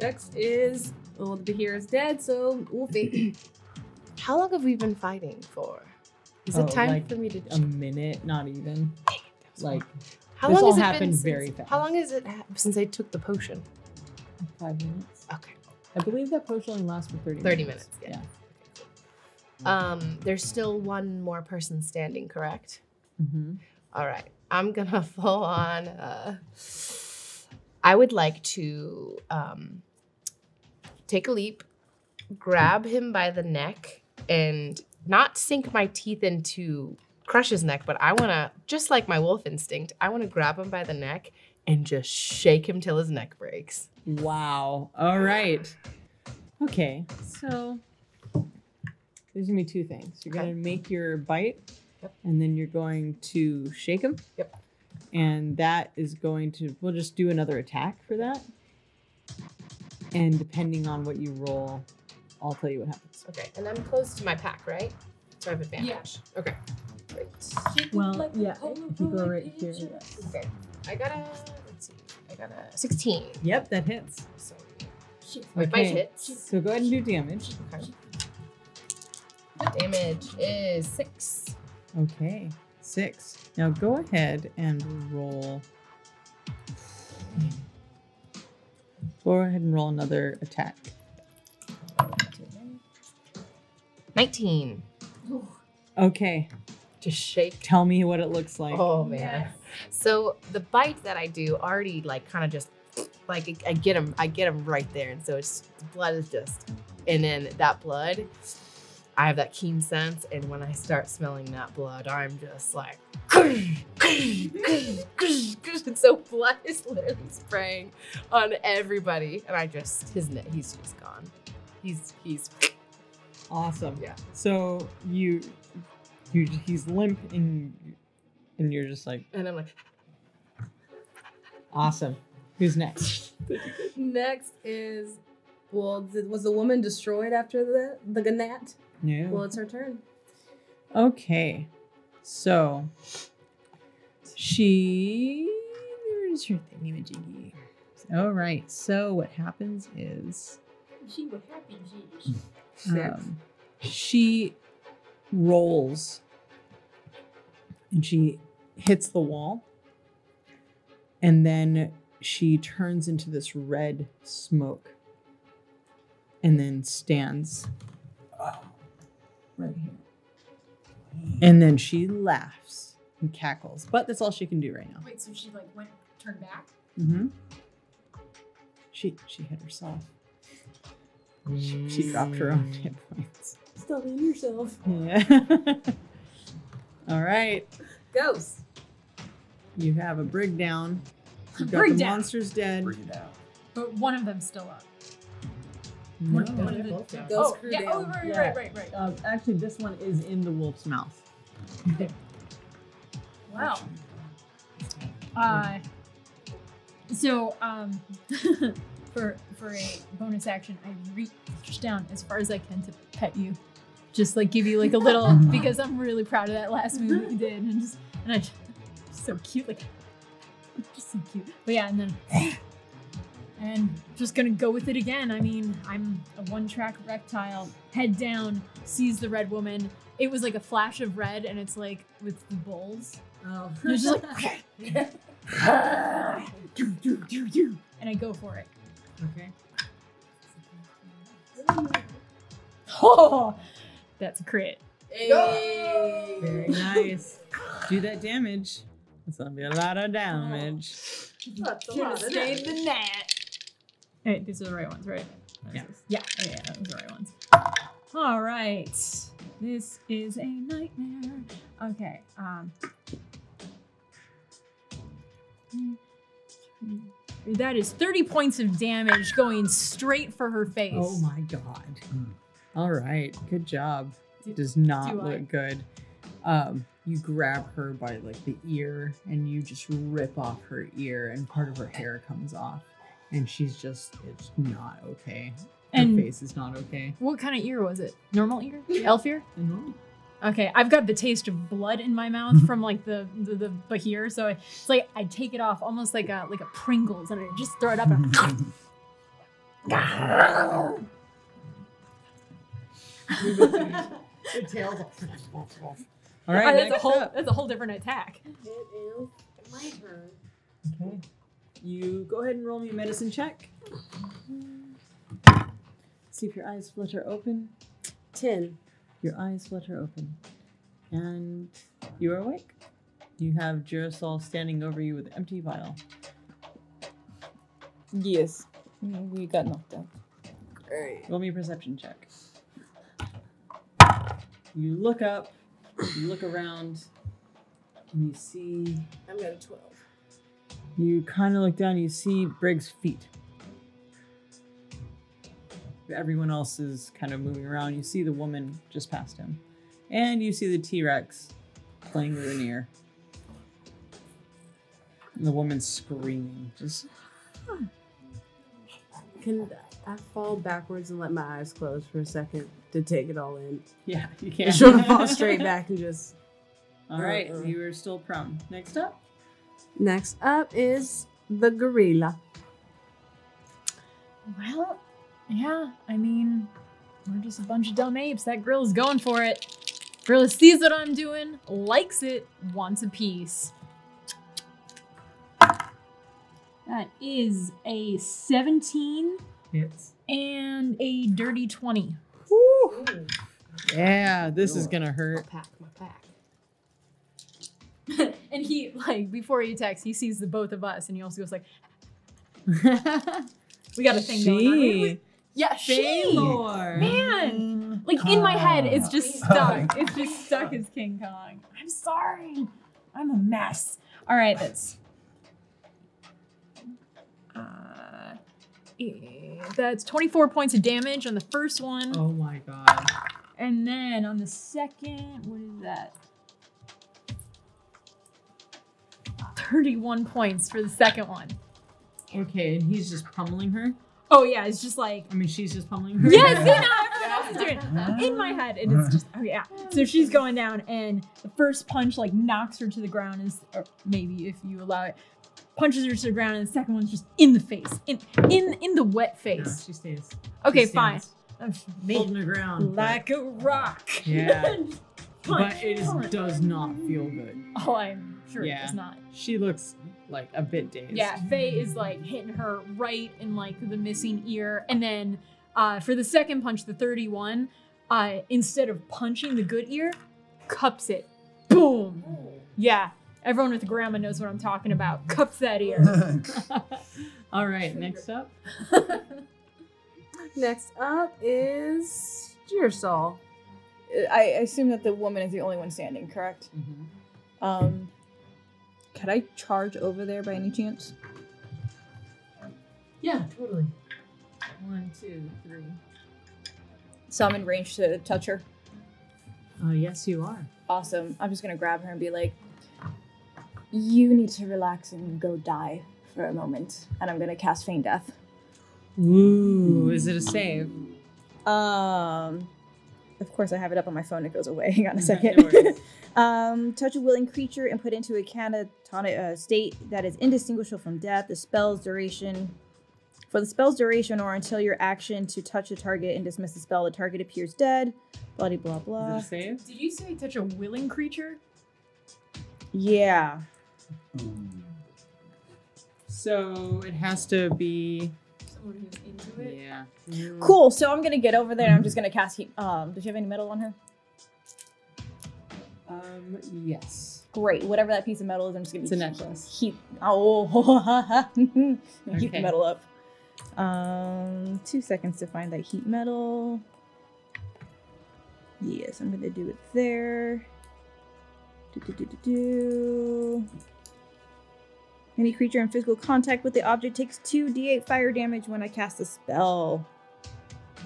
Next is the Behir is dead, so Wolfie. How long have we been fighting for? Is Oh, it time like for me to? A minute, not even. Like How this long all has it happened been very since, fast. How long has it since I took the potion? 5 minutes. Okay, I believe that potion only lasts for 30 30 minutes. minutes. Yeah. There's still one more person standing, correct? Mm-hmm. All right, I'm gonna full on. I would like to take a leap, grab him by the neck, and not sink my teeth into Crush's neck, but I want to, just like my wolf instinct, I want to grab him by the neck and just shake him till his neck breaks. Wow. All right. Okay. So there's gonna be 2 things. You're gonna make your bite, and then you're going to shake him. Yep. And that is going to. We'll just do another attack for that. And depending on what you roll, I'll tell you what happens. Okay, and I'm close to my pack, right? So I have advantage. Yeah. Okay. Great. Well, yeah. If you go right here. Yes. Okay. I got a, let's see, I got a 16. Yep, that hits. So my bite Okay. hits. So go ahead and do damage. Okay. Damage is 6. Okay, 6. Now go ahead and roll. Go ahead and roll another attack. 19. Okay, Just shake. tell me what it looks like. Oh man. So the bite that I do already like kind of just like I get him right there, and so it's the blood is just, and then that blood, I have that keen sense, and when I start smelling that blood, I'm just like, so blood is literally spraying on everybody, and he's just gone. He's Awesome. Yeah. So he's limp and you're just like, and I'm like, awesome. Who's next? Next is, was the woman destroyed after the gnat? No. Well, it's her turn. Okay. So there's her thingy-majiggy. All right. So what happens is she rolls and she hits the wall, and then she turns into this red smoke and then stands right here. And then she laughs and cackles, but that's all she can do right now. Wait, so she like turned back? Mm-hmm. She hit herself. She dropped her own hit points. Stop hitting yourself. Yeah. All right. Ghost. You have a brig down. You've got Brig the down. monsters dead. Bring it down. But one of them's still up. No. Ghost crew down. Oh, right, Yeah. right. Actually, this one is in the wolf's mouth. Wow. So for a bonus action, I reach down as far as I can to pet you, just like give you like a little, because I'm really proud of that last move that you did, and I so cute, like just so cute. But yeah, and just gonna go with it again. I mean, I'm a one-track reptile. Head down, sees the red woman. It was like a flash of red, and it's like with the bulls. Oh. And it's just like, and I go for it. Okay. Oh, that's a crit. Very nice. Do that damage. It's gonna be a lot of damage. That's a Should lot, have isn't stayed it? the net. Hey, these are the right ones, right? Yeah. Yeah, those are the right ones. All right. This is a nightmare. Okay. That is 30 points of damage going straight for her face. Oh my god. All right. Good job. Does not do I? look good. You grab her by like the ear and you just rip off her ear and part of her hair comes off. And she's just, it's not okay. Her And- face is not okay. What kind of ear was it? Normal ear? Elf ear? No. Okay, I've got the taste of blood in my mouth from like the Bahir, so it's like I take it off almost like a Pringles and I just throw it up and All right. that's Next up. a whole different attack. It is my turn. Okay. You go ahead and roll me a medicine check. See if your eyes flutter open. 10. Your eyes flutter open. And you are awake. You have Girasol standing over you with an empty vial. Yes. We got knocked out. Roll me a perception check. You look up, you look around, and you see... I'm at a 12. You kind of look down, you see Brig's feet. Everyone else is kind of moving around. You see the woman just past him. And you see the T-Rex playing with an ear. And the woman's screaming. Just... Can I fall backwards and let my eyes close for a second to take it all in? Yeah, you can't. Sort of fall straight back and just... All right, you are still prone. Next up. Next up is the gorilla. Well, yeah, I mean, we're just a bunch of dumb apes. That gorilla's going for it. Gorilla sees what I'm doing, likes it, wants a piece. That is a 17 Hits. and a dirty 20. Woo! Yeah, this is gonna hurt. Pack my pack. And he, like, before he attacks, he sees the both of us, and he also goes like, we got a thing going on. She. Yeah, she. Baylor. Man, like in my head, it's just stuck. It's just stuck as King Kong. I'm sorry. I'm a mess. All right, that's 24 points of damage on the first one. Oh my god. And then on the second, what is that? 31 points for the second one. Okay, and he's just pummeling her? Oh yeah, it's just like, I mean, she's just pummeling her? yes, you know, everyone else is doing it. In my head, and it's just, oh yeah. So she's going down, and the first punch like knocks her to the ground, or maybe if you allow it, punches her to the ground, and the second one's just in the face, in the wet No, face. she stays. Okay, She fine. stands Me, holding her ground. like a rock. Yeah. Punch. But it does not feel good. Oh, I'm sure it Yeah. does not. She looks like a bit dazed. Yeah, Faye is like hitting her right in like the missing ear. And then for the second punch, the 31, instead of punching the good ear, cups it. Boom. Yeah, everyone with grandma knows what I'm talking about. Cups that ear. All right, next up. Next up is Gearsol. I assume that the woman is the only one standing, correct? Mm-hmm. Could I charge over there by any chance? Yeah, totally. 1, 2, 3. So I'm in range to touch her. Yes, you are. Awesome. I'm just gonna grab her and be like, you need to relax and go die for a moment. And I'm gonna cast Feign Death. Ooh, is it a save? Of course I have it up on my phone. It goes away. Hang on a No second. worries. Touch a willing creature and put into a catatonic state that is indistinguishable from death. The spell's duration. For the spell's duration or until your action to touch a target and dismiss the spell, the target appears dead. Blah, blah, blah. Is it a save? Did you say touch a willing creature? Yeah. So it has to be. Someone who's into it? Yeah. Cool. So I'm going to get over there and I'm just going to cast heat. Does she have any metal on her? Yes. Great. Whatever that piece of metal is, I'm just going to It's a necklace. Heat. Oh, heat the Okay. metal up. 2 seconds to find that heat metal. Yes, I'm gonna do it there. Any creature in physical contact with the object takes 2d8 fire damage when I cast a spell.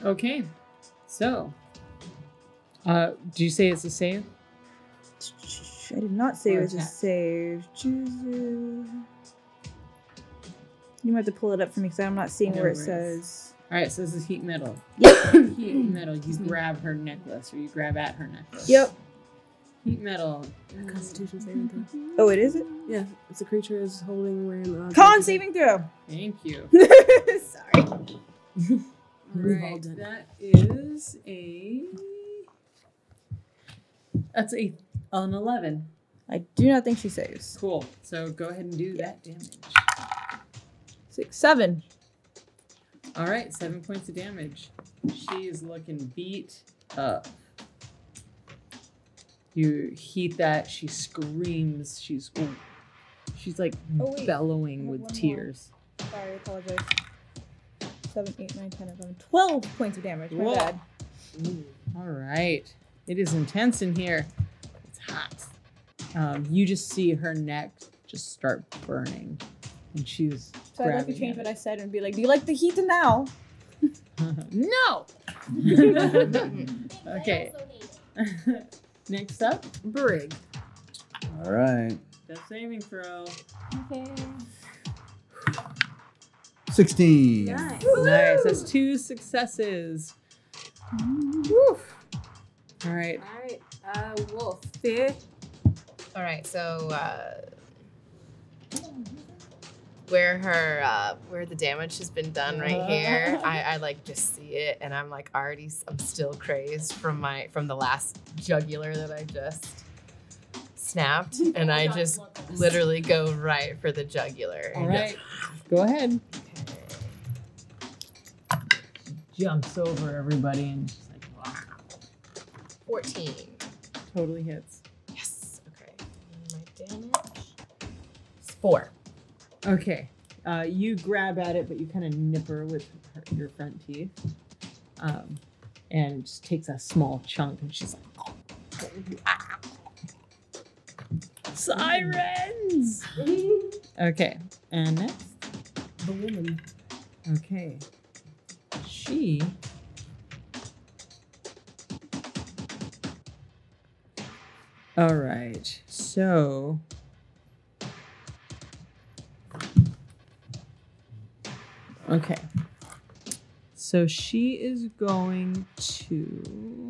Okay. So, do you say it's a save? I did not say Or it was a attack. save. Choose. You might have to pull it up for me because I'm not seeing No where it worries. says. All right. So this is heat metal. Yep. Heat metal. You grab her necklace, or you grab at her necklace. Yep. Heat metal. Constitution saving throw. Oh, it is it? Yeah, it's a creature is holding when. Con saving throw. Thank you. Sorry. We've all Right. done it. That is a. That's an 11. I do not think she saves. Cool. So go ahead and do that damage. 6, 7. All right, 7 points of damage. She is looking beat up. You heat that. She screams. She's like Oh, wait. bellowing I have with one more. tears. Sorry, I apologize. 7, 8, 9, 10, 11, 12 points of damage. My Whoa. bad. All right. It is intense in here. It's hot. You just see her neck just start burning, and she's So I'd like to grabbing change at what I said and be like, do you like the heat now? No. Okay. Next up, Brig. All right. the saving throw. Okay. 16. Nice. Nice. That's 2 successes. Woo. All right. Alright, Wolf. Fear. All right, so where the damage has been done right here, I like just see it, and I'm like I'm still crazed from the last jugular that I just snapped, and I just literally go right for the jugular. All and right. Go ahead. Jumps over everybody and just like, wow. 14. Totally hits. Yes. Okay. And my damage is 4. Okay. You grab at it, but you kind of nip her with your front teeth. And just takes a small chunk, and she's like, Sirens! Okay, and next. The woman. Okay. She. All right. So. Okay. So she is going to.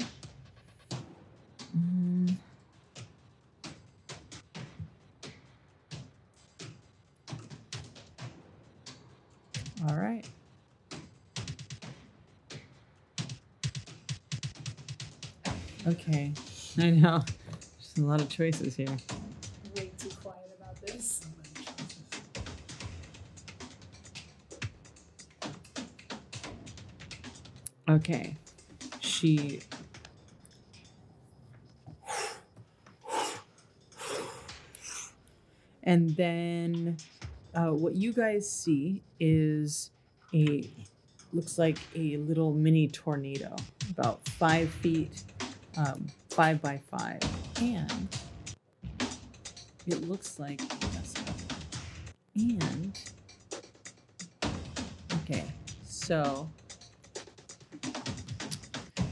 All right. Okay. I know. There's a lot of choices here. Way too quiet about this. Okay. She. And then what you guys see is looks like a little mini tornado, about 5 feet, 5 by 5. And it looks like, and, okay, so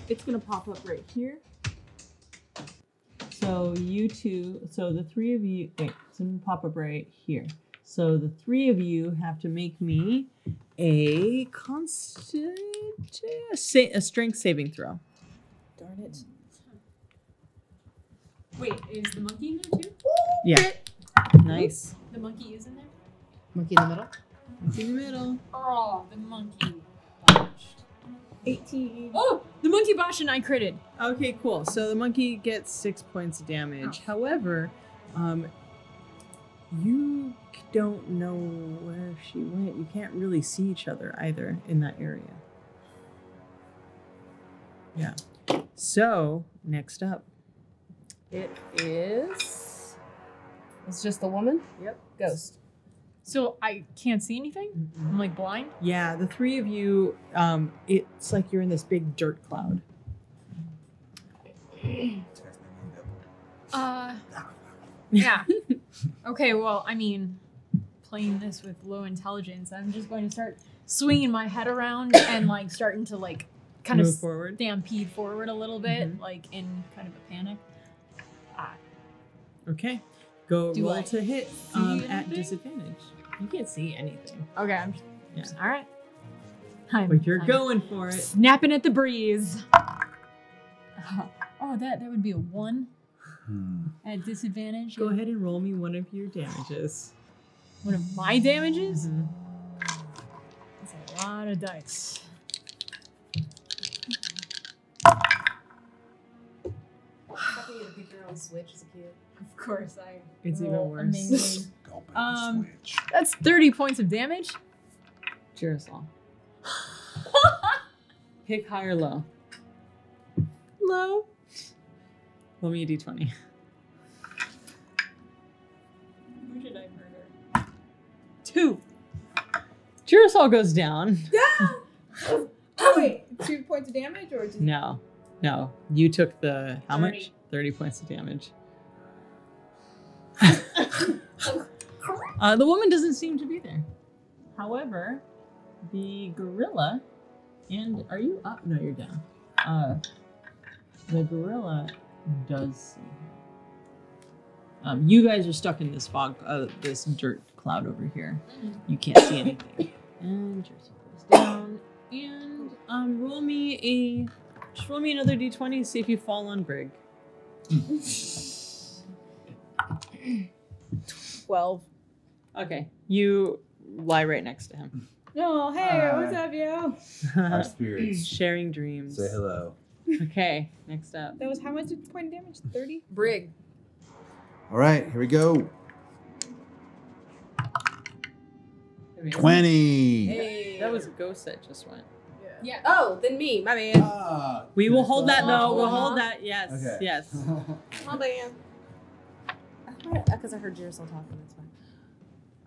it's gonna pop up right here. So you two, so the three of you, wait, it's gonna pop up right here. So the three of you have to make me a strength saving throw. Darn it. Wait, is the monkey in there too? Yeah. Nice. The monkey is in there? Monkey in the middle. Monkey in the middle. Oh, the monkey botched. 18. Oh, the monkey botched and I critted. Okay, cool. So the monkey gets 6 points of damage. However, you don't know where she went. You can't really see each other either in that area. Yeah. So, next up. It is. It's just the woman? Yep. Ghost. So I can't see anything? I'm like blind? Yeah, the three of you, it's like you're in this big dirt cloud. Yeah. Okay, well, I mean, playing this with low intelligence, I'm just going to start swinging my head around and like starting to like kind Move of forward. stampede forward a little bit, like in kind of a panic. Okay. Go Do roll I to hit see at anything? disadvantage. You can't see anything. Okay, I'm Yeah. all right. But you're I'm going for it. snapping at the breeze. Oh, that would be a 1 at disadvantage. Go ahead and roll me one of your damages. One of my damages? Mhm. That's a lot of dice. Probably had to pick your own Switch as a kid. Of course, I. It's even roll worse. amazing. Go back switch. That's 30 points of damage. Girasol. Pick high or low. Low. Roll me a d20. Who should I murder? 2. Girasol goes down. Oh, wait. 2 points of damage or just. No. You took the, how 30. much? 30 points of damage. The woman doesn't seem to be there. However, the gorilla, and are you up? No, you're down. The gorilla does see her. You guys are stuck in this fog, this dirt cloud over here. You can't see anything. And Jersey goes down. And roll me another d20. See if you fall on Brig. 12. Okay, you lie right next to him. Oh, hey, what's up, yo? Our spirits. Sharing dreams. Say hello. Okay, next up. That was how much point of damage? 30? Brig. All right, here we go. Amazing. 20. Hey. That was a ghost that just went. Yeah. Oh, then me. My bad. Ah, We will hold that though. Oh, We'll uh-huh. hold that. Yes. Okay. Yes. My bad. Because I heard Girasol talking. That's fine.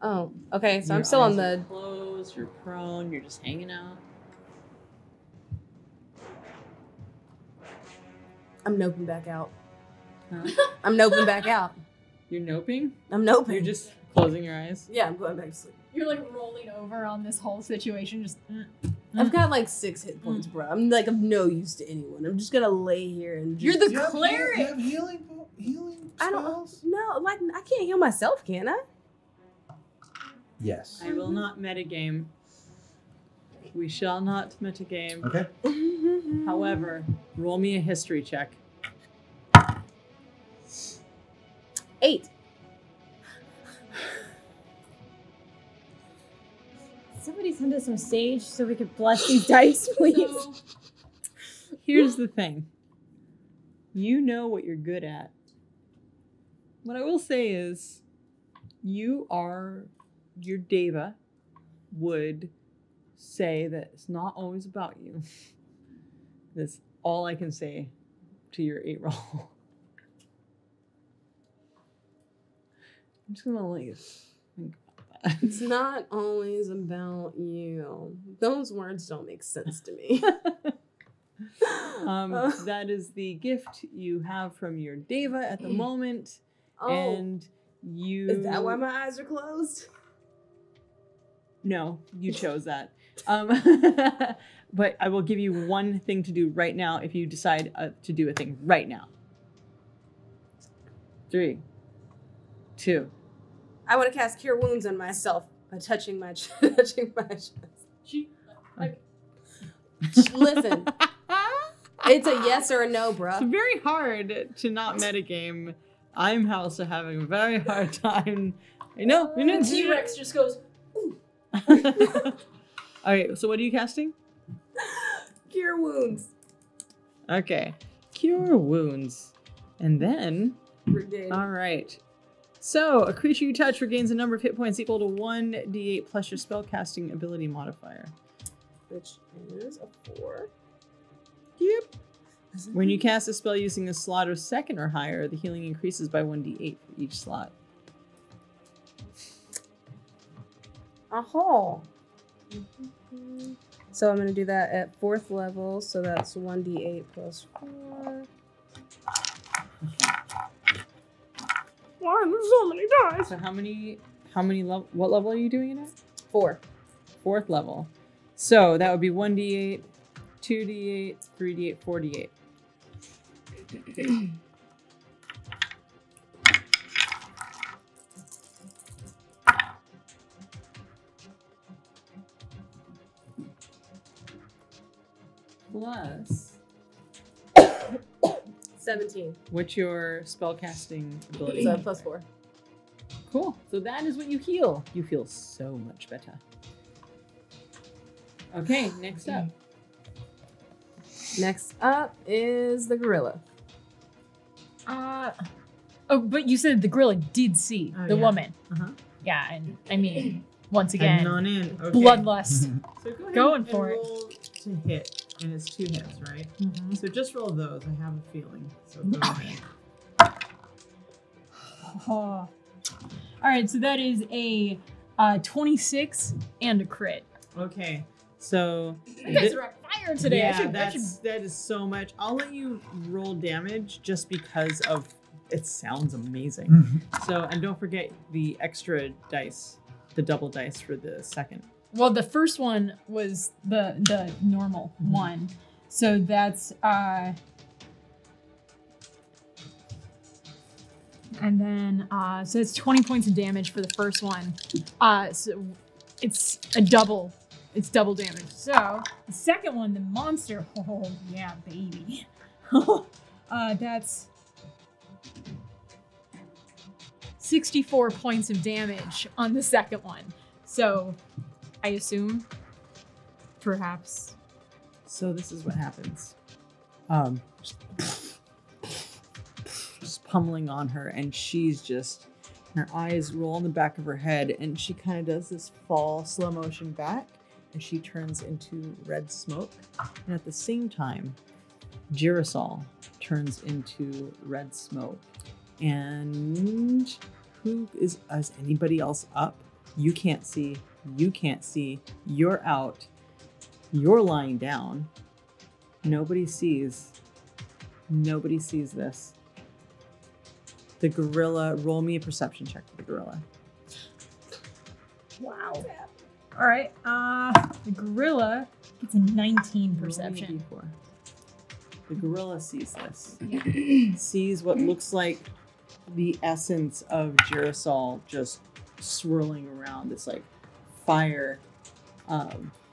Oh, okay. So Your I'm still on eyes are the. closed. You're prone. You're just hanging out. I'm noping back out. Huh? I'm noping back out. You're noping. I'm noping. You're just Closing your eyes. Yeah, I'm going back to sleep. You're like rolling over on this whole situation. Just. I've got like 6 hit points, bro. I'm like of no use to anyone. I'm just gonna lay here and. You're Just, the cleric. You have healing spells? I don't. No, like I can't heal myself, can I? Yes. I will not metagame. We shall not metagame. Okay. However, roll me a history check. 8. Somebody send us some sage so we could bless these dice, please. So, here's the thing. You know what you're good at. What I will say is, your Deva would say that it's not always about you. That's all I can say to your 8 roll. I'm just gonna let you think about that. It's not always about you. Those words don't make sense to me. That is the gift you have from your Deva at the moment. And you... Is that why my eyes are closed? No, you chose that. But I will give you one thing to do right now if you decide to do a thing right now. 3, 2. I want to cast Cure Wounds on myself by touching my chest. Listen, it's a yes or a no, It's bruh. very hard to not metagame. I'm also having a very hard time. I know. T-Rex just goes. All right, so what are you casting? Cure Wounds. Okay. Cure Wounds. And then... Brigade. All right. So, a creature you touch regains a number of hit points equal to 1d8 plus your spellcasting ability modifier. Which is a 4. Yep. When you cast a spell using a slot of 2nd or higher, the healing increases by 1d8 for each slot. Aha. So I'm going to do that at 4th level, so that's 1d8 plus 4. Why there's so many dice? So what level are you doing it at? 4. 4th level. So that would be 1d8, 2d8, 3d8, 4d8. Plus, 17. what's your spellcasting ability? So plus 4. Cool. So that is what you heal. You feel so much better. Okay, next up. Next up is the gorilla. Oh, but you said the gorilla did see the woman. Uh-huh. Yeah, and I mean, once again, Heading on in. Okay. bloodlust. So go ahead Going and for it. roll to hit, and it's 2 hits, right? Mhm. So just roll those. I have a feeling. So go ahead. Oh. All right, so that is a 26 and a crit. Okay. So You guys are on fire today. yeah, I should that is so much. I'll let you roll damage just because of it sounds amazing. So and don't forget the extra dice, the double dice for the second. Well, the first one was the normal one. So that's and then so it's 20 points of damage for the first one. So it's a double. It's double damage. So the second one, the monster. Oh yeah, baby. That's 64 points of damage on the second one. So I assume, perhaps. So this is what happens. Just pummeling on her, and she's just, her eyes roll in the back of her head, and she kind of does this fall slow motion back, and she turns into red smoke. And at the same time, Girasol turns into red smoke. And is anybody else up? You can't see. You can't see. You're out. You're lying down. Nobody sees. Nobody sees this. The gorilla, roll me a perception check for the gorilla. Wow. All right. The gorilla gets a 19 perception. The gorilla sees this. Sees what looks like the essence of Girasol just swirling around this like fire,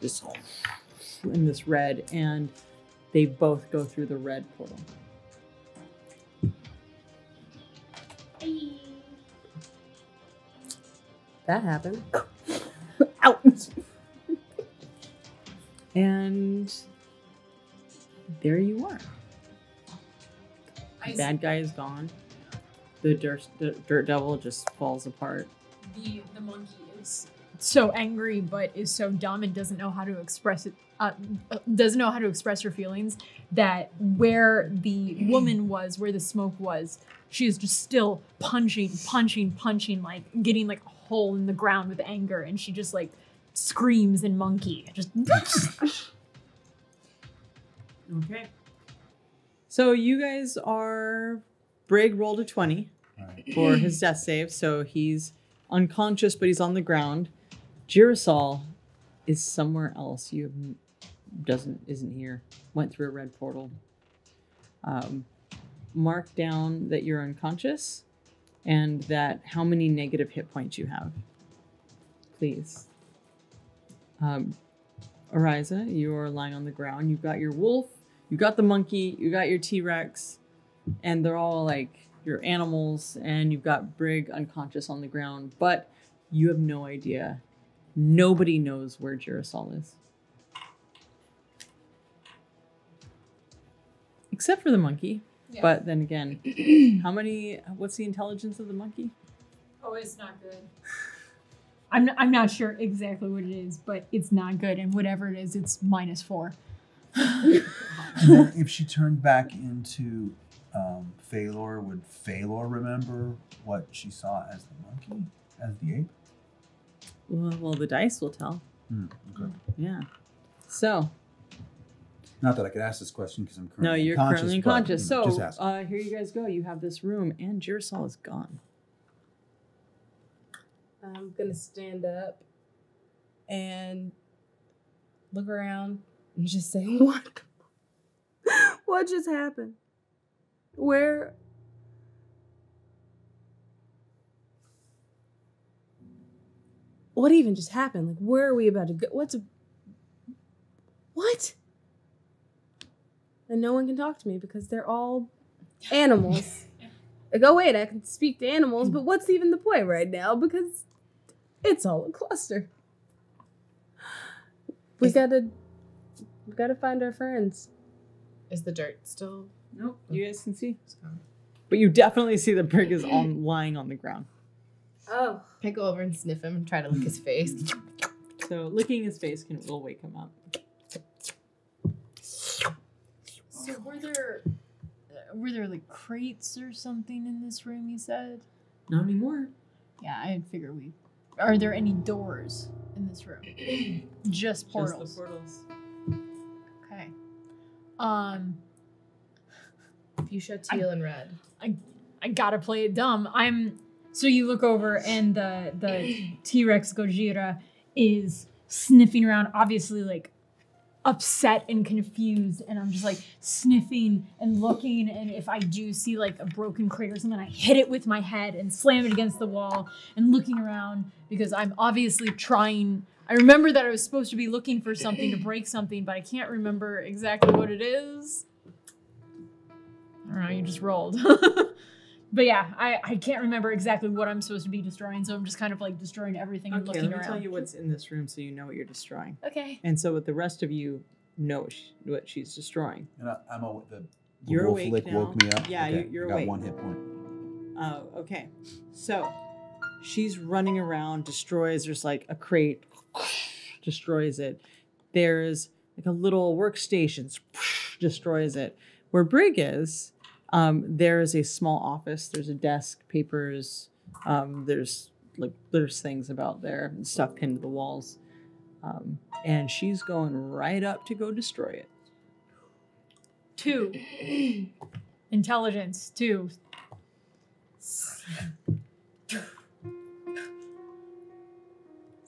just in this red, and they both go through the red portal. That happened. Out. And there you are. The bad guy is gone. The dirt devil just falls apart. The monkey is so angry, but is so dumb and doesn't know how to express it. Doesn't know how to express her feelings. That where the woman was, where the smoke was, she is just still punching, like getting like a hole in the ground with anger, and she just like screams in monkey. Just. Okay. So you guys are... Brig rolled a 20 for his death save, so he's unconscious, but he's on the ground. Girasol is somewhere else. Isn't here. Went through a red portal. Mark down that you're unconscious and that how many negative hit points you have. Please. Ariza, you are lying on the ground. You've got your wolf, you got the monkey, you got your T-Rex, and they're all like your animals, and you've got Brig unconscious on the ground, but you have no idea. Nobody knows where Girasol is. Except for the monkey. Yeah. But then again, what's the intelligence of the monkey? Oh, it's not good. I'm not sure exactly what it is, but it's not good. And whatever it is, it's -4. If she turned back into Phalor, would Phalor remember what she saw as the monkey, as the ape? Well, the dice will tell. Okay. Yeah. So. Not that I could ask this question because I'm currently unconscious. No, you're currently unconscious. But, you know, so here you guys go. You have this room, and Girasol is gone. I'm gonna stand up and look around and just say, "What? What just happened? Where? What even just happened? Like, where are we about to go? What?" And no one can talk to me because they're all animals. Like, oh wait, I can speak to animals, but what's even the point right now? Because it's all a cluster. We gotta find our friends. Is the dirt still? Nope. You guys can see. But you definitely see the Brig is lying on the ground. Oh. Can I go over and sniff him and try to lick his face? So licking his face will wake him up. So were there like crates or something in this room, you said? Not anymore. Yeah, I figure are there any doors in this room? Just portals. Just the portals. Okay. Fuchsia, teal, and red. I gotta play it dumb. So you look over and the T-Rex Gojira is sniffing around, obviously like upset and confused, and I'm just like sniffing and looking, and if I do see like a broken crate or something, I hit it with my head and slam it against the wall and looking around because I'm obviously trying. I remember that I was supposed to be looking for something to break something, but I can't remember exactly what it is. I don't know, you just rolled. But yeah, I can't remember exactly what I'm supposed to be destroying, so I'm just kind of like destroying everything and looking around. Let me tell you what's in this room so you know what you're destroying. Okay. And so with the rest of you know what she's destroying. And You're wolf awake lick now. woke me up. Yeah, okay. you're got awake. 1 hit point. Oh, okay. So she's running around, there's like a crate, destroys it. There's like a little workstation, destroys it. Where Brig is, there is a small office. There's a desk, papers. There's things about there and stuff pinned to the walls. And she's going right up to go destroy it. 2. Intelligence, 2.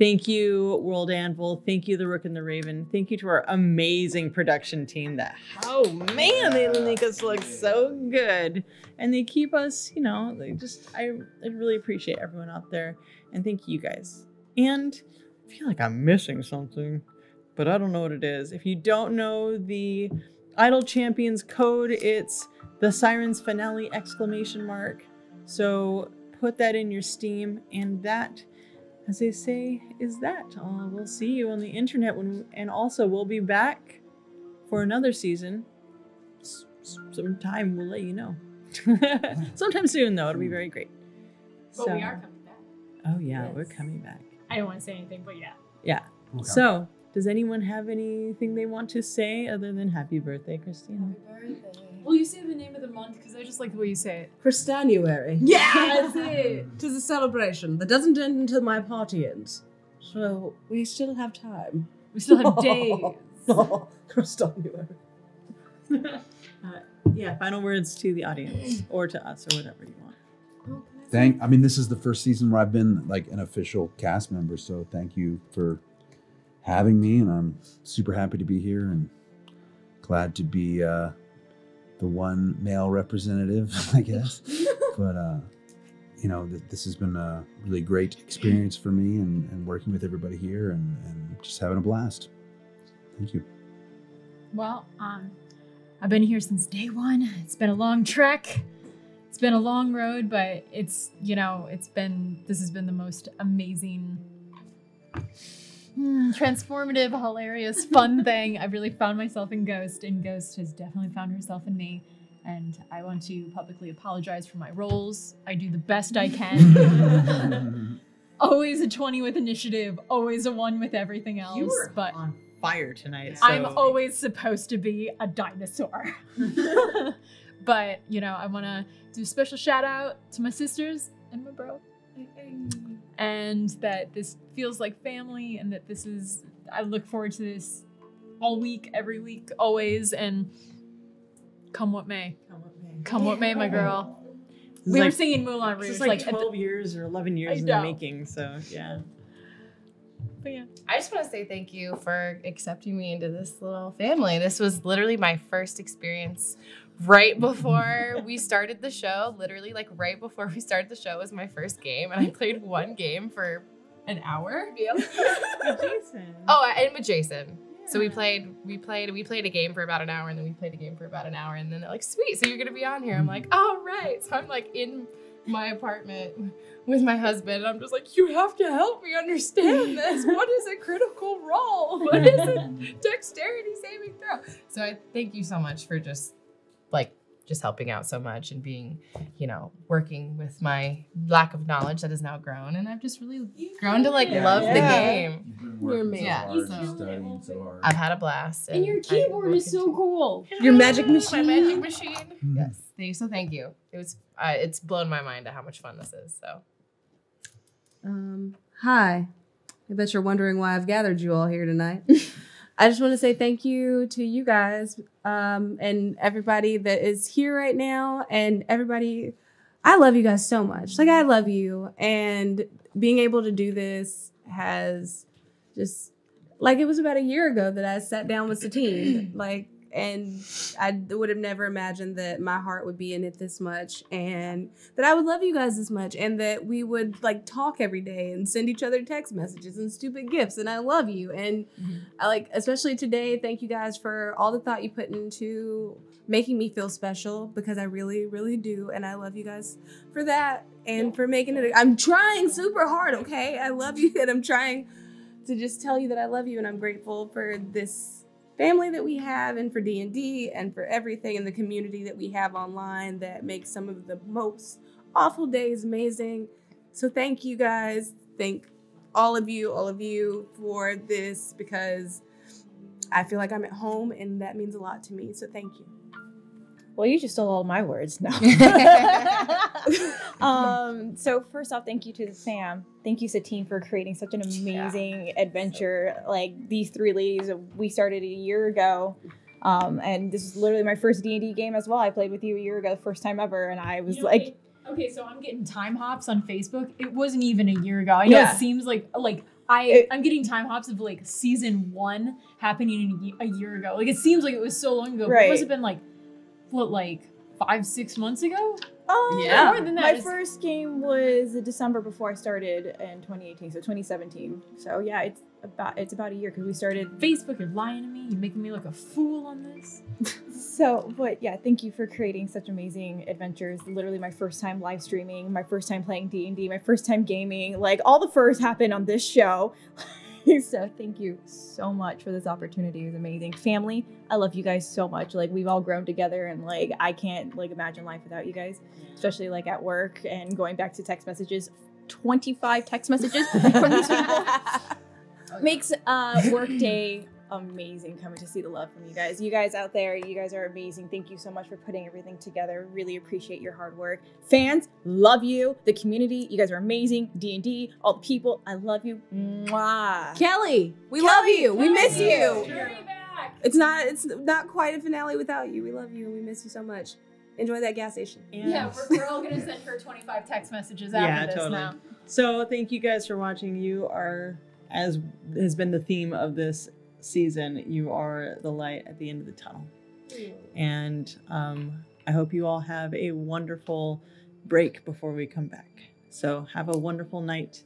Thank you, World Anvil. Thank you, The Rook and the Raven. Thank you to our amazing production team that, oh man, they make us look so good. And they keep us, I really appreciate everyone out there. And thank you guys. And I feel like I'm missing something, but I don't know what it is. If you don't know the Idle Champions code, it's the Sirens Finale ! So put that in your Steam, and that, as they say, is that. We'll see you on the internet and also we'll be back for another season. Sometime we'll let you know. Sometime soon, though. It'll be very great. But we are coming back. Oh yeah, we're coming back. I don't want to say anything, but yeah. Yeah. Okay. So, does anyone have anything they want to say other than happy birthday, Christina? Will you say the name of the month? Because I just like the way you say it. Christanuary. Yeah, that's it. Tis a celebration that doesn't end until my party ends. So we still have time. We still have days. Christanuary. Yeah, final words to the audience or to us or whatever you want. This is the first season where I've been like an official cast member, so thank you for having me, and I'm super happy to be here and glad to be the one male representative, I guess. But this has been a really great experience for me, and working with everybody here and just having a blast. This you. Well, I've been here since day one. It's been a long trek. It's been a long road, but this has been the most amazing, transformative, hilarious, fun thing. I've really found myself in Ghost, and Ghost has definitely found herself in me. And I want to publicly apologize for my roles. I do the best I can. Always a 20 with initiative, always a 1 with everything else. You were but on fire tonight. So. I'm always supposed to be a dinosaur. But, I want to do a special shout out to my sisters and my bro. And that this feels like family, and that I look forward to this all week, every week, always. And come what may. Come what may, my girl. We were singing Moulin Rouge. It's like 12 years or 11 years in the making, so yeah. But yeah. I just want to say thank you for accepting me into this little family. This was literally my first experience right before we started the show. Literally, right before we started the show was my first game, and I played one game for an hour. With Jason. Oh, and with Jason. So we played a game for about an hour, and then we played a game for about an hour, and then they're like, sweet, so you're gonna be on here. I'm like, all right. So I'm in my apartment with my husband, and I'm just like, you have to help me understand this. What is a critical roll? What is a dexterity saving throw? So I thank you so much for just helping out so much and being, working with my lack of knowledge that has now grown. And I've just really grown to love the game. You've been working Yeah. so hard, studying so hard. I've had a blast. And your keyboard is so cool. Your magic machine. My magic machine. Yes. Thank you. It was, it's blown my mind at how much fun this is. So. Hi. I bet you're wondering why I've gathered you all here tonight. I just want to say thank you to you guys and everybody that is here right now, and everybody. I love you guys so much. I love you. And being able to do this has just, it was about a year ago that I sat down with Satine, and I would have never imagined that my heart would be in it this much, and that I would love you guys this much, and that we would talk every day and send each other text messages and stupid gifts, and I love you. And I especially today, thank you guys for all the thought you put into making me feel special, because I really, really do. And I love you guys for that, and for making it. I'm trying super hard, okay? I love you, and I'm trying to just tell you that I love you, and I'm grateful for this family that we have, and for D&D, and for everything in the community that we have online that makes some of the most awful days amazing. So thank you guys. Thank all of you for this, because I feel like I'm at home, and that means a lot to me. So thank you. Well, you just stole all my words now. So first off, thank you to the fam. Thank you, Satine, for creating such an amazing adventure. These three ladies, we started a year ago. And this is literally my first D&D game as well. I played with you a year ago, first time ever. And I was Okay, so I'm getting time hops on Facebook. It wasn't even a year ago. I know it seems like I'm getting time hops of like season 1 happening a year ago. Like it seems like it was so long ago, but it must have been like, what, like 5-6 months ago? Yeah. More than that. My first game was December before I started in 2018, so 2017. So yeah, it's about a year because we started. Facebook, you're lying to me. You're making me look a fool on this. So, but yeah, thank you for creating such amazing adventures. Literally my first time live streaming, my first time playing D&D, my first time gaming. Like all the firsts happened on this show. So thank you so much for this opportunity. It was amazing. Family, I love you guys so much. Like we've all grown together and like I can't like imagine life without you guys, especially like at work and going back to text messages. 25 text messages from these people makes work day amazing coming to see the love from you guys. You guys out there, you guys are amazing. Thank you so much for putting everything together. Really appreciate your hard work. Fans, love you. The community, you guys are amazing. D&D, all the people, I love you. Mwah. Kelly, we love you. We miss you. Hurry back. It's not quite a finale without you. We love you and we miss you so much. Enjoy that gas station. Yeah, we're all gonna send her 25 text messages after this now. So thank you guys for watching. You are, as has been the theme of this season, you are the light at the end of the tunnel. And I hope you all have a wonderful break before we come back. So have a wonderful night.